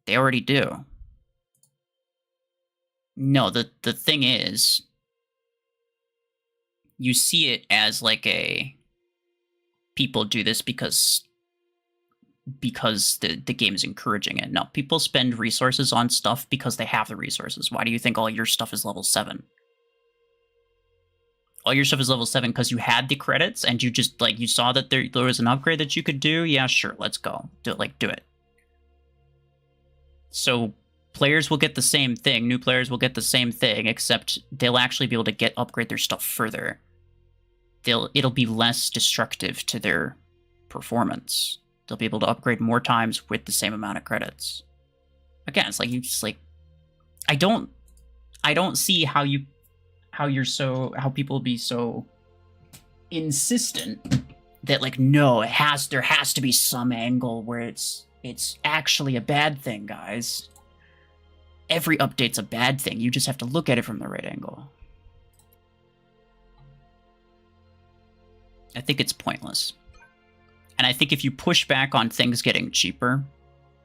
They already do. No, the thing is, you see it as like a... People do this because the game is encouraging it. No, people spend resources on stuff because they have the resources. Why do you think all your stuff is level 7? All your stuff is level 7 because you had the credits and you just, like, you saw that there was an upgrade that you could do. Yeah, sure, let's go. Do it. So players will get the same thing. New players will get the same thing, except they'll actually be able to upgrade their stuff further. It'll be less destructive to their performance. They'll be able to upgrade more times with the same amount of credits. Again, it's like you just like... I don't see how people be so insistent that, like, no, there has to be some angle where it's actually a bad thing, guys. Every update's a bad thing. You just have to look at it from the right angle. I think it's pointless. And I think if you push back on things getting cheaper,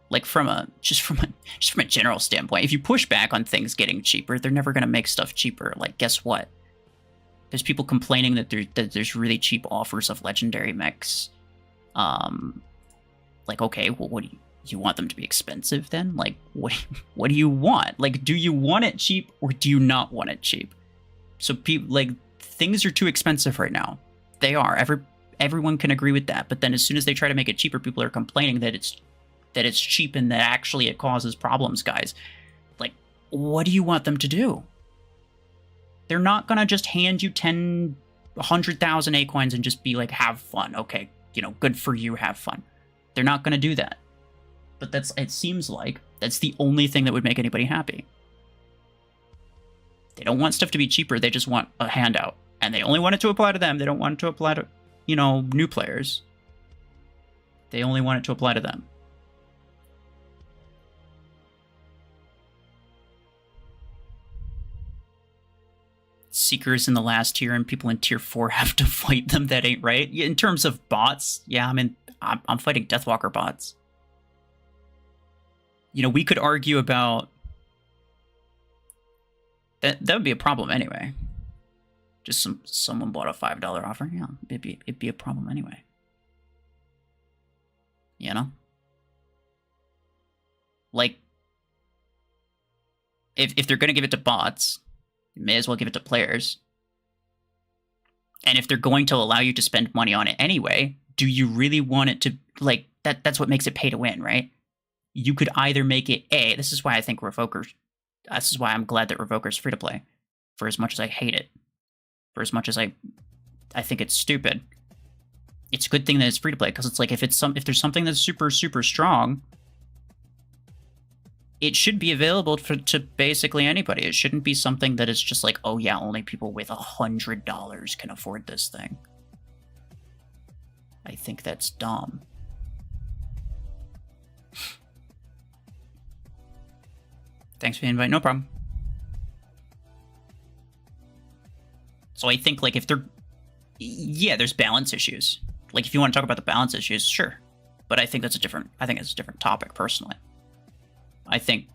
like just from a general standpoint, if you push back on things getting cheaper, they're never going to make stuff cheaper. Like, guess what? There's people complaining that there's really cheap offers of legendary mechs. Like, okay, well, what do you want them to be expensive then? Like, what do you want? Like, do you want it cheap or do you not want it cheap? So people, like, things are too expensive right now. They are. Everyone can agree with that. But then as soon as they try to make it cheaper, people are complaining that it's cheap and that actually it causes problems, guys. Like, what do you want them to do? They're not gonna just hand you 100,000 A-coins and just be like, have fun. Okay, you know, good for you, have fun. They're not gonna do that. But it seems like that's the only thing that would make anybody happy. They don't want stuff to be cheaper, they just want a handout. And they only want it to apply to them. They don't want it to apply to, you know, new players. They only want it to apply to them. Seekers in the last tier and people in tier 4 have to fight them. That ain't right. In terms of bots, yeah, I mean, I'm fighting Deathwalker bots. You know, we could argue about that. That would be a problem anyway. Just someone bought a $5 offer. Yeah, it'd be a problem anyway. You know, like if they're gonna give it to bots, you may as well give it to players. And if they're going to allow you to spend money on it anyway, do you really want it to, like, that's what makes it pay to win, right? you could either make it this is why I think this is why I'm glad that Revoker's free to play. For as much as I hate it, for as much as I think it's stupid, it's a good thing that it's free to play, because it's like if there's something that's super strong, it should be available to basically anybody. It shouldn't be something that is just like, oh yeah, only people with $100 can afford this thing. I think that's dumb. Thanks for the invite, no problem. So I think, like, if there's balance issues. Like, if you want to talk about the balance issues, sure. But I think it's a different topic, personally. I think,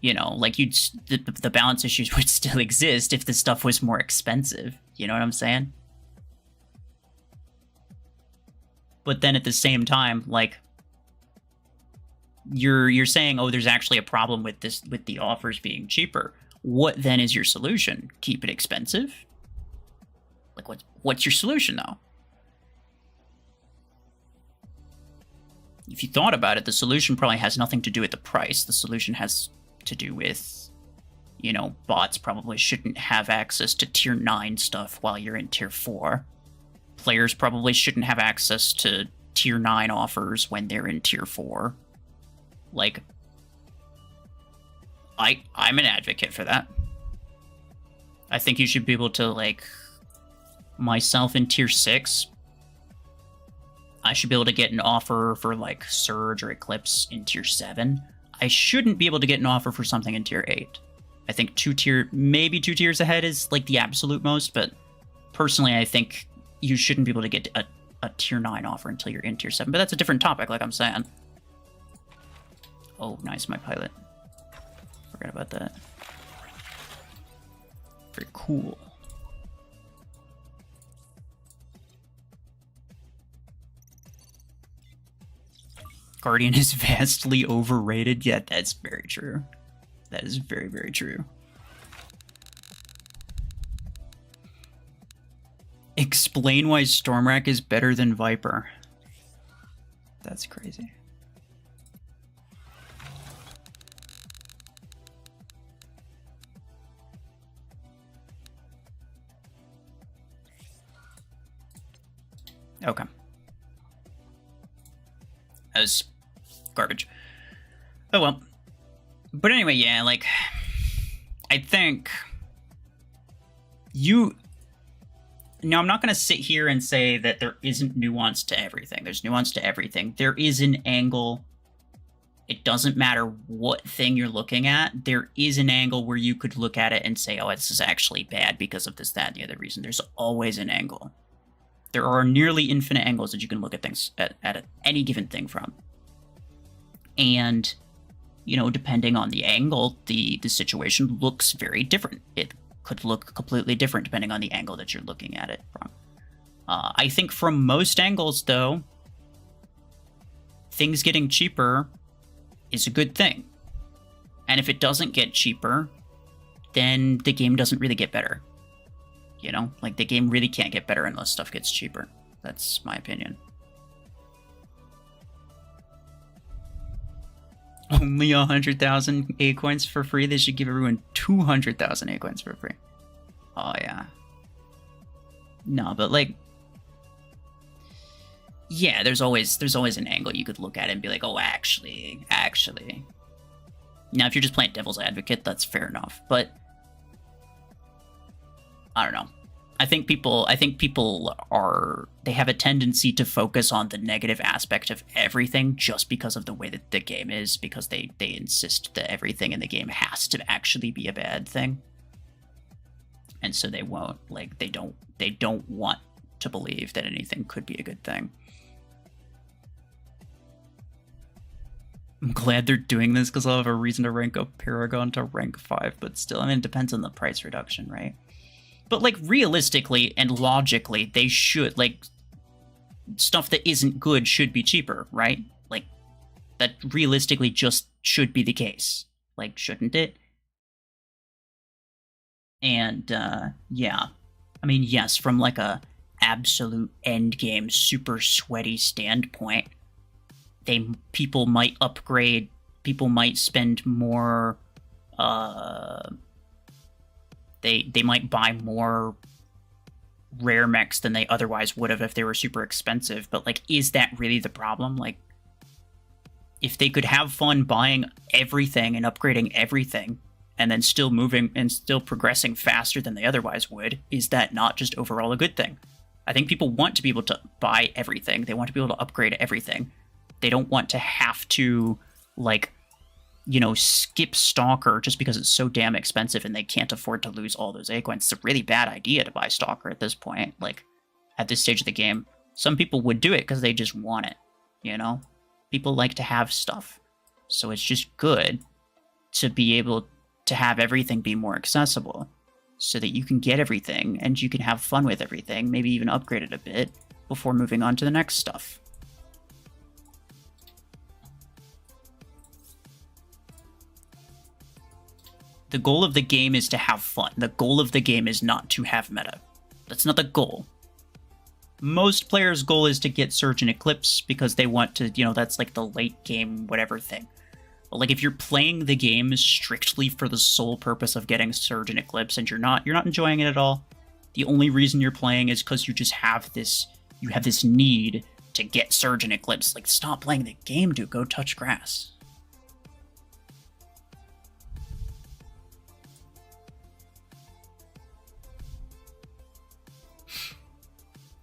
you know, like, the balance issues would still exist if the stuff was more expensive. You know what I'm saying? But then at the same time, like, you're saying, oh, there's actually a problem with the offers being cheaper. What then is your solution? Keep it expensive? Like, what's your solution, though? If you thought about it, the solution probably has nothing to do with the price. The solution has to do with, you know, bots probably shouldn't have access to tier 9 stuff while you're in tier 4. Players probably shouldn't have access to tier 9 offers when they're in tier 4. Like, I'm an advocate for that. I think you should be able to, like, myself in tier 6, I should be able to get an offer for, like, Surge or Eclipse in tier 7. I shouldn't be able to get an offer for something in tier 8. I think maybe 2 tiers ahead is, like, the absolute most, but personally I think you shouldn't be able to get a tier 9 offer until you're in tier 7. But that's a different topic, like I'm saying. Oh, nice, my pilot. Forgot about that. Very cool. Guardian is vastly overrated. Yeah, that's very true. That is very, very true. Explain why Stormrack is better than Viper. That's crazy. Okay. That was garbage. Oh well. But anyway, yeah, like, I think now, I'm not going to sit here and say that there isn't nuance to everything. There's nuance to everything. There is an angle. It doesn't matter what thing you're looking at. There is an angle where you could look at it and say, oh, this is actually bad because of this, that, and the other reason. There's always an angle. There are nearly infinite angles that you can look at things at any given thing from. And, you know, depending on the angle, the situation looks very different. It could look completely different depending on the angle that you're looking at it from. I think from most angles, though, things getting cheaper is a good thing. And if it doesn't get cheaper, then the game doesn't really get better. You know, like, the game really can't get better unless stuff gets cheaper. That's my opinion. Only 100,000 A coins for free? They should give everyone 200,000 A coins for free. Oh, yeah. No, but, like, yeah, there's always an angle you could look at it and be like, oh, actually. Now, if you're just playing devil's advocate, that's fair enough. But I don't know. I think people they have a tendency to focus on the negative aspect of everything just because of the way that the game is, because they insist that everything in the game has to actually be a bad thing. And so they won't, like, they don't want to believe that anything could be a good thing. I'm glad they're doing this because I'll have a reason to rank up Paragon to rank 5, but still, I mean, it depends on the price reduction, right? But, like, realistically and logically, they should, like, stuff that isn't good should be cheaper, right? Like, that realistically just should be the case. Like, shouldn't it? And, yeah. I mean, yes, from, like, a absolute endgame super sweaty standpoint, people might upgrade, people might spend more, they might buy more rare mechs than they otherwise would have if they were super expensive. But like, is that really the problem? Like, if they could have fun buying everything and upgrading everything and then still moving and still progressing faster than they otherwise would, is that not just overall a good thing? I think people want to be able to buy everything. They want to be able to upgrade everything. They don't want to have to, like, you know, skip Stalker just because it's so damn expensive and they can't afford to lose all those A coins. It's a really bad idea to buy Stalker at this point, like, at this stage of the game. Some people would do it because they just want it, you know? People like to have stuff. So it's just good to be able to have everything be more accessible so that you can get everything and you can have fun with everything, maybe even upgrade it a bit before moving on to the next stuff. The goal of the game is to have fun. The goal of the game is not to have meta. That's not the goal. Most players' goal is to get Surge and Eclipse because they want to, you know, that's like the late game whatever thing. But like, if you're playing the game strictly for the sole purpose of getting Surge and Eclipse and you're not enjoying it at all, the only reason you're playing is because you just have this, you have this need to get Surge and Eclipse. Like, stop playing the game, dude. Go touch grass.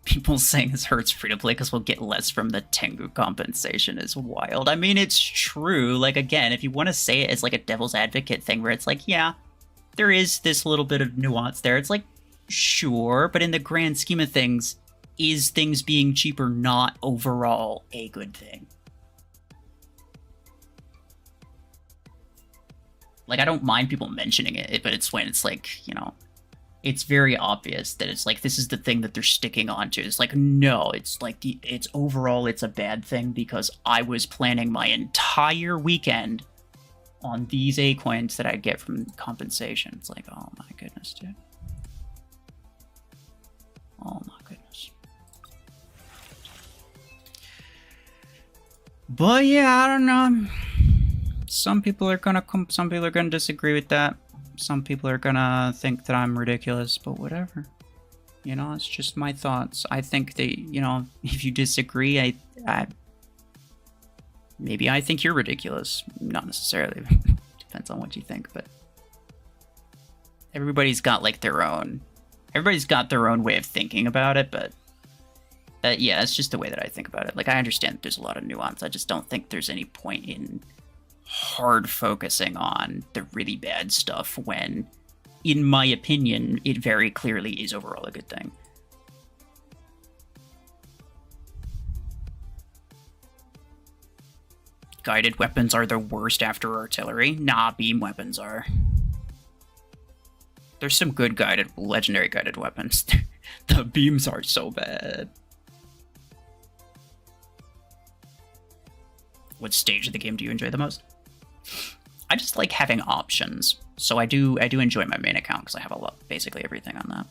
People saying this hurts free to play because we'll get less from the Tengu compensation is wild. I mean, it's true. Like, again, if you want to say it as like a devil's advocate thing where it's like, yeah, there is this little bit of nuance there. It's like, sure, but in the grand scheme of things, is things being cheaper not overall a good thing? Like, I don't mind people mentioning it, but it's when it's like, you know, it's very obvious that it's like, this is the thing that they're sticking on to. It's like, no, it's like, it's overall, it's a bad thing because I was planning my entire weekend on these A coins that I get from compensation. It's like, oh my goodness, dude. Oh my goodness. But yeah, I don't know. Some people are gonna disagree with that. Some people are gonna think that I'm ridiculous, but whatever. You know, it's just my thoughts. I think that, you know, if you disagree, maybe I think you're ridiculous. Not necessarily. Depends on what you think, but everybody's got like their own way of thinking about it, but yeah, it's just the way that I think about it. Like, I understand that there's a lot of nuance. I just don't think there's any point in hard focusing on the really bad stuff when, in my opinion, it very clearly is overall a good thing. Guided weapons are the worst after artillery. Nah, beam weapons are. There's some good legendary guided weapons. The beams are so bad. What stage of the game do you enjoy the most? I just like having options. So I do enjoy my main account because I have basically everything on that.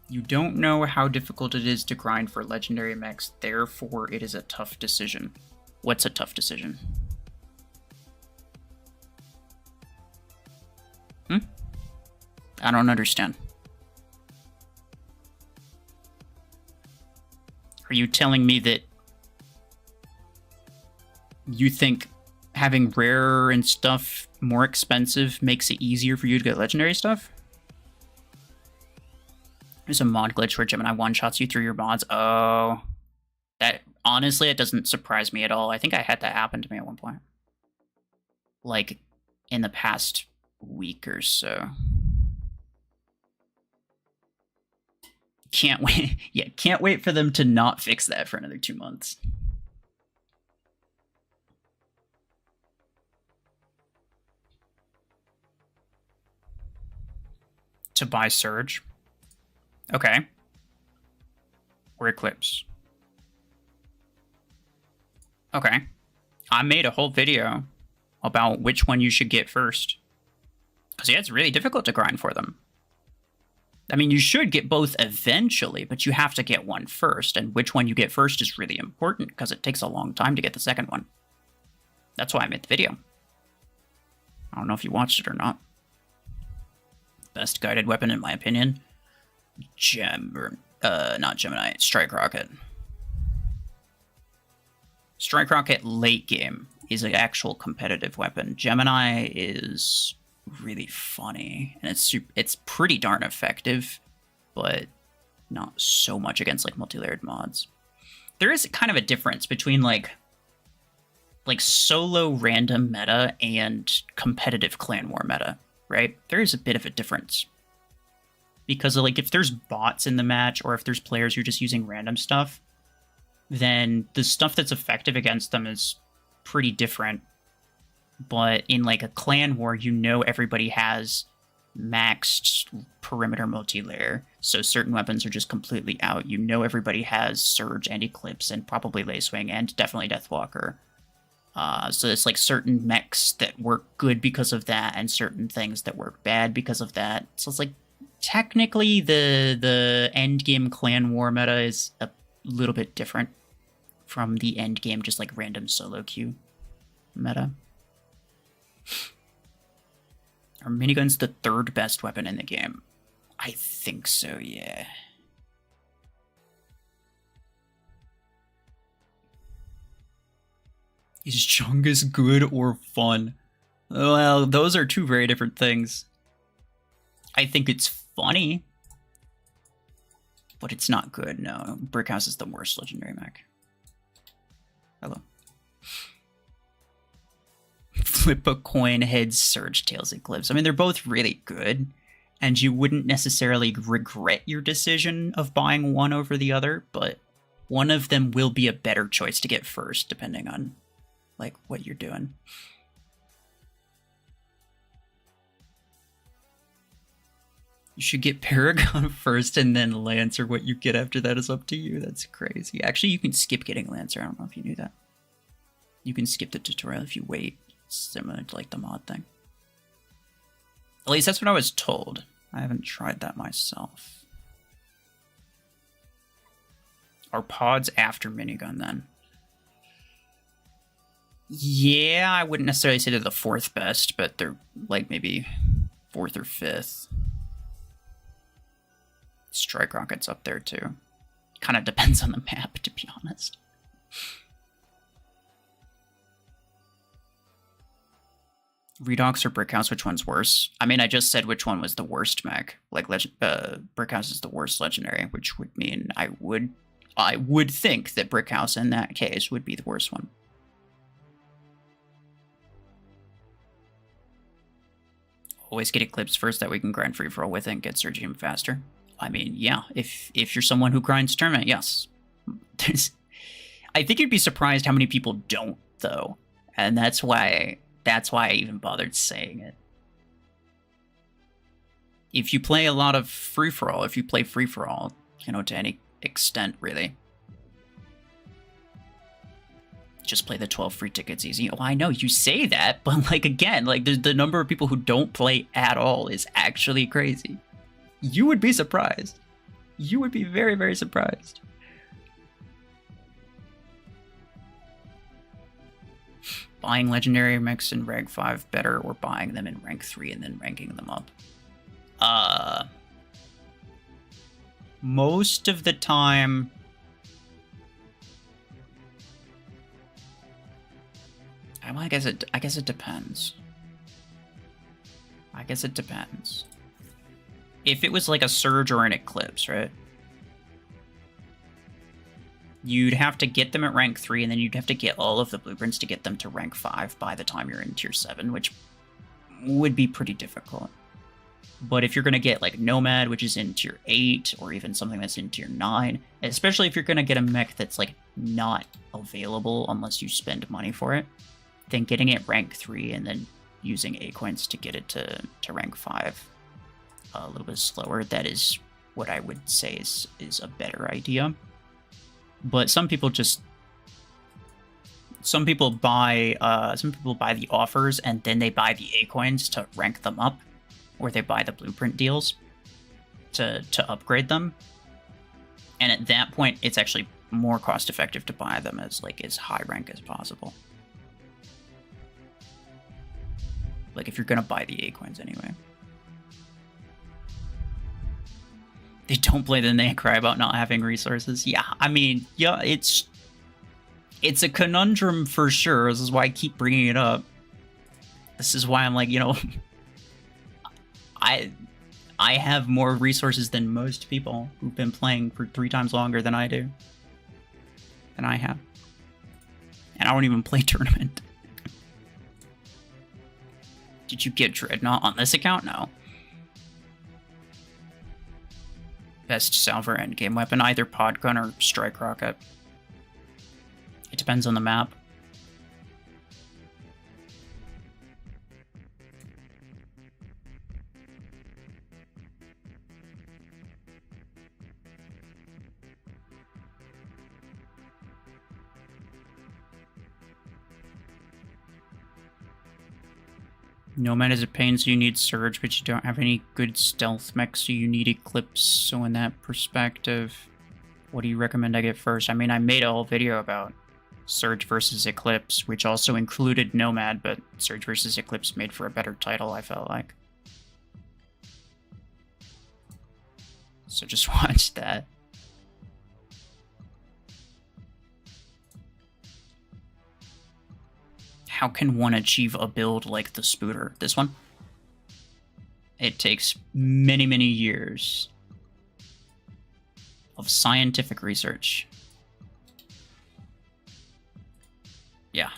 You don't know how difficult it is to grind for legendary mechs, therefore it is a tough decision. What's a tough decision? I don't understand. Are you telling me that you think having rare and stuff more expensive makes it easier for you to get legendary stuff? There's a mod glitch where Gemini one-shots you through your mods. Oh. That, honestly, it doesn't surprise me at all. I think I had that happen to me at one point. Like, in the past week or so. Can't wait. Yeah, can't wait for them to not fix that for another 2 months. To buy Surge. Okay. Or Eclipse. Okay. I made a whole video about which one you should get first. Because yeah, it's really difficult to grind for them. I mean, you should get both eventually, but you have to get one first, and which one you get first is really important, because it takes a long time to get the second one. That's why I made the video. I don't know if you watched it or not. Best guided weapon, in my opinion. Not Gemini, Strike Rocket. Strike Rocket late game is an actual competitive weapon. Gemini is really funny, and it's pretty darn effective, but not so much against like multi-layered mods. There is kind of a difference between like solo random meta and competitive clan war meta, right? There is a bit of a difference. Because like if there's bots in the match, or if there's players who are just using random stuff, then the stuff that's effective against them is pretty different. But in like a clan war, you know everybody has maxed perimeter multi-layer, so certain weapons are just completely out. You know everybody has Surge and Eclipse and probably Lacewing and definitely Deathwalker. So it's like certain mechs that work good because of that, and certain things that work bad because of that. So it's like technically the end game clan war meta is a little bit different from the end game just like random solo queue meta. Are miniguns the third best weapon in the game? I think so, yeah. Is Chungus good or fun? Well, those are two very different things. I think it's funny, but it's not good, no. Brickhouse is the worst legendary mech. Hello. Flip a coin, heads, Surge, tails, Eclipse. I mean, they're both really good, and you wouldn't necessarily regret your decision of buying one over the other, but one of them will be a better choice to get first, depending on like what you're doing. You should get Paragon first and then Lancer. What you get after that is up to you. That's crazy. Actually, you can skip getting Lancer. I don't know if you knew that. You can skip the tutorial if you wait. It's similar to like the mod thing. At least that's what I was told. I haven't tried that myself. Are pods after minigun then? Yeah, I wouldn't necessarily say they're the fourth best, but they're like maybe fourth or fifth. Strike Rocket's up there too. Kind of depends on the map, to be honest. Redox or Brickhouse, which one's worse? I mean, I just said which one was the worst mech. Like, Brickhouse is the worst legendary, which would mean I would think that Brickhouse in that case would be the worst one. Always get Eclipse first, that we can grind free for all with it and get Surge even faster. I mean, yeah, if you're someone who grinds tournament, yes. I think you'd be surprised how many people don't, though. And that's why I even bothered saying it. If you play a lot of free-for-all, if you play free-for-all, you know, to any extent, really, just play the 12 free tickets easy. Oh, I know, you say that, but, like, again, like, the number of people who don't play at all is actually crazy. You would be surprised. You would be very, very surprised. Buying legendary mechs in rank 5 better, or buying them in rank 3 and then ranking them up? Most of the time, I guess it depends. I guess it depends. If it was like a Surge or an Eclipse, right? You'd have to get them at rank 3, and then you'd have to get all of the blueprints to get them to rank 5 by the time you're in tier 7, which would be pretty difficult. But if you're going to get like Nomad, which is in tier 8, or even something that's in tier 9, especially if you're going to get a mech that's like not available unless you spend money for it, then getting it rank 3 and then using A-coins to get it to rank 5 a little bit slower, that is what I would say is a better idea. But some people buy the offers and then they buy the A-coins to rank them up. where they buy the blueprint deals to upgrade them. And at that point, it's actually more cost effective to buy them as like as high rank as possible. Like if you're gonna buy the A coins anyway. They don't play, then they cry about not having resources. Yeah, I mean, yeah, it's a conundrum for sure. This is why I keep bringing it up. This is why I'm like, you know, I have more resources than most people who've been playing for 3 times longer than I do. Than I have. And I don't even play tournament. Did you get Dreadnought on this account? No. Best salver endgame weapon, either Podgun or Strike Rocket. It depends on the map. Nomad is a pain, so you need Surge, but you don't have any good stealth mech, so you need Eclipse. So in that perspective, what do you recommend I get first? I mean, I made a whole video about Surge versus Eclipse, which also included Nomad, but Surge versus Eclipse made for a better title, I felt like. So just watch that. How can one achieve a build like the Spooter? This one? It takes many, many years of scientific research. Yeah.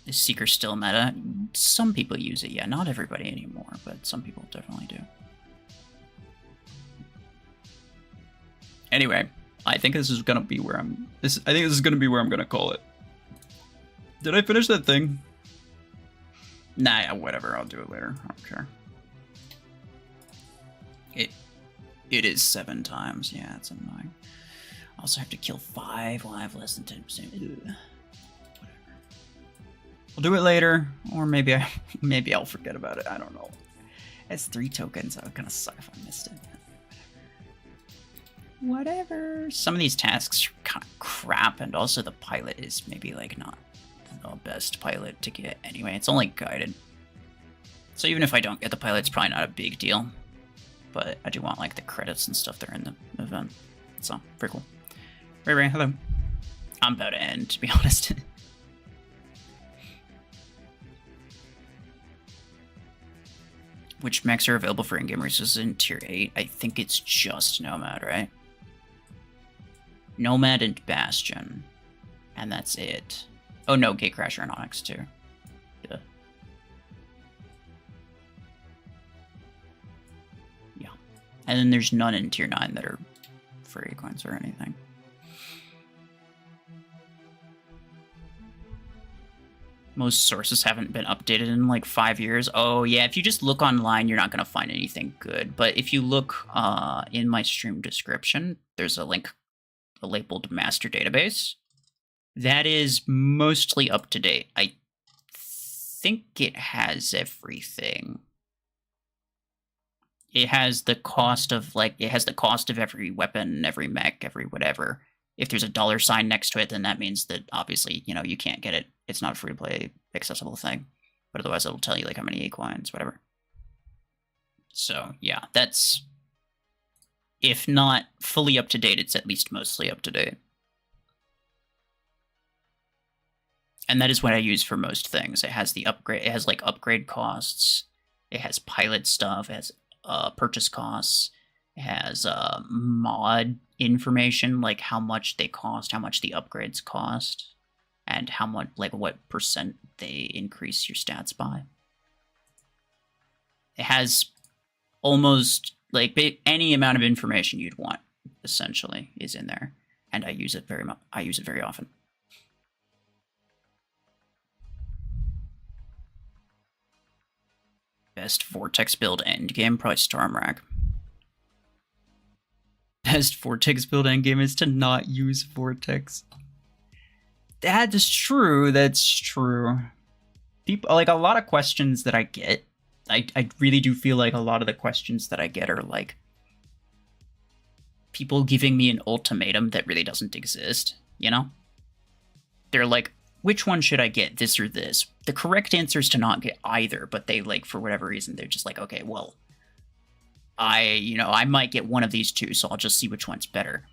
Is Seeker still meta? Some people use it, yeah. Not everybody anymore, but some people definitely do. Anyway, I think this is gonna be where I think this is gonna be where I'm gonna call it. Did I finish that thing? Nah, whatever. I'll do it later. I don't care. It is 7 times. Yeah, it's annoying. I also have to kill 5 while I have less than 10%. Whatever. I'll do it later, or maybe I'll forget about it. I don't know. It's 3 tokens. That would kind of suck if I missed it. Whatever. Some of these tasks are kind of crap, and also the pilot is maybe like not the best pilot to get anyway. It's only guided. So even if I don't get the pilot, it's probably not a big deal. But I do want like the credits and stuff that are in the event. So, very cool. Ray, hello. I'm about to end, to be honest. Which mechs are available for in-game resources in Tier 8? I think it's just Nomad, right? Nomad and Bastion. And that's it. Oh no, Gatecrasher and Onyx too. Duh. Yeah. And then there's none in Tier 9 that are free coins or anything. Most sources haven't been updated in like 5 years. Oh yeah, if you just look online, you're not going to find anything good. But if you look in my stream description, there's a link labeled Master Database. That is mostly up to date. I think it has everything. It has the cost of every weapon, every mech, every whatever. If there's a $sign next to it, then that means that obviously, you know, you can't get it. It's not a free to play accessible thing. But otherwise it'll tell you like how many A coins, whatever. So yeah, that's, if not fully up to date, it's at least mostly up to date. And that is what I use for most things. It has the upgrade. It has like upgrade costs. It has pilot stuff. It has purchase costs. It has mod information, like how much they cost, how much the upgrades cost, and how much, like what percent they increase your stats by. It has almost like any amount of information you'd want, essentially, is in there, and I use it very much. I use it very often. Best Vortex build endgame, probably Stormrack. Best Vortex build endgame is to not use Vortex. That is true, that's true. People, like a lot of questions that I get I really do feel like a lot of the questions that I get are like people giving me an ultimatum that really doesn't exist, you know? They're like, which one should I get, this or this? The correct answer is to not get either, but they, like, for whatever reason, they're just like, okay, well, I might get one of these two, so I'll just see which one's better.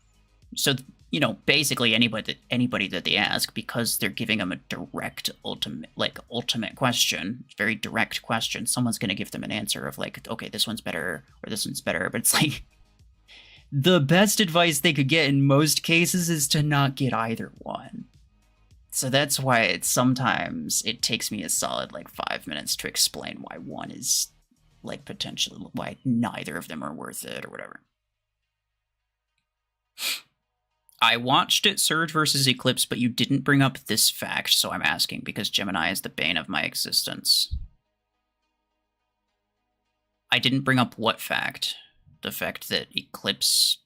So, basically anybody that they ask, because they're giving them a direct, ultimate question, very direct question, someone's going to give them an answer of like, okay, this one's better, or this one's better, but it's like, the best advice they could get in most cases is to not get either one. So that's why sometimes it takes me a solid, 5 minutes to explain why one is, potentially, why neither of them are worth it, or whatever. I watched it, Surge versus Eclipse, but you didn't bring up this fact, so I'm asking, because Gemini is the bane of my existence. I didn't bring up what fact? The fact that Eclipse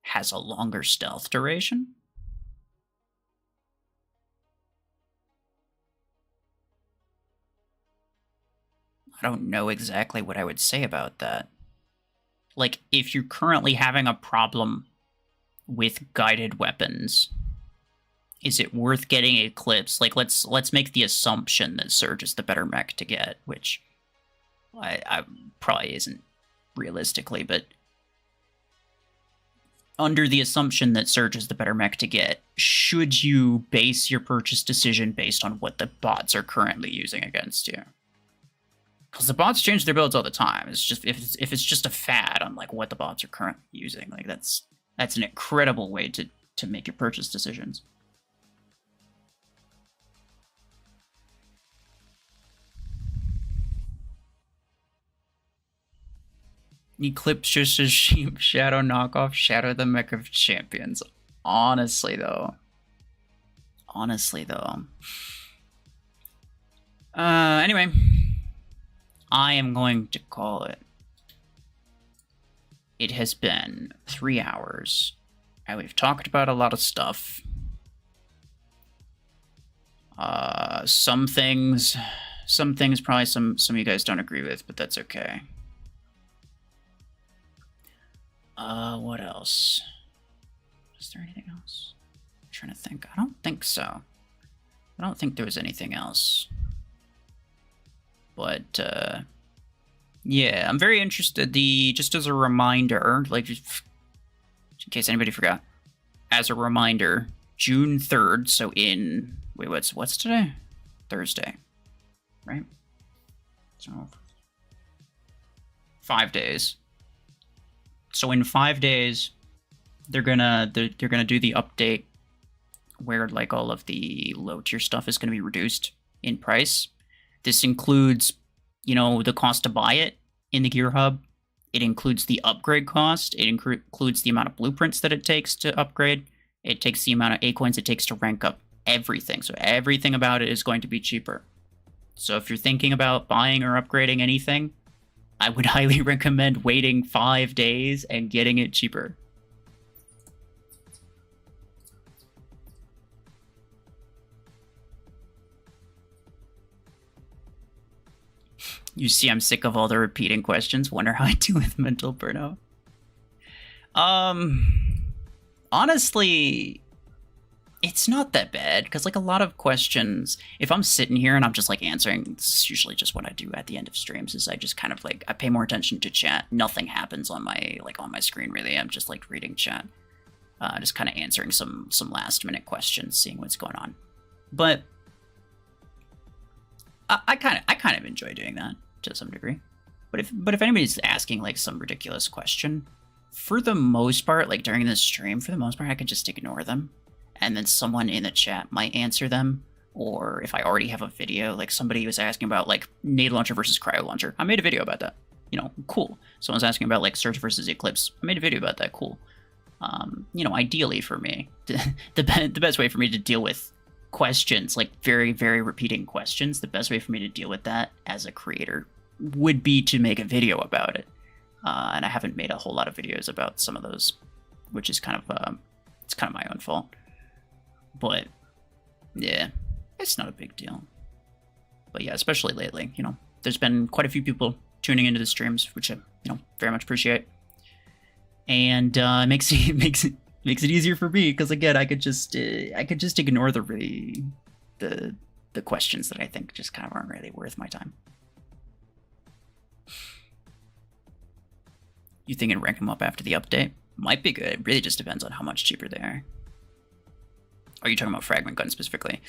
has a longer stealth duration? I don't know exactly what I would say about that. Like, if you're currently having a problem with guided weapons, is it worth getting Eclipse? Like, let's make the assumption that Surge is the better mech to get, which I probably isn't realistically, but under the assumption that Surge is the better mech to get, should you base your purchase decision based on what the bots are currently using against you? Because the bots change their builds all the time. It's just if it's just a fad on what the bots are currently using, that's an incredible way to make your purchase decisions. Eclipse just a sheep shadow knockoff, Shadow the Mech of Champions. Honestly though. Anyway. I am going to call it. It has been 3 hours, and we've talked about a lot of stuff. Some things probably some of you guys don't agree with, but that's okay. What else? Is there anything else? I'm trying to think. I don't think so. I don't think there was anything else. But, yeah, I'm very interested. Just as a reminder, just in case anybody forgot, as a reminder, June 3rd, so in, wait, what's today? Thursday, right? So, 5 days. So in 5 days, they're gonna do the update where, all of the low-tier stuff is gonna be reduced in price. This includes, the cost to buy it in the Gear Hub. It includes the upgrade cost. It includes the amount of blueprints that it takes to upgrade. It takes the amount of A-coins it takes to rank up everything. So everything about it is going to be cheaper. So if you're thinking about buying or upgrading anything, I would highly recommend waiting 5 days and getting it cheaper. You see, I'm sick of all the repeating questions. Wonder how I deal with mental burnout. Honestly, it's not that bad, because a lot of questions, if I'm sitting here and I'm just answering, this is usually just what I do at the end of streams, is I just kind of I pay more attention to chat. Nothing happens on my on my screen really. I'm just reading chat, just kind of answering some last minute questions, seeing what's going on. But I kind of enjoy doing that to some degree. But if anybody's asking some ridiculous question, for the most part, during this stream, for the most part, I could just ignore them, and then someone in the chat might answer them. Or if I already have a video, somebody was asking about nade launcher versus cryo launcher, I made a video about that. Cool. Someone's asking about Surge versus Eclipse, I made a video about that. Cool. Ideally for me, the best way for me to deal with questions, very, very repeating questions, the best way for me to deal with that as a creator would be to make a video about it. And I haven't made a whole lot of videos about some of those, which is kind of my own fault. But yeah, it's not a big deal. But yeah, especially lately, There's been quite a few people tuning into the streams, which I very much appreciate. And makes it easier for me because again, I could just ignore the questions that I think just kind of aren't really worth my time. You thinking rank them up after the update? Might be good. It really just depends on how much cheaper they are. Are you talking about Fragment Gun specifically?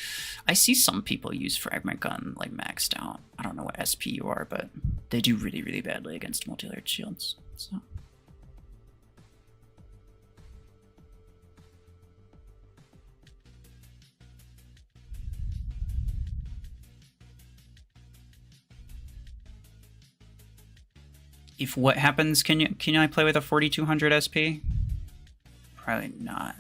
I see some people use Fragment Gun like maxed out. I don't know what SP you are, but they do really, really badly against multi-layered shields. So. If what happens, can I play with a 4200 SP? Probably not.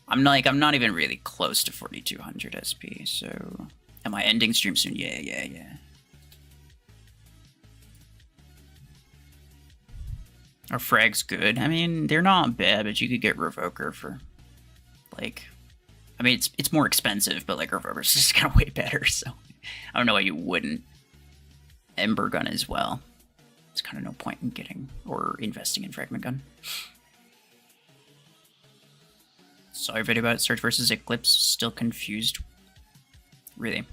I'm not even really close to 4200 SP, so... Am I ending stream soon? Yeah. Are frags good? I mean, they're not bad, but you could get Revoker for, like... I mean, it's more expensive, but, like, Revoker's just kind of way better, so... I don't know why you wouldn't. Ember Gun as well. There's kind of no point in getting or investing in Fragment Gun. Saw your video about Surge versus Eclipse. Still confused. Really.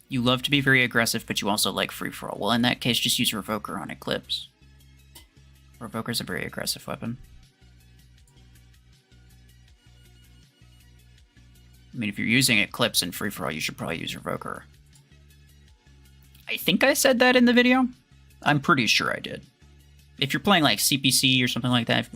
You love to be very aggressive, but you also like free-for-all. Well, in that case, just use Revoker on Eclipse. Revoker's a very aggressive weapon. I mean, if you're using Eclipse in free-for-all, you should probably use Revoker. I think I said that in the video. I'm pretty sure I did. If you're playing like CPC or something like that,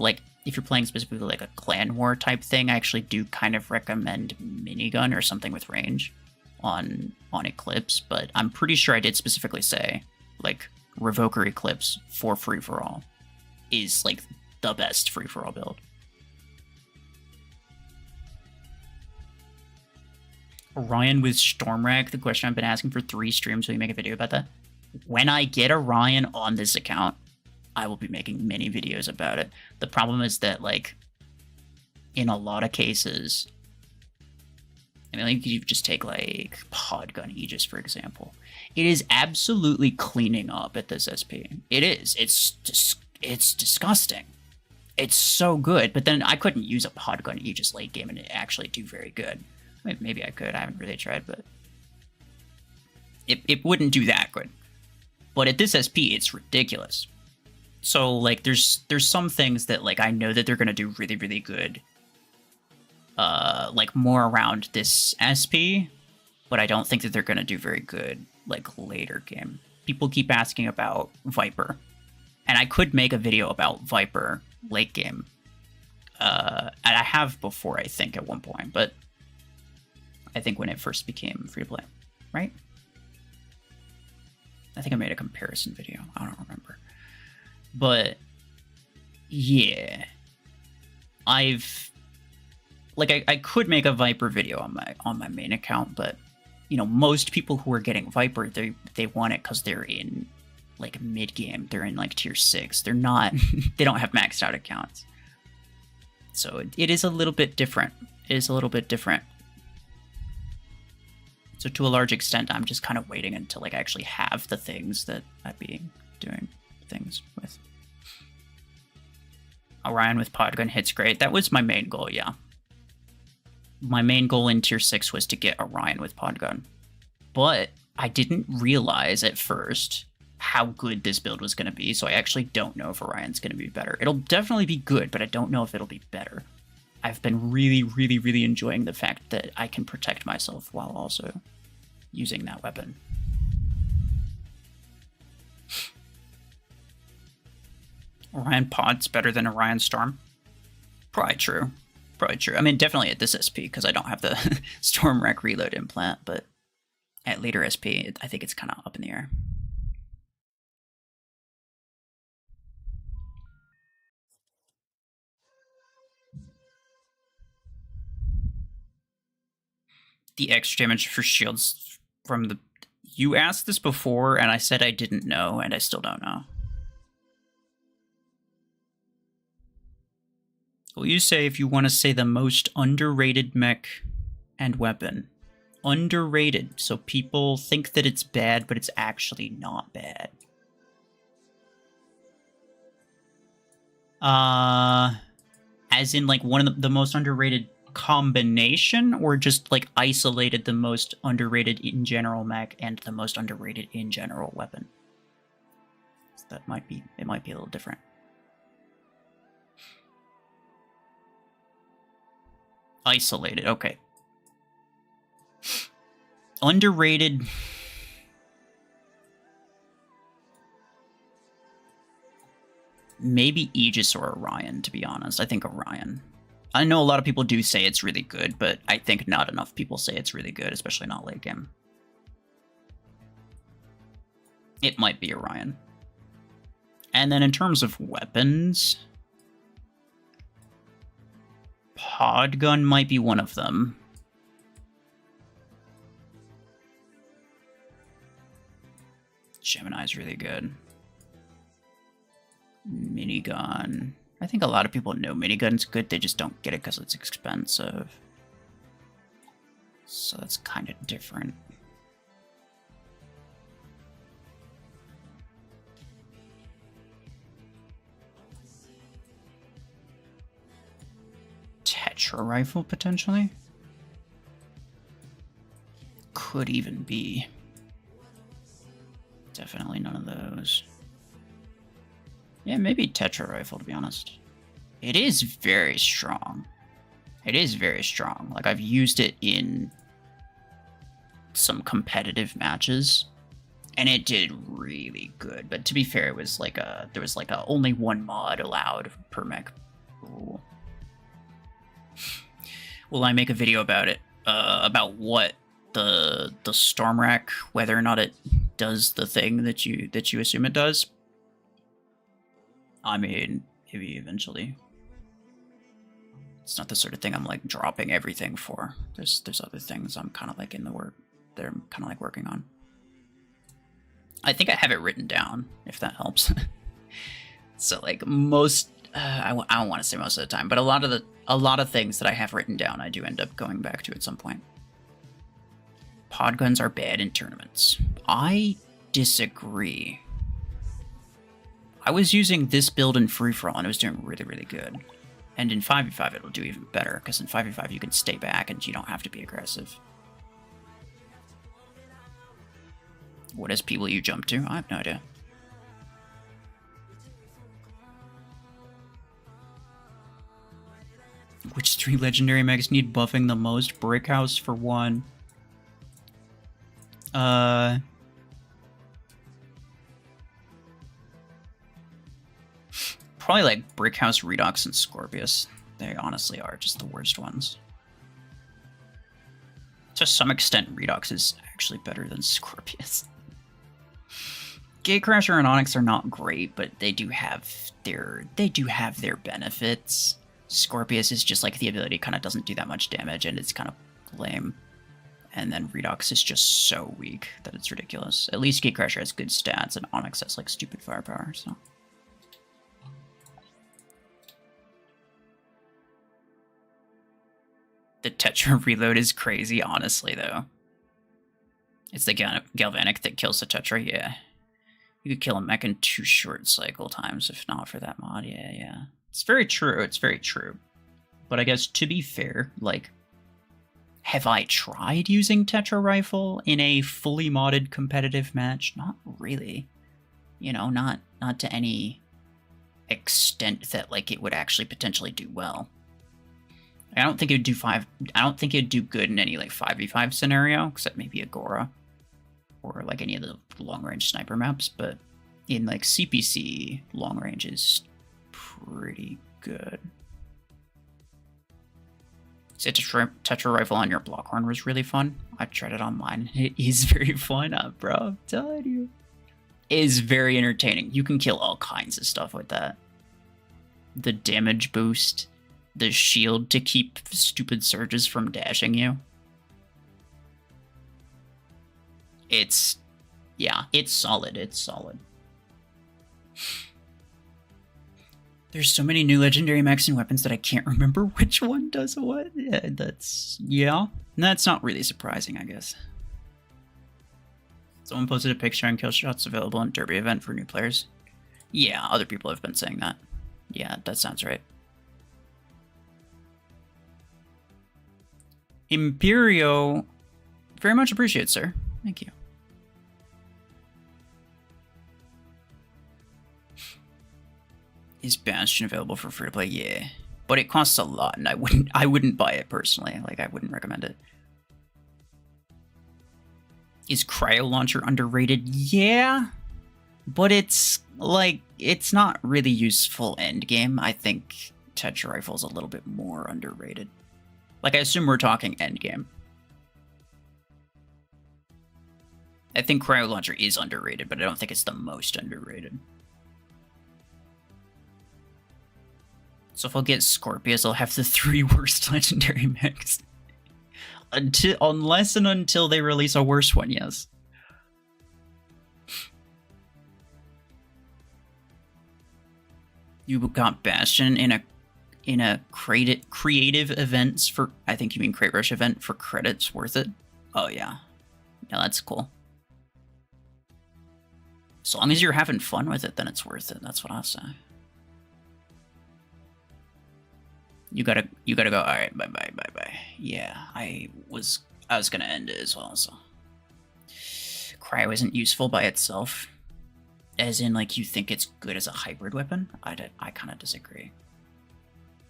if you're playing specifically like a clan war type thing, I actually do kind of recommend minigun or something with range on Eclipse, but I'm pretty sure I did specifically say like Revoker Eclipse for free-for-all is like the best free-for-all build. Orion with Stormrack, the question I've been asking for 3 streams. Will you make a video about that? When I get Orion on this account, I will be making many videos about it. The problem is that, like, in a lot of cases, I mean, like, you just take, like, Podgun Aegis, for example. It is absolutely cleaning up at this SP. It is. It's disgusting. It's so good, but then I couldn't use a Podgun Aegis late game and it actually do very good. Maybe I could. I haven't really tried, but it wouldn't do that good. But at this SP, it's ridiculous. So like, there's some things that like I know that they're gonna do really, really good. Like more around this SP, but I don't think that they're gonna do very good like later game. People keep asking about Viper, and I could make a video about Viper late game. And I have before, I think, at one point, but. I think when it first became free to play, right? I think I made a comparison video. I don't remember. But yeah. I could make a Viper video on my main account, but you know, most people who are getting Viper, they want it because they're in like mid game. They're in like tier 6. They're not they don't have maxed out accounts. So it is a little bit different. It is a little bit different. So to a large extent, I'm just kind of waiting until like I actually have the things that I'd be doing things with. Orion with Podgun hits great. That was my main goal, yeah. My main goal in tier 6 was to get Orion with Podgun. But I didn't realize at first how good this build was going to be, so I actually don't know if Orion's going to be better. It'll definitely be good, but I don't know if it'll be better. I've been really, really, really enjoying the fact that I can protect myself while also using that weapon. Orion Pod's better than Orion Storm? Probably true. Probably true. I mean, definitely at this SP, because I don't have the Storm Wreck reload implant, but at later SP, I think it's kind of up in the air. The extra damage for shields from the... You asked this before, and I said I didn't know, and I still don't know. Will you say if you want to say the most underrated mech and weapon underrated, so people think that it's bad, but it's actually not bad. As in, like, one of the most underrated combination, or just, like, isolated the most underrated in general mech and the most underrated in general weapon? So that might be, it might be a little different. Isolated, okay. Underrated. Maybe Aegis or Orion, to be honest. I think Orion. I know a lot of people do say it's really good, but I think not enough people say it's really good, especially not late game. It might be Orion. And then in terms of weapons, pod gun might be one of them. Gemini's really good. Minigun. I think a lot of people know minigun's good, they just don't get it because it's expensive. So that's kind of different. Tetra rifle, potentially? Could even be. Definitely none of those. Yeah, maybe Tetra rifle, to be honest. It is very strong. It is very strong. Like, I've used it in some competitive matches, and it did really good. But to be fair, it was like there was like only one mod allowed per mech rule. Will I make a video about it? About what the storm rack, whether or not it does the thing that you assume it does? I mean, maybe eventually. It's not the sort of thing I'm like dropping everything for. There's other things I'm kind of like in the work. They're kind of like working on. I think I have it written down, if that helps. So like most, I don't want to say most of the time, but a lot of things that I have written down, I do end up going back to at some point. Pod guns are bad in tournaments. I disagree. I was using this build in free-for-all and it was doing really, really good. And in 5v5 it'll do even better, because in 5v5 you can stay back and you don't have to be aggressive. What is people you jump to? I have no idea. Which 3 legendary mechs need buffing the most? Brickhouse for 1. Probably like Brickhouse, Redox, and Scorpius. They honestly are just the worst ones. To some extent, Redox is actually better than Scorpius. Gatecrasher and Onyx are not great, but they do have their benefits. Scorpius is just like the ability kind of doesn't do that much damage, and it's kind of lame. And then Redox is just so weak that it's ridiculous. At least Gatecrasher has good stats, and Onyx has like stupid firepower, so. The Tetra reload is crazy, honestly, though. It's the Galvanic that kills the Tetra, yeah. You could kill a mech in 2 short cycle times, if not for that mod, yeah. It's very true, it's very true. But I guess, to be fair, like, have I tried using Tetra Rifle in a fully modded competitive match? Not really. You know, not to any extent that, like, it would actually potentially do well. I don't think it would do I don't think it'd do good in any like 5v5 scenario, except maybe Agora or like any of the long-range sniper maps. But in like CPC, long range is pretty good. So Tetra rifle on your Blockhorn was really fun. I tried it on mine. It is very fun, bro. I'm telling you, it is very entertaining. You can kill all kinds of stuff with that. The damage boost. The shield to keep stupid surges from dashing you. It's, yeah, it's solid, it's solid. There's so many new legendary mechs and weapons that I can't remember which one does what. Yeah. That's not really surprising, I guess. Someone posted a picture on Killshots available on Derby event for new players. Yeah, other people have been saying that. Yeah, that sounds right. Imperio, very much appreciate, sir. Thank you. Is Bastion available for free to play? Yeah, but it costs a lot, and I wouldn't buy it personally. Like, I wouldn't recommend it. Is Cryo Launcher underrated? Yeah, but it's like it's not really useful endgame. I think Tetra Rifle's a little bit more underrated. Like, I assume we're talking endgame. I think Cryo Launcher is underrated, but I don't think it's the most underrated. So if I'll get Scorpius, I'll have the 3 worst legendary mechs. Unless and until they release a worse one, yes. You got Bastion in a creative events for, I think you mean Crate Rush event for credits, worth it? Oh yeah. Yeah, that's cool. As long as you're having fun with it, then it's worth it. That's what I'll say. You gotta go. All right, bye. Yeah, I was gonna end it as well. So, Cryo isn't useful by itself, as in like you think it's good as a hybrid weapon. I kind of disagree.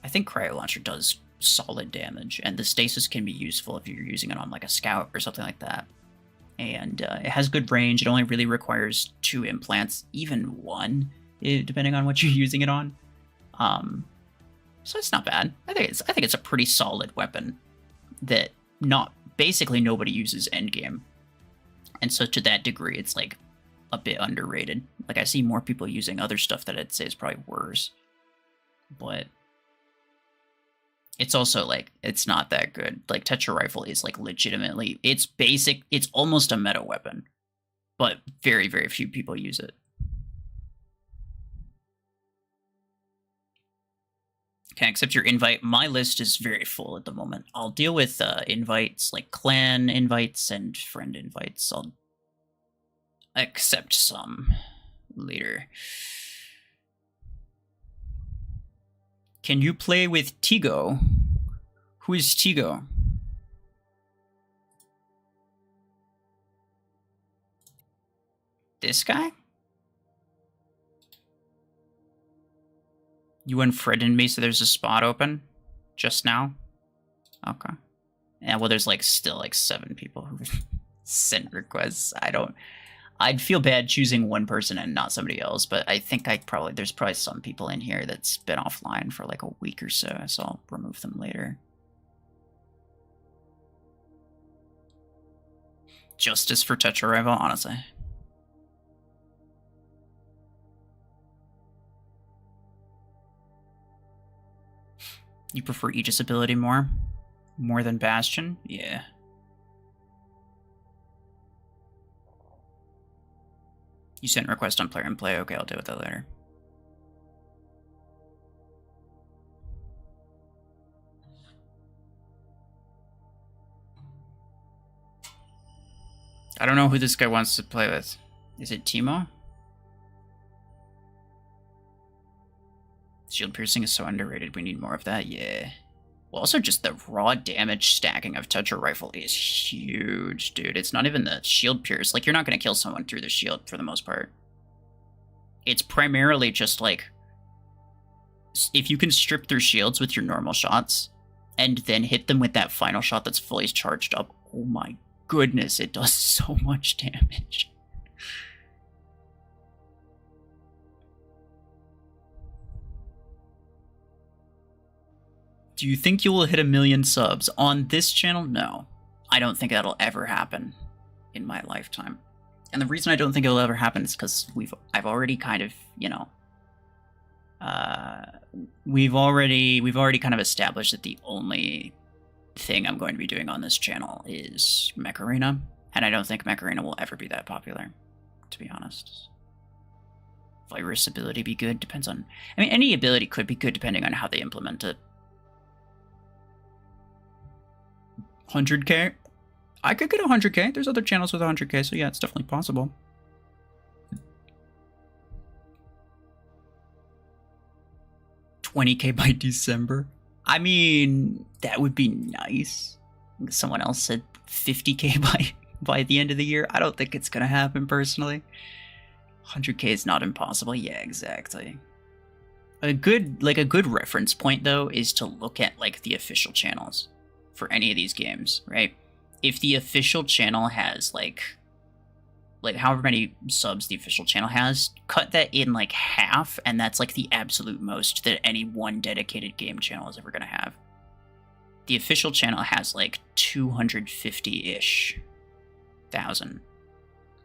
I think Cryo Launcher does solid damage, and the stasis can be useful if you're using it on like a scout or something like that. And it has good range. It only really requires 2 implants, even 1, depending on what you're using it on. So it's not bad. I think it's a pretty solid weapon that basically nobody uses endgame. And so to that degree, it's like a bit underrated. Like, I see more people using other stuff that I'd say is probably worse. But it's also like, it's not that good. Like, Tetra Rifle is like legitimately, it's basic, it's almost a meta weapon. But very, very few people use it. Can I accept your invite? My list is very full at the moment. I'll deal with invites, like clan invites and friend invites. I'll accept some later. Can you play with Tigo? Who is Tigo? This guy? You unfriended me, so there's a spot open just now? Okay. Yeah, well, there's like still like 7 people who sent requests. I'd feel bad choosing one person and not somebody else, but I think there's probably some people in here that's been offline for like a week or so I'll remove them later. Justice for Tetra Rifle, honestly. You prefer Aegis ability more? More than Bastion? Yeah. You sent a request on Plarium Play. Okay, I'll deal with that later. I don't know who this guy wants to play with. Is it Timo? Shield piercing is so underrated. We need more of that. Yeah. Well, also just the raw damage stacking of Tetra Rifle is huge, dude. It's not even the shield pierce. Like, you're not going to kill someone through the shield for the most part. It's primarily just like, if you can strip through shields with your normal shots and then hit them with that final shot that's fully charged up, oh my goodness, it does so much damage. Do you think you will hit 1 million subs on this channel? No. I don't think that'll ever happen in my lifetime. And the reason I don't think it'll ever happen is because I've already kind of, you know, we've already kind of established that the only thing I'm going to be doing on this channel is Mech Arena, and I don't think Mech Arena will ever be that popular, to be honest. Virus ability be good? Depends on... I mean, any ability could be good depending on how they implement it. 100k? I could get 100k. There's other channels with 100k, so yeah, it's definitely possible. $20k by December? I mean, that would be nice. Someone else said 50k by the end of the year. I don't think it's gonna happen personally. 100k is not impossible. Yeah, exactly. A good reference point though is to look at like the official channels for any of these games, right? If the official channel has like however many subs the official channel has, cut that in like half, and that's like the absolute most that any one dedicated game channel is ever gonna have. The official channel has like 250-ish thousand,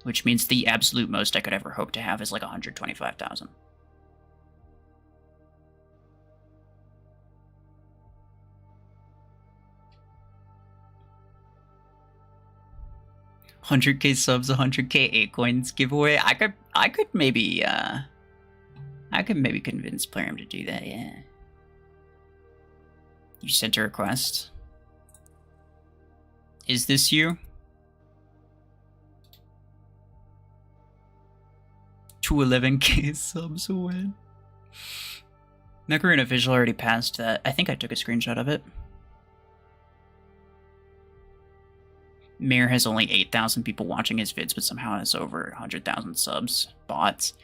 which means the absolute most I could ever hope to have is like 125,000. $100k subs, 100k Acoins giveaway. I could maybe convince Plarium to do that. Yeah. You sent a request. Is this you? 211k subs win. Mech official already passed that. I think I took a screenshot of it. Mir has only 8,000 people watching his vids, but somehow has over 100,000 subs. Bots.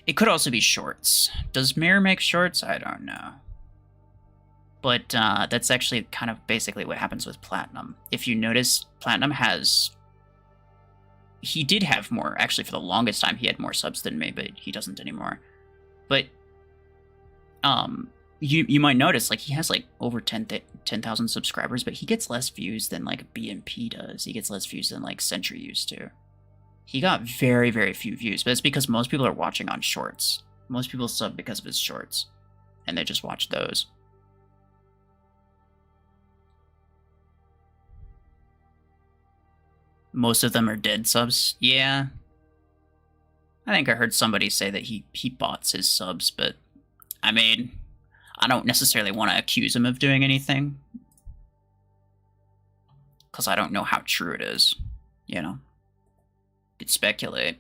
It could also be shorts. Does Mir make shorts? I don't know. But that's actually kind of basically what happens with Platinum. If you notice, Platinum has... He did have more. Actually, for the longest time, he had more subs than me, but he doesn't anymore. But you might notice, like, he has like over 10,000 subscribers, but he gets less views than like BMP does. He gets less views than like Sentry used to. He got very, very few views, but it's because most people are watching on shorts. Most people sub because of his shorts, and they just watch those. Most of them are dead subs. Yeah. I think I heard somebody say that he bots his subs, but I mean, I don't necessarily want to accuse him of doing anything, because I don't know how true it is, you know? Could speculate.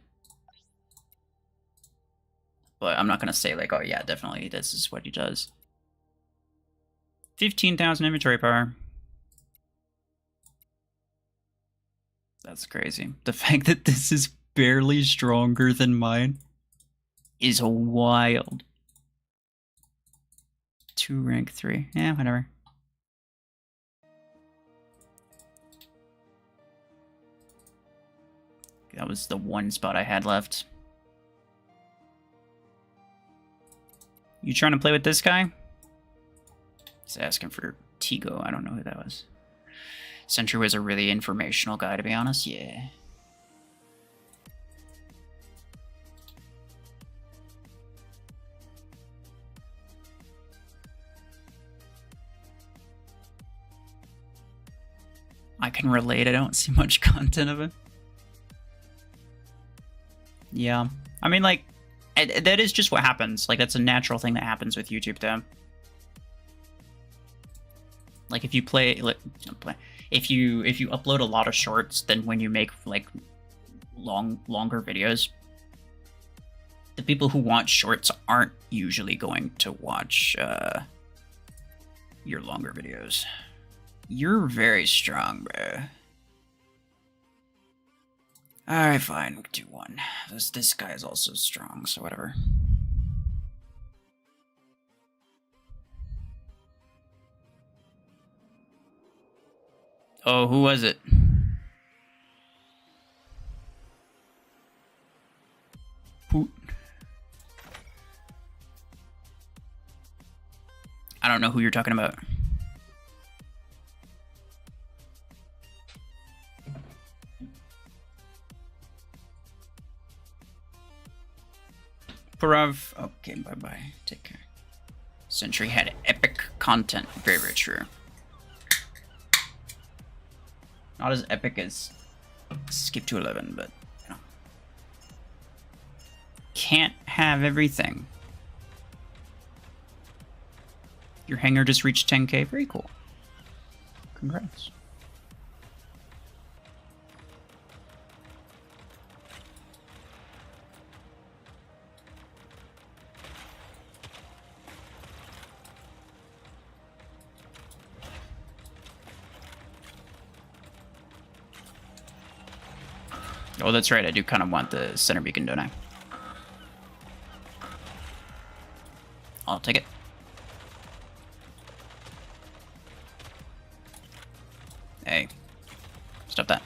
But I'm not going to say like, oh yeah, definitely this is what he does. 15,000 inventory power. That's crazy. The fact that this is barely stronger than mine is wild. 2 rank 3. Yeah, whatever. That was the one spot I had left. You trying to play with this guy? He's asking for Tigo. I don't know who that was. Sentry was a really informational guy, to be honest. Yeah. I can relate. I don't see much content of it. Yeah. I mean, like, that is just what happens. Like, that's a natural thing that happens with YouTube, though. Like, if you if you upload a lot of shorts, then when you make, like, longer videos, the people who want shorts aren't usually going to watch your longer videos. You're very strong, bro. Alright, fine, do one. This guy is also strong, so whatever. Oh, who was it? Who? I don't know who you're talking about. Parav. Okay, bye-bye. Take care. Sentry had epic content. Very, very true. Not as epic as Skip to 11, but, you know. can't have everything. Your hanger just reached 10k. Very cool. Congrats. Oh, that's right. I do kind of want the center beacon, don't I? I'll take it. Hey. Stop that.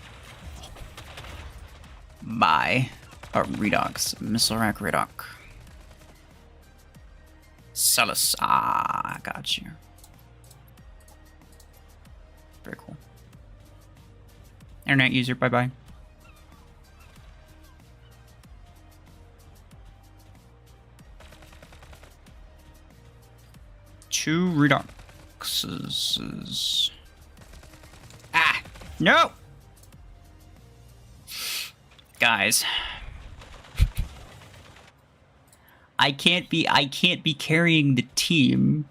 Bye. Oh, Redox. Missile rack Redox. Celis. Ah, got you. Very cool. Internet user, bye-bye. Two redoxes. Ah, no! Guys. I can't be carrying the team.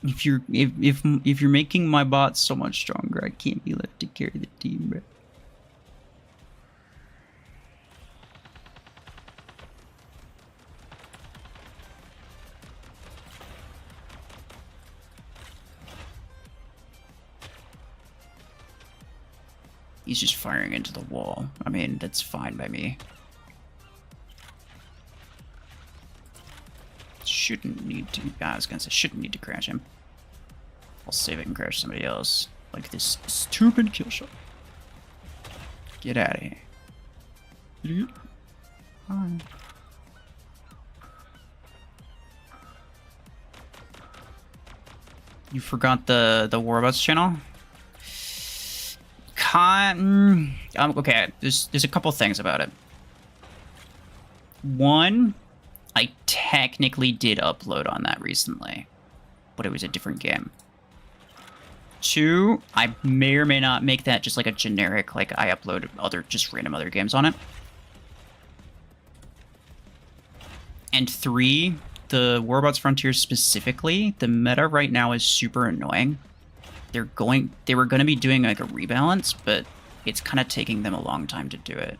If you're making my bots so much stronger, I can't be left to carry the team, bro. He's just firing into the wall. I mean, that's fine by me. Shouldn't need to. I was gonna say, shouldn't need to crash him. I'll save it and crash somebody else. Like this stupid kill shot. Get out of here. Idiot. Hi. You forgot the Warbots channel? Okay, there's a couple things about it. One, I technically did upload on that recently, but it was a different game. Two, I may or may not make that just like a generic, like I upload just random other games on it. And three, the Warbots Frontier specifically, the meta right now is super annoying. They were going to be doing like a rebalance, but it's kind of taking them a long time to do it.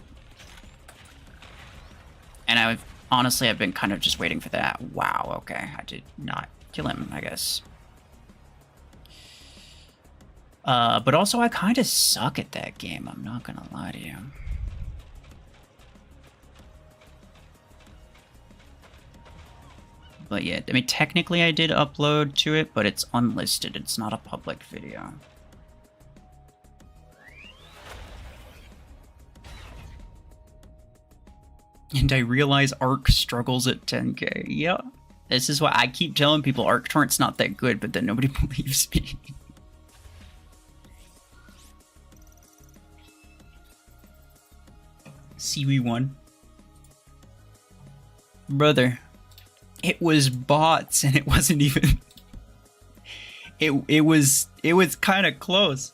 And I've been kind of just waiting for that. Wow, okay. I did not kill him, I guess. But also I kind of suck at that game, I'm not gonna lie to you. But yeah, I mean, technically I did upload to it, but it's unlisted. It's not a public video. And I realize Arc struggles at 10k. Yeah. This is why I keep telling people Arc Torrent's not that good, but then nobody believes me. CW1. Brother. It was bots, and it wasn't even. It was kind of close.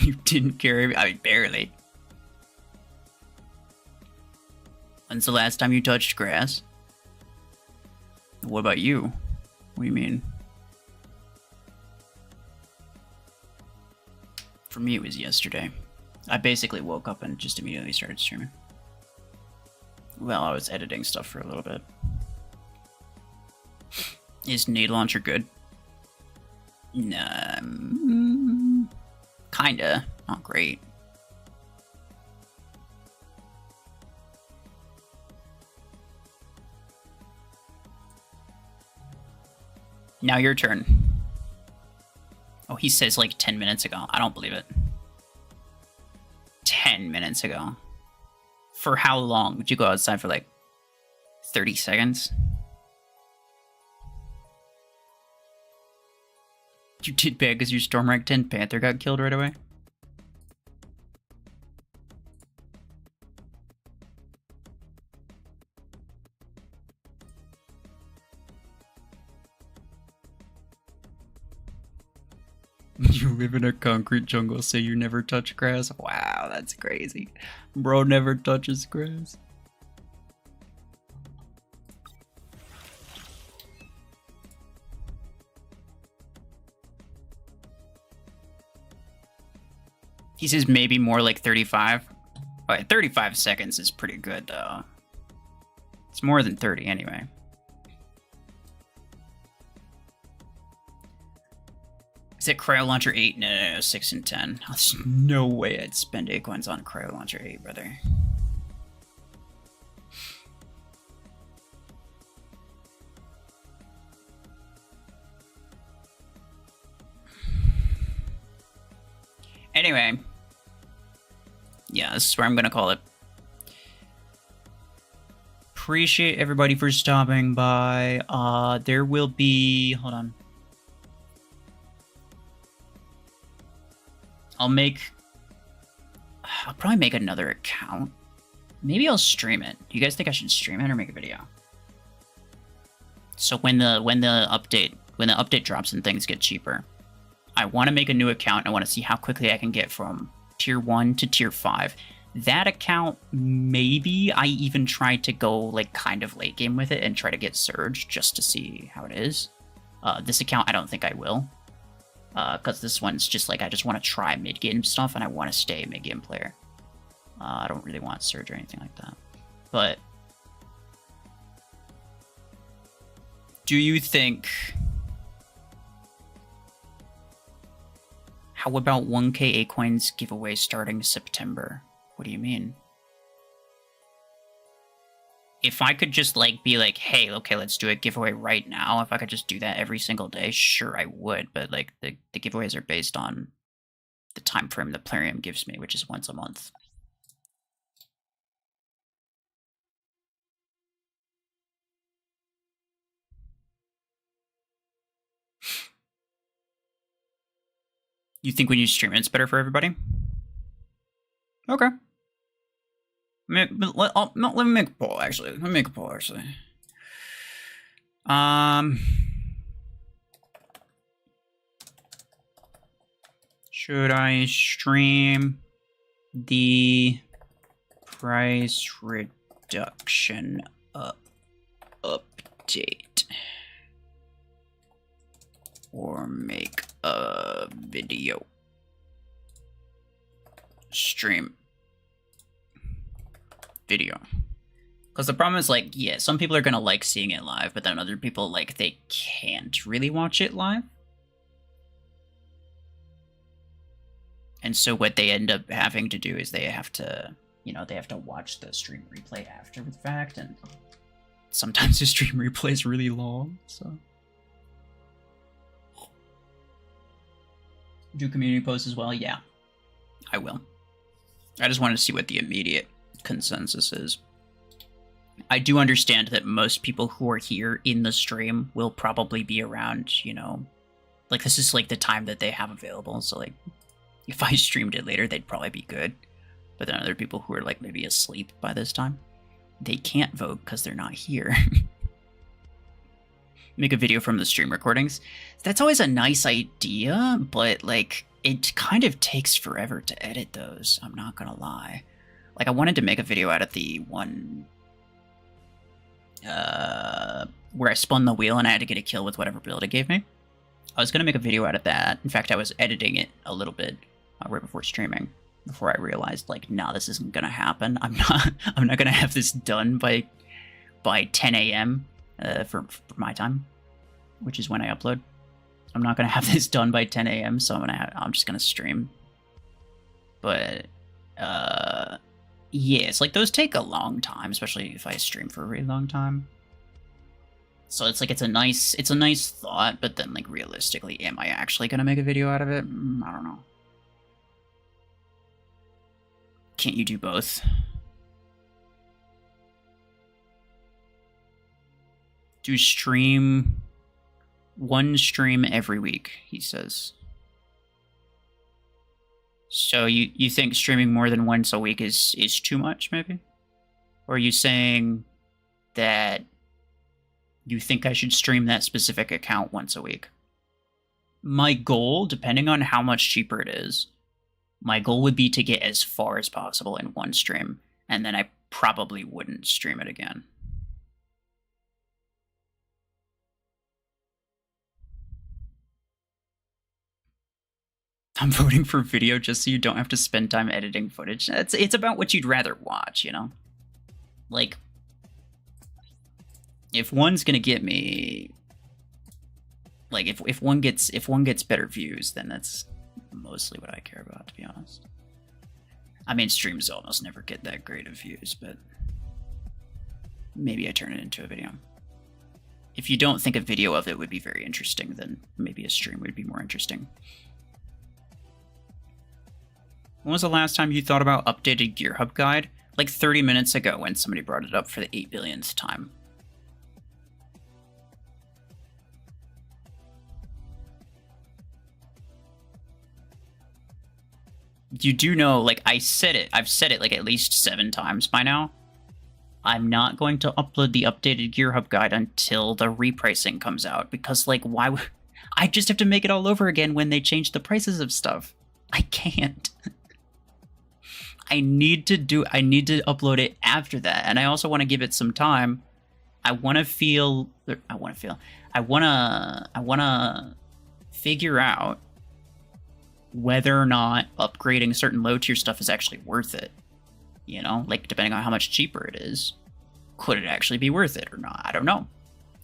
You didn't carry me. I mean, barely. When's the last time you touched grass? What about you? What do you mean? For me, it was yesterday. I basically woke up and just immediately started streaming. Well, I was editing stuff for a little bit. Is Nade Launcher good? Nah, kinda. Not great. Now your turn. Oh, he says like 10 minutes ago. I don't believe it. 10 minutes ago. For how long? Would you go outside for like 30 seconds? You did bad because your Storm Rank 10 Panther got killed right away? You live in a concrete jungle, so you never touch grass? Wow, that's crazy. Bro never touches grass. He says maybe more like 35. Alright, 35 seconds is pretty good, though. It's more than 30 anyway. Is it Cryo Launcher 8? No, 6 and 10. There's no way I'd spend 8 coins on Cryo Launcher 8, brother. Anyway. Yeah, this is where I'm gonna call it. Appreciate everybody for stopping by. There will be... Hold on. I'll probably make another account. Maybe I'll stream it. Do you guys think I should stream it or make a video? So when the update drops and things get cheaper, I want to make a new account. I want to see how quickly I can get from tier 1 to tier 5. That account, maybe I even try to go like kind of late game with it and try to get Surge just to see how it is. This account, I don't think I will. Because this one's just like, I just want to try mid-game stuff, and I want to stay a mid-game player. I don't really want Surge or anything like that. But... do you think... How about 1k A-Coins giveaway starting September? What do you mean? If I could just, like, be like, hey, okay, let's do a giveaway right now. If I could just do that every single day, sure, I would. But, like, the giveaways are based on the time frame that Plarium gives me, which is once a month. You think when you stream it's better for everybody? Okay. Let me make a poll, actually. Should I stream the price reduction update? Or make a video? Stream video. Because the problem is, like, yeah, some people are gonna like seeing it live, but then other people, like, they can't really watch it live. And so what they end up having to do is they have to, you know, they have to watch the stream replay after the fact, and sometimes the stream replay is really long, so... Do community posts as well? Yeah, I will. I just wanted to see what the immediate consensus is. I do understand that most people who are here in the stream will probably be around, you know, like this is like the time that they have available, so like if I streamed it later they'd probably be good. But then other people who are like maybe asleep by this time, they can't vote because they're not here. Make a video from the stream recordings. That's always a nice idea, but like it kind of takes forever to edit those, I'm not gonna lie. Like I wanted to make a video out of the one where I spun the wheel and I had to get a kill with whatever build it gave me. I was gonna make a video out of that. In fact, I was editing it a little bit right before streaming, before I realized like, nah, this isn't gonna happen. I'm not gonna have this done by 10 a.m. For my time, which is when I upload. I'm not gonna have this done by 10 a.m. so I'm just gonna stream. But yeah, it's like those take a long time, especially if I stream for a really long time. So it's like it's a nice thought, but then like realistically, am I actually gonna make a video out of it? I don't know. Can't you do both? Do stream one stream every week, he says. So you think streaming more than once a week is too much, maybe? Or are you saying that you think I should stream that specific account once a week? My goal, depending on how much cheaper it is, my goal would be to get as far as possible in one stream, and then I probably wouldn't stream it again. I'm voting for video just so you don't have to spend time editing footage. It's about what you'd rather watch, you know? Like, if one's gonna get me, like, if one gets better views, then that's mostly what I care about, to be honest. I mean, streams almost never get that great of views, but maybe I turn it into a video. If you don't think a video of it would be very interesting, then maybe a stream would be more interesting. When was the last time you thought about updated Gear Hub guide? Like 30 minutes ago when somebody brought it up for the 8 billionth time. You do know, like, I've said it like at least 7 times by now. I'm not going to upload the updated Gear Hub guide until the repricing comes out, because, like, why would I just have to make it all over again when they change the prices of stuff? I can't. I need to upload it after that, and I also want to give it some time. I want to figure out whether or not upgrading certain low tier stuff is actually worth it. You know, like, depending on how much cheaper it is, could it actually be worth it or not? I don't know.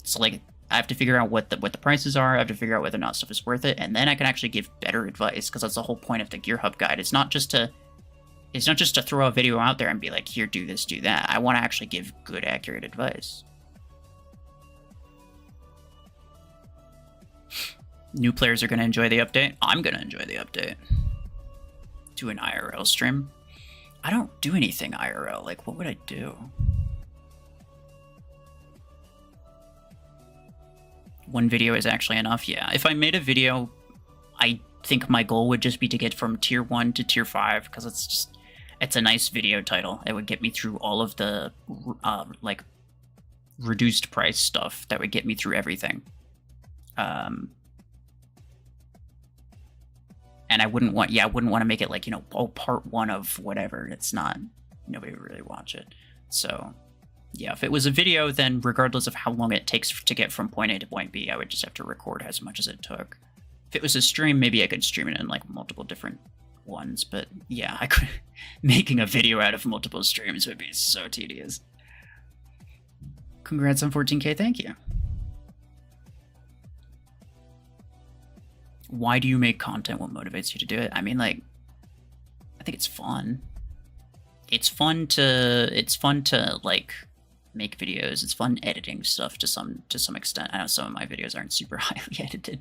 So, like, I have to figure out what the prices are. I have to figure out whether or not stuff is worth it, and then I can actually give better advice, because that's the whole point of the Gear Hub guide. It's not just to throw a video out there and be like, here, do this, do that. I want to actually give good, accurate advice. New players are going to enjoy the update. I'm going to enjoy the update. Do an IRL stream. I don't do anything IRL. Like, what would I do? One video is actually enough. Yeah, if I made a video, I think my goal would just be to get from tier 1 to tier 5, because it's a nice video title. It would get me through all of the like reduced price stuff that would get me through everything. And I wouldn't want to make it like, you know, oh, part 1 of whatever. It's not, nobody would really watch it. So yeah, if it was a video, then regardless of how long it takes to get from point A to point B, I would just have to record as much as it took. If it was a stream, maybe I could stream it in like multiple different ones, but yeah, I could. Making a video out of multiple streams would be so tedious. Congrats on 14K, thank you. Why do you make content? What motivates you to do it? I mean, like, I think it's fun. It's fun to like make videos. It's fun editing stuff to some extent. I know some of my videos aren't super highly edited.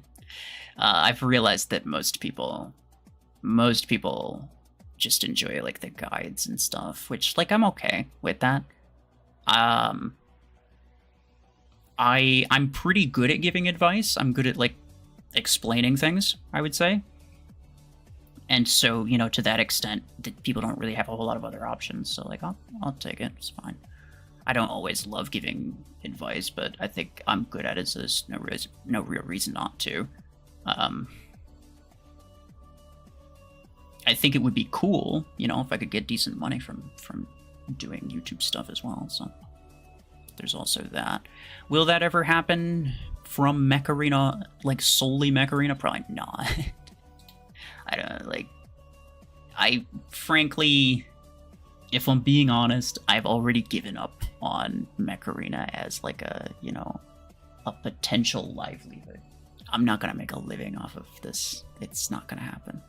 I've realized that most people just enjoy like the guides and stuff, which, like, I'm okay with that. I'm pretty good at giving advice. I'm good at like explaining things, I would say. And so, you know, to that extent, people don't really have a whole lot of other options. So, like, I'll take it. It's fine. I don't always love giving advice, but I think I'm good at it, so there's no real reason not to. I think it would be cool, you know, if I could get decent money from doing YouTube stuff as well. So there's also that. Will that ever happen from Mech Arena, like solely Mech Arena? Probably not. I don't, like, I frankly, if I'm being honest, I've already given up on Mech Arena as like a, you know, a potential livelihood. I'm not gonna make a living off of this. It's not gonna happen.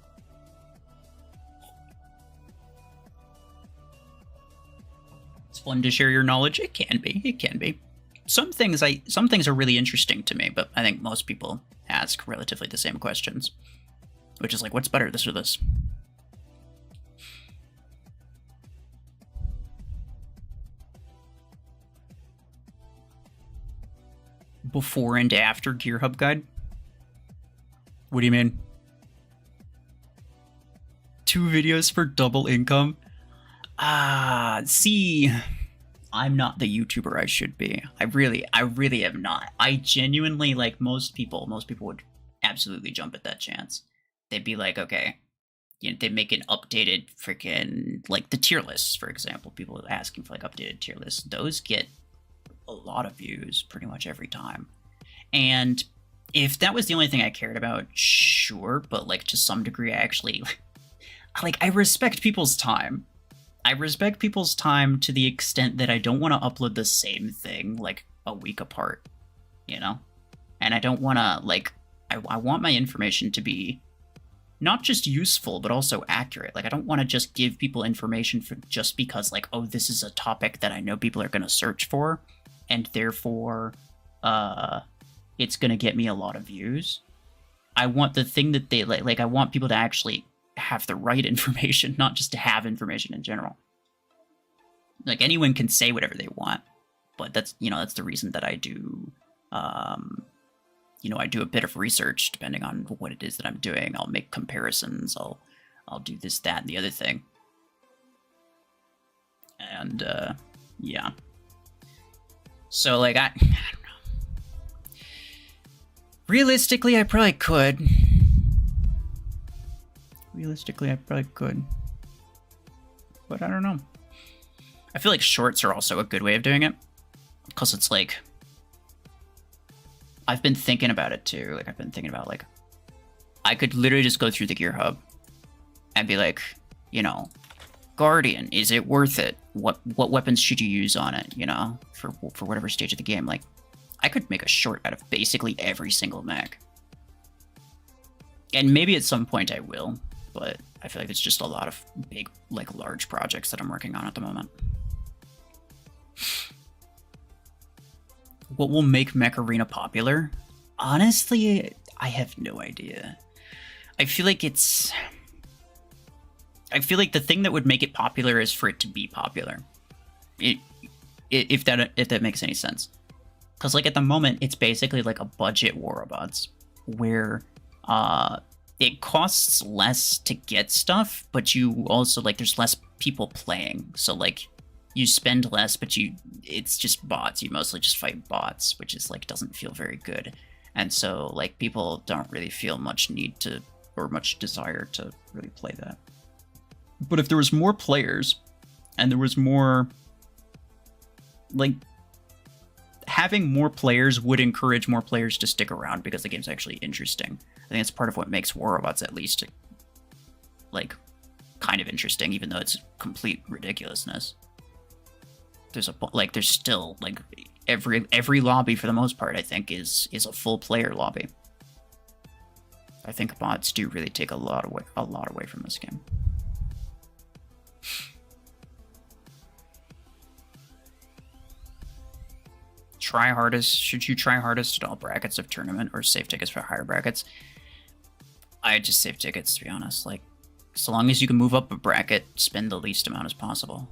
It's fun to share your knowledge. It can be. It can be. Some things are really interesting to me, but I think most people ask relatively the same questions, which is like, what's better, this or this? Before and after Gear Hub guide? What do you mean? 2 videos for double income? See, I'm not the YouTuber I should be. I really am not. I genuinely, like, most people would absolutely jump at that chance. They'd be like, okay, you know, they make an updated freaking, like the tier lists, for example. People asking for like updated tier lists. Those get a lot of views pretty much every time. And if that was the only thing I cared about, sure, but like to some degree, I actually like I respect people's time. I respect people's time to the extent that I don't want to upload the same thing like a week apart, you know? And I don't want to like I want my information to be not just useful but also accurate. Like I don't want to just give people information for just because like, oh, this is a topic that I know people are going to search for and therefore it's going to get me a lot of views. I want the thing that they like I want people to actually have the right information, not just to have information in general. Like anyone can say whatever they want, but that's, you know, that's the reason that I do you know, I do a bit of research depending on what it is that I'm doing. I'll make comparisons. I'll do this, that, and the other thing. And yeah. So like I don't know. Realistically, I probably could. But I don't know. I feel like shorts are also a good way of doing it. Because it's like, I've been thinking about it too. Like I've been thinking about like, I could literally just go through the gear hub and be like, you know, Guardian, is it worth it? What weapons should you use on it? You know, for whatever stage of the game. Like, I could make a short out of basically every single mech. And maybe at some point I will, but I feel like it's just a lot of big, like large projects that I'm working on at the moment. What will make Mech Arena popular? Honestly, I have no idea. I feel like the thing that would make it popular is for it to be popular. If that makes any sense. Because like at the moment, it's basically like a budget war robots where it costs less to get stuff, but you also like there's less people playing. So like you spend less, but it's just bots. You mostly just fight bots, which is like doesn't feel very good. And so like people don't really feel much need to or much desire to really play that. But if there was more players and there was more like having more players would encourage more players to stick around because the game's actually interesting. I think that's part of what makes War Robots at least like kind of interesting, even though it's complete ridiculousness. There's still like every lobby for the most part I think is a full player lobby. I think bots do really take a lot away from this game. Try hardest. Should you try hardest at all brackets of tournament or save tickets for higher brackets? I just save tickets, to be honest. Like, so long as you can move up a bracket, spend the least amount as possible.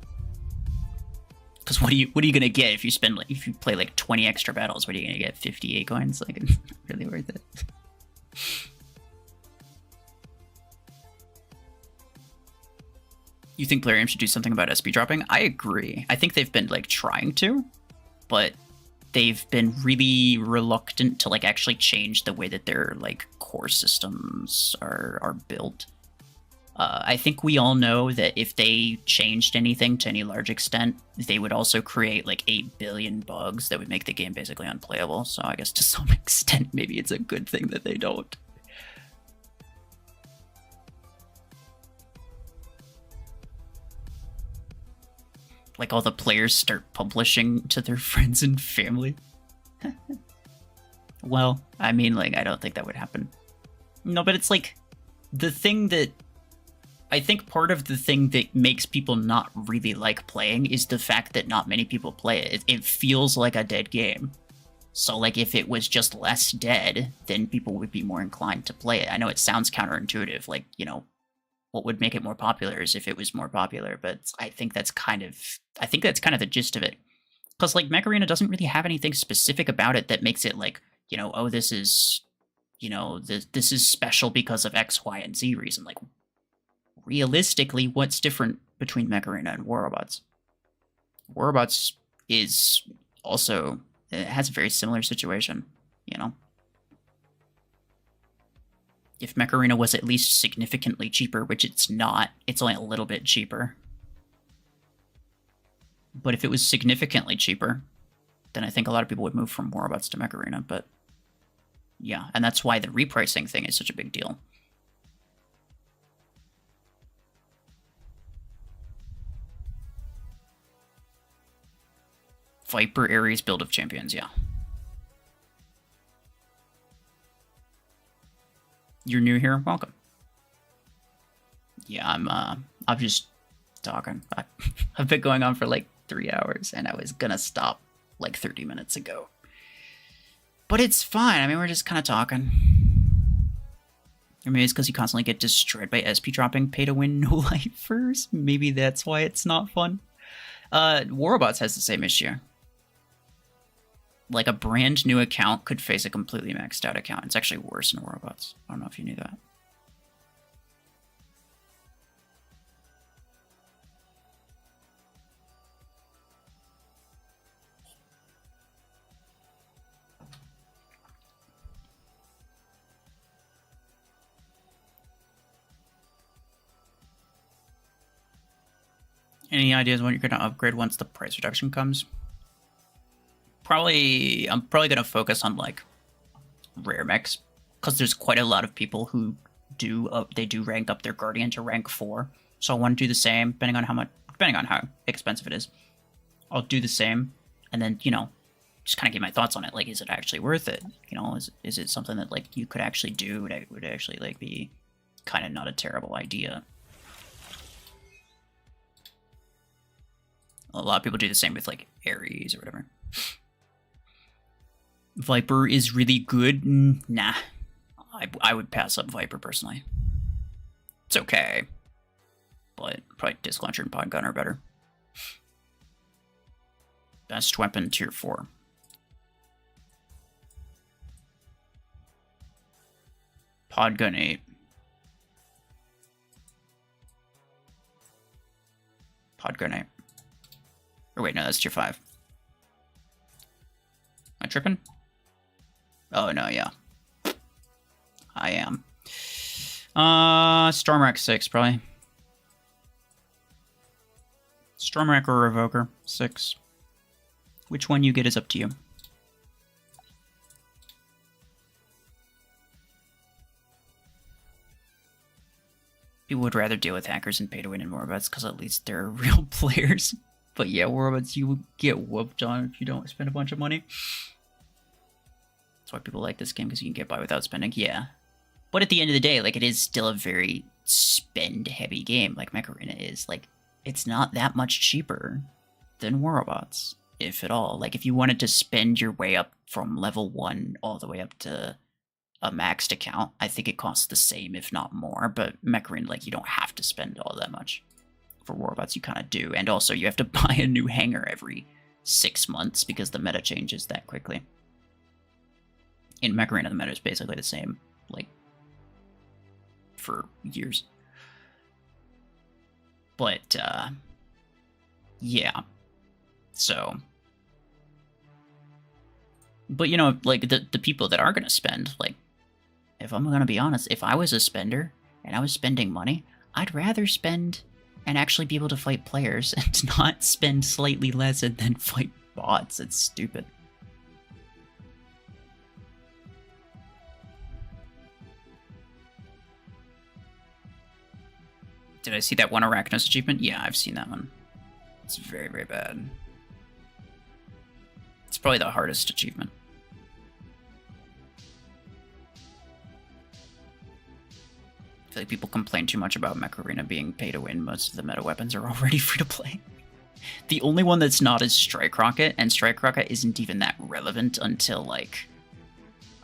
Because what are you gonna get if you spend if you play like 20 extra battles? What are you gonna get? 58 coins? Like, it's not really worth it. You think Plarium should do something about SP dropping? I agree. I think they've been like trying to, but they've been really reluctant to like actually change the way that their like core systems are built. I think we all know that if they changed anything to any large extent, they would also create like 8 billion bugs that would make the game basically unplayable. So I guess to some extent, maybe it's a good thing that they don't. Like all the players start publishing to their friends and family. Well, I mean, like, I don't think that would happen. No, but it's like the thing that I think part of the thing that makes people not really like playing is the fact that not many people play it. It feels like a dead game. So, like, if it was just less dead, then people would be more inclined to play it. I know it sounds counterintuitive, like, you know, what would make it more popular is if it was more popular, but I think that's kind of the gist of it. Because, like, Mech Arena doesn't really have anything specific about it that makes it, like, you know, oh, this is, you know, this is special because of X, Y, and Z reason. Like, realistically, what's different between Mech Arena and War Robots? War Robots is also, it has a very similar situation, you know? If Mech Arena was at least significantly cheaper, which it's not, it's only a little bit cheaper. But if it was significantly cheaper, then I think a lot of people would move from Warabots to Mech Arena, but yeah, and that's why the repricing thing is such a big deal. Viper Ares build of champions, yeah. You're new here? Welcome. Yeah, I'm just talking. I've been going on for like 3 hours, and I was gonna stop like 30 minutes ago. But it's fine. I mean, we're just kind of talking. Or maybe it's because you constantly get destroyed by SP dropping pay-to-win no-lifers. Maybe that's why it's not fun. Warabots has the same issue. Like, a brand new account could face a completely maxed out account. It's actually worse in Warabots. I don't know if you knew that. Any ideas when you're going to upgrade once the price reduction comes? I'm probably going to focus on, like, rare mechs, because there's quite a lot of people who do rank up their Guardian to rank 4. So I want to do the same, depending on how expensive it is. I'll do the same, and then, you know, just kind of get my thoughts on it. Like, is it actually worth it? You know, is it something that, like, you could actually do? Would actually, like, be kind of not a terrible idea? A lot of people do the same with, like, Ares or whatever. Viper is really good? Nah. I would pass up Viper, personally. It's okay. But probably Disc Launcher and Pod Gun are better. Best weapon, tier 4. Pod Gun 8. Pod Gun 8. Or wait, no, that's tier 5. Am I tripping? Oh, no, yeah. I am. Stormwreck 6, probably. Stormwreck or Revoker 6. Which one you get is up to you. People would rather deal with hackers and pay to win in Warabots because at least they're real players. But yeah, Warabots, you get whooped on if you don't spend a bunch of money. That's why people like this game, because you can get by without spending. Yeah. But at the end of the day, like, it is still a very spend-heavy game, like Mech Arena is. Like, it's not that much cheaper than Warabots, if at all. Like, if you wanted to spend your way up from level 1 all the way up to a maxed account, I think it costs the same, if not more. But Mech Arena, like, you don't have to spend all that much. For Warabots, you kind of do. And also, you have to buy a new hanger every 6 months because the meta changes that quickly. In Mech Arena, the meta is basically the same, like, for years. But, yeah. So. But, you know, like, the people that are going to spend, like, if I'm going to be honest, if I was a spender and I was spending money, I'd rather spend and actually be able to fight players and not spend slightly less and then fight bots. It's stupid. Did I see that one Arachnos achievement? Yeah, I've seen that one. It's very, very bad. It's probably the hardest achievement. I feel like people complain too much about Mech Arena being pay to win. Most of the meta weapons are already free to play. The only one that's not is Strike Rocket, and Strike Rocket isn't even that relevant until like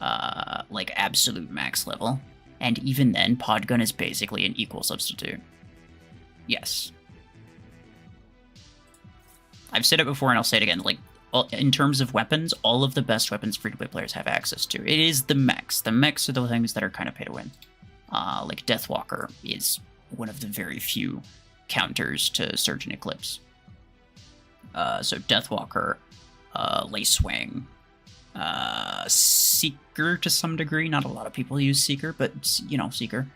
absolute max level. And even then, Pod Gun is basically an equal substitute. Yes. I've said it before and I'll say it again. Like, in terms of weapons, all of the best weapons free-to-play players have access to. It is the mechs. The mechs are the things that are kind of pay to win. Like Deathwalker is one of the very few counters to Surge and Eclipse. So Deathwalker, Lace Swing, Seeker to some degree. Not a lot of people use Seeker, but, you know, Seeker.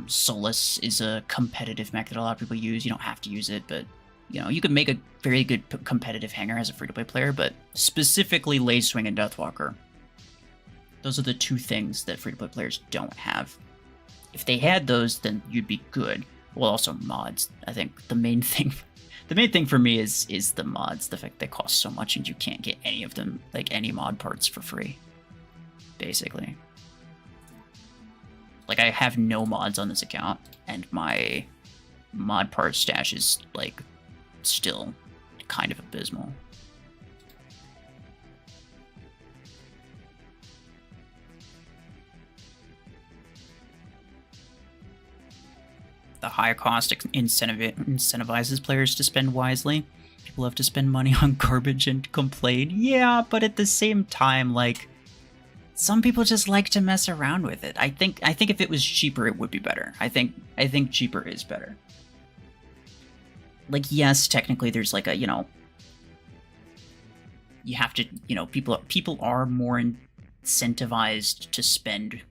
Solus is a competitive mech that a lot of people use. You don't have to use it, but, you know, you could make a very good competitive hanger as a free-to-play player, but specifically Lace Swing and Deathwalker. Those are the two things that free-to-play players don't have. If they had those, then you'd be good. Well, also mods. I think the main thing for me is the mods. The fact they cost so much and you can't get any of them, like any mod parts for free, basically. Like, I have no mods on this account, and my mod part stash is, like, still kind of abysmal. The high cost incentivizes players to spend wisely. People have to spend money on garbage and complain. Yeah, but at the same time, like, some people just like to mess around with it. I think if it was cheaper, it would be better. I think cheaper is better. Like, yes, technically there's like a, you know, you have to, you know, people are more incentivized to spend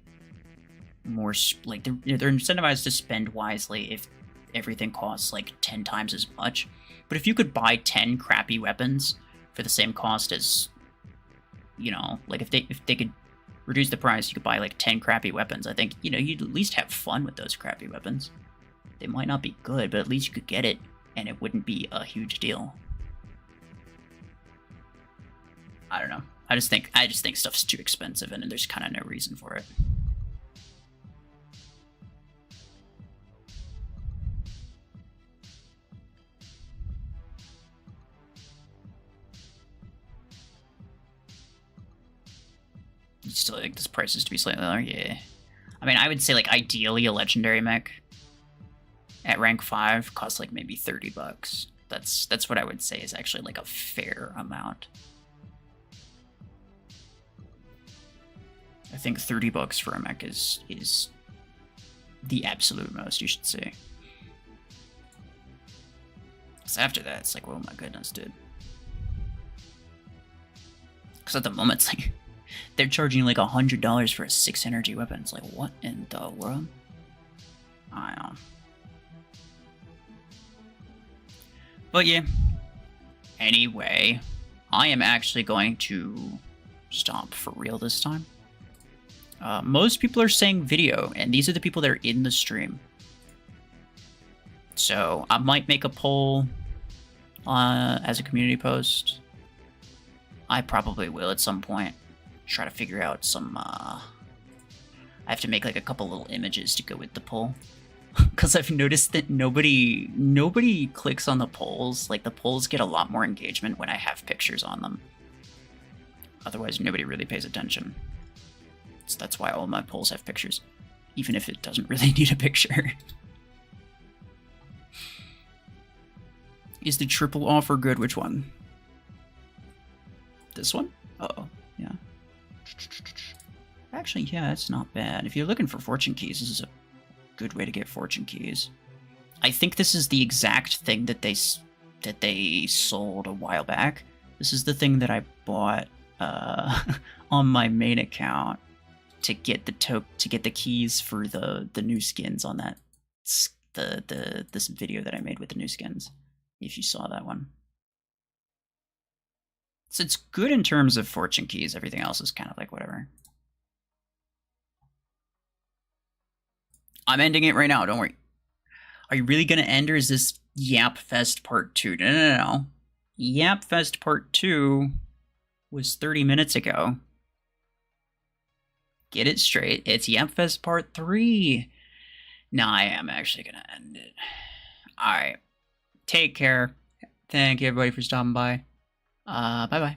more, like, they're incentivized to spend wisely if everything costs like 10 times as much. But if you could buy 10 crappy weapons for the same cost as, you know, like if they could reduce the price, you could buy like 10 crappy weapons. I think, you know, you'd at least have fun with those crappy weapons. They might not be good, but at least you could get it, and it wouldn't be a huge deal. I don't know. I just think stuff's too expensive, and there's kind of no reason for it. You still think this price is to be slightly lower? Yeah. I mean, I would say, like, ideally a legendary mech at rank 5 costs like maybe $30. That's what I would say is actually like a fair amount. I think $30 for a mech is the absolute most you should see. Because after that, it's like, oh my goodness, dude. Because at the moment, it's like, they're charging like $100 for a 6 energy weapon. It's like, what in the world? I don't know. But yeah. Anyway, I am actually going to stop for real this time. Most people are saying video, and these are the people that are in the stream. So I might make a poll as a community post. I probably will at some point. Try to figure out some, I have to make like a couple little images to go with the poll. Because I've noticed that nobody clicks on the polls. Like, the polls get a lot more engagement when I have pictures on them. Otherwise, nobody really pays attention. So that's why all my polls have pictures. Even if it doesn't really need a picture. Is the triple offer good? Which one? This one? Uh-oh. Yeah. Actually, yeah, it's not bad. If you're looking for fortune keys, this is a good way to get fortune keys. I think this is the exact thing that they sold a while back. This is the thing that I bought on my main account to get the keys for the new skins on that this video that I made with the new skins. If you saw that one. So it's good in terms of fortune keys. Everything else is kind of like whatever. I'm ending it right now, don't worry. Are you really gonna end, or is this Yap Fest Part 2? No. Yap Fest Part 2 was 30 minutes ago. Get it straight. It's Yap Fest Part 3. No, I am actually gonna end it. Alright. Take care. Thank you everybody for stopping by. Bye-bye.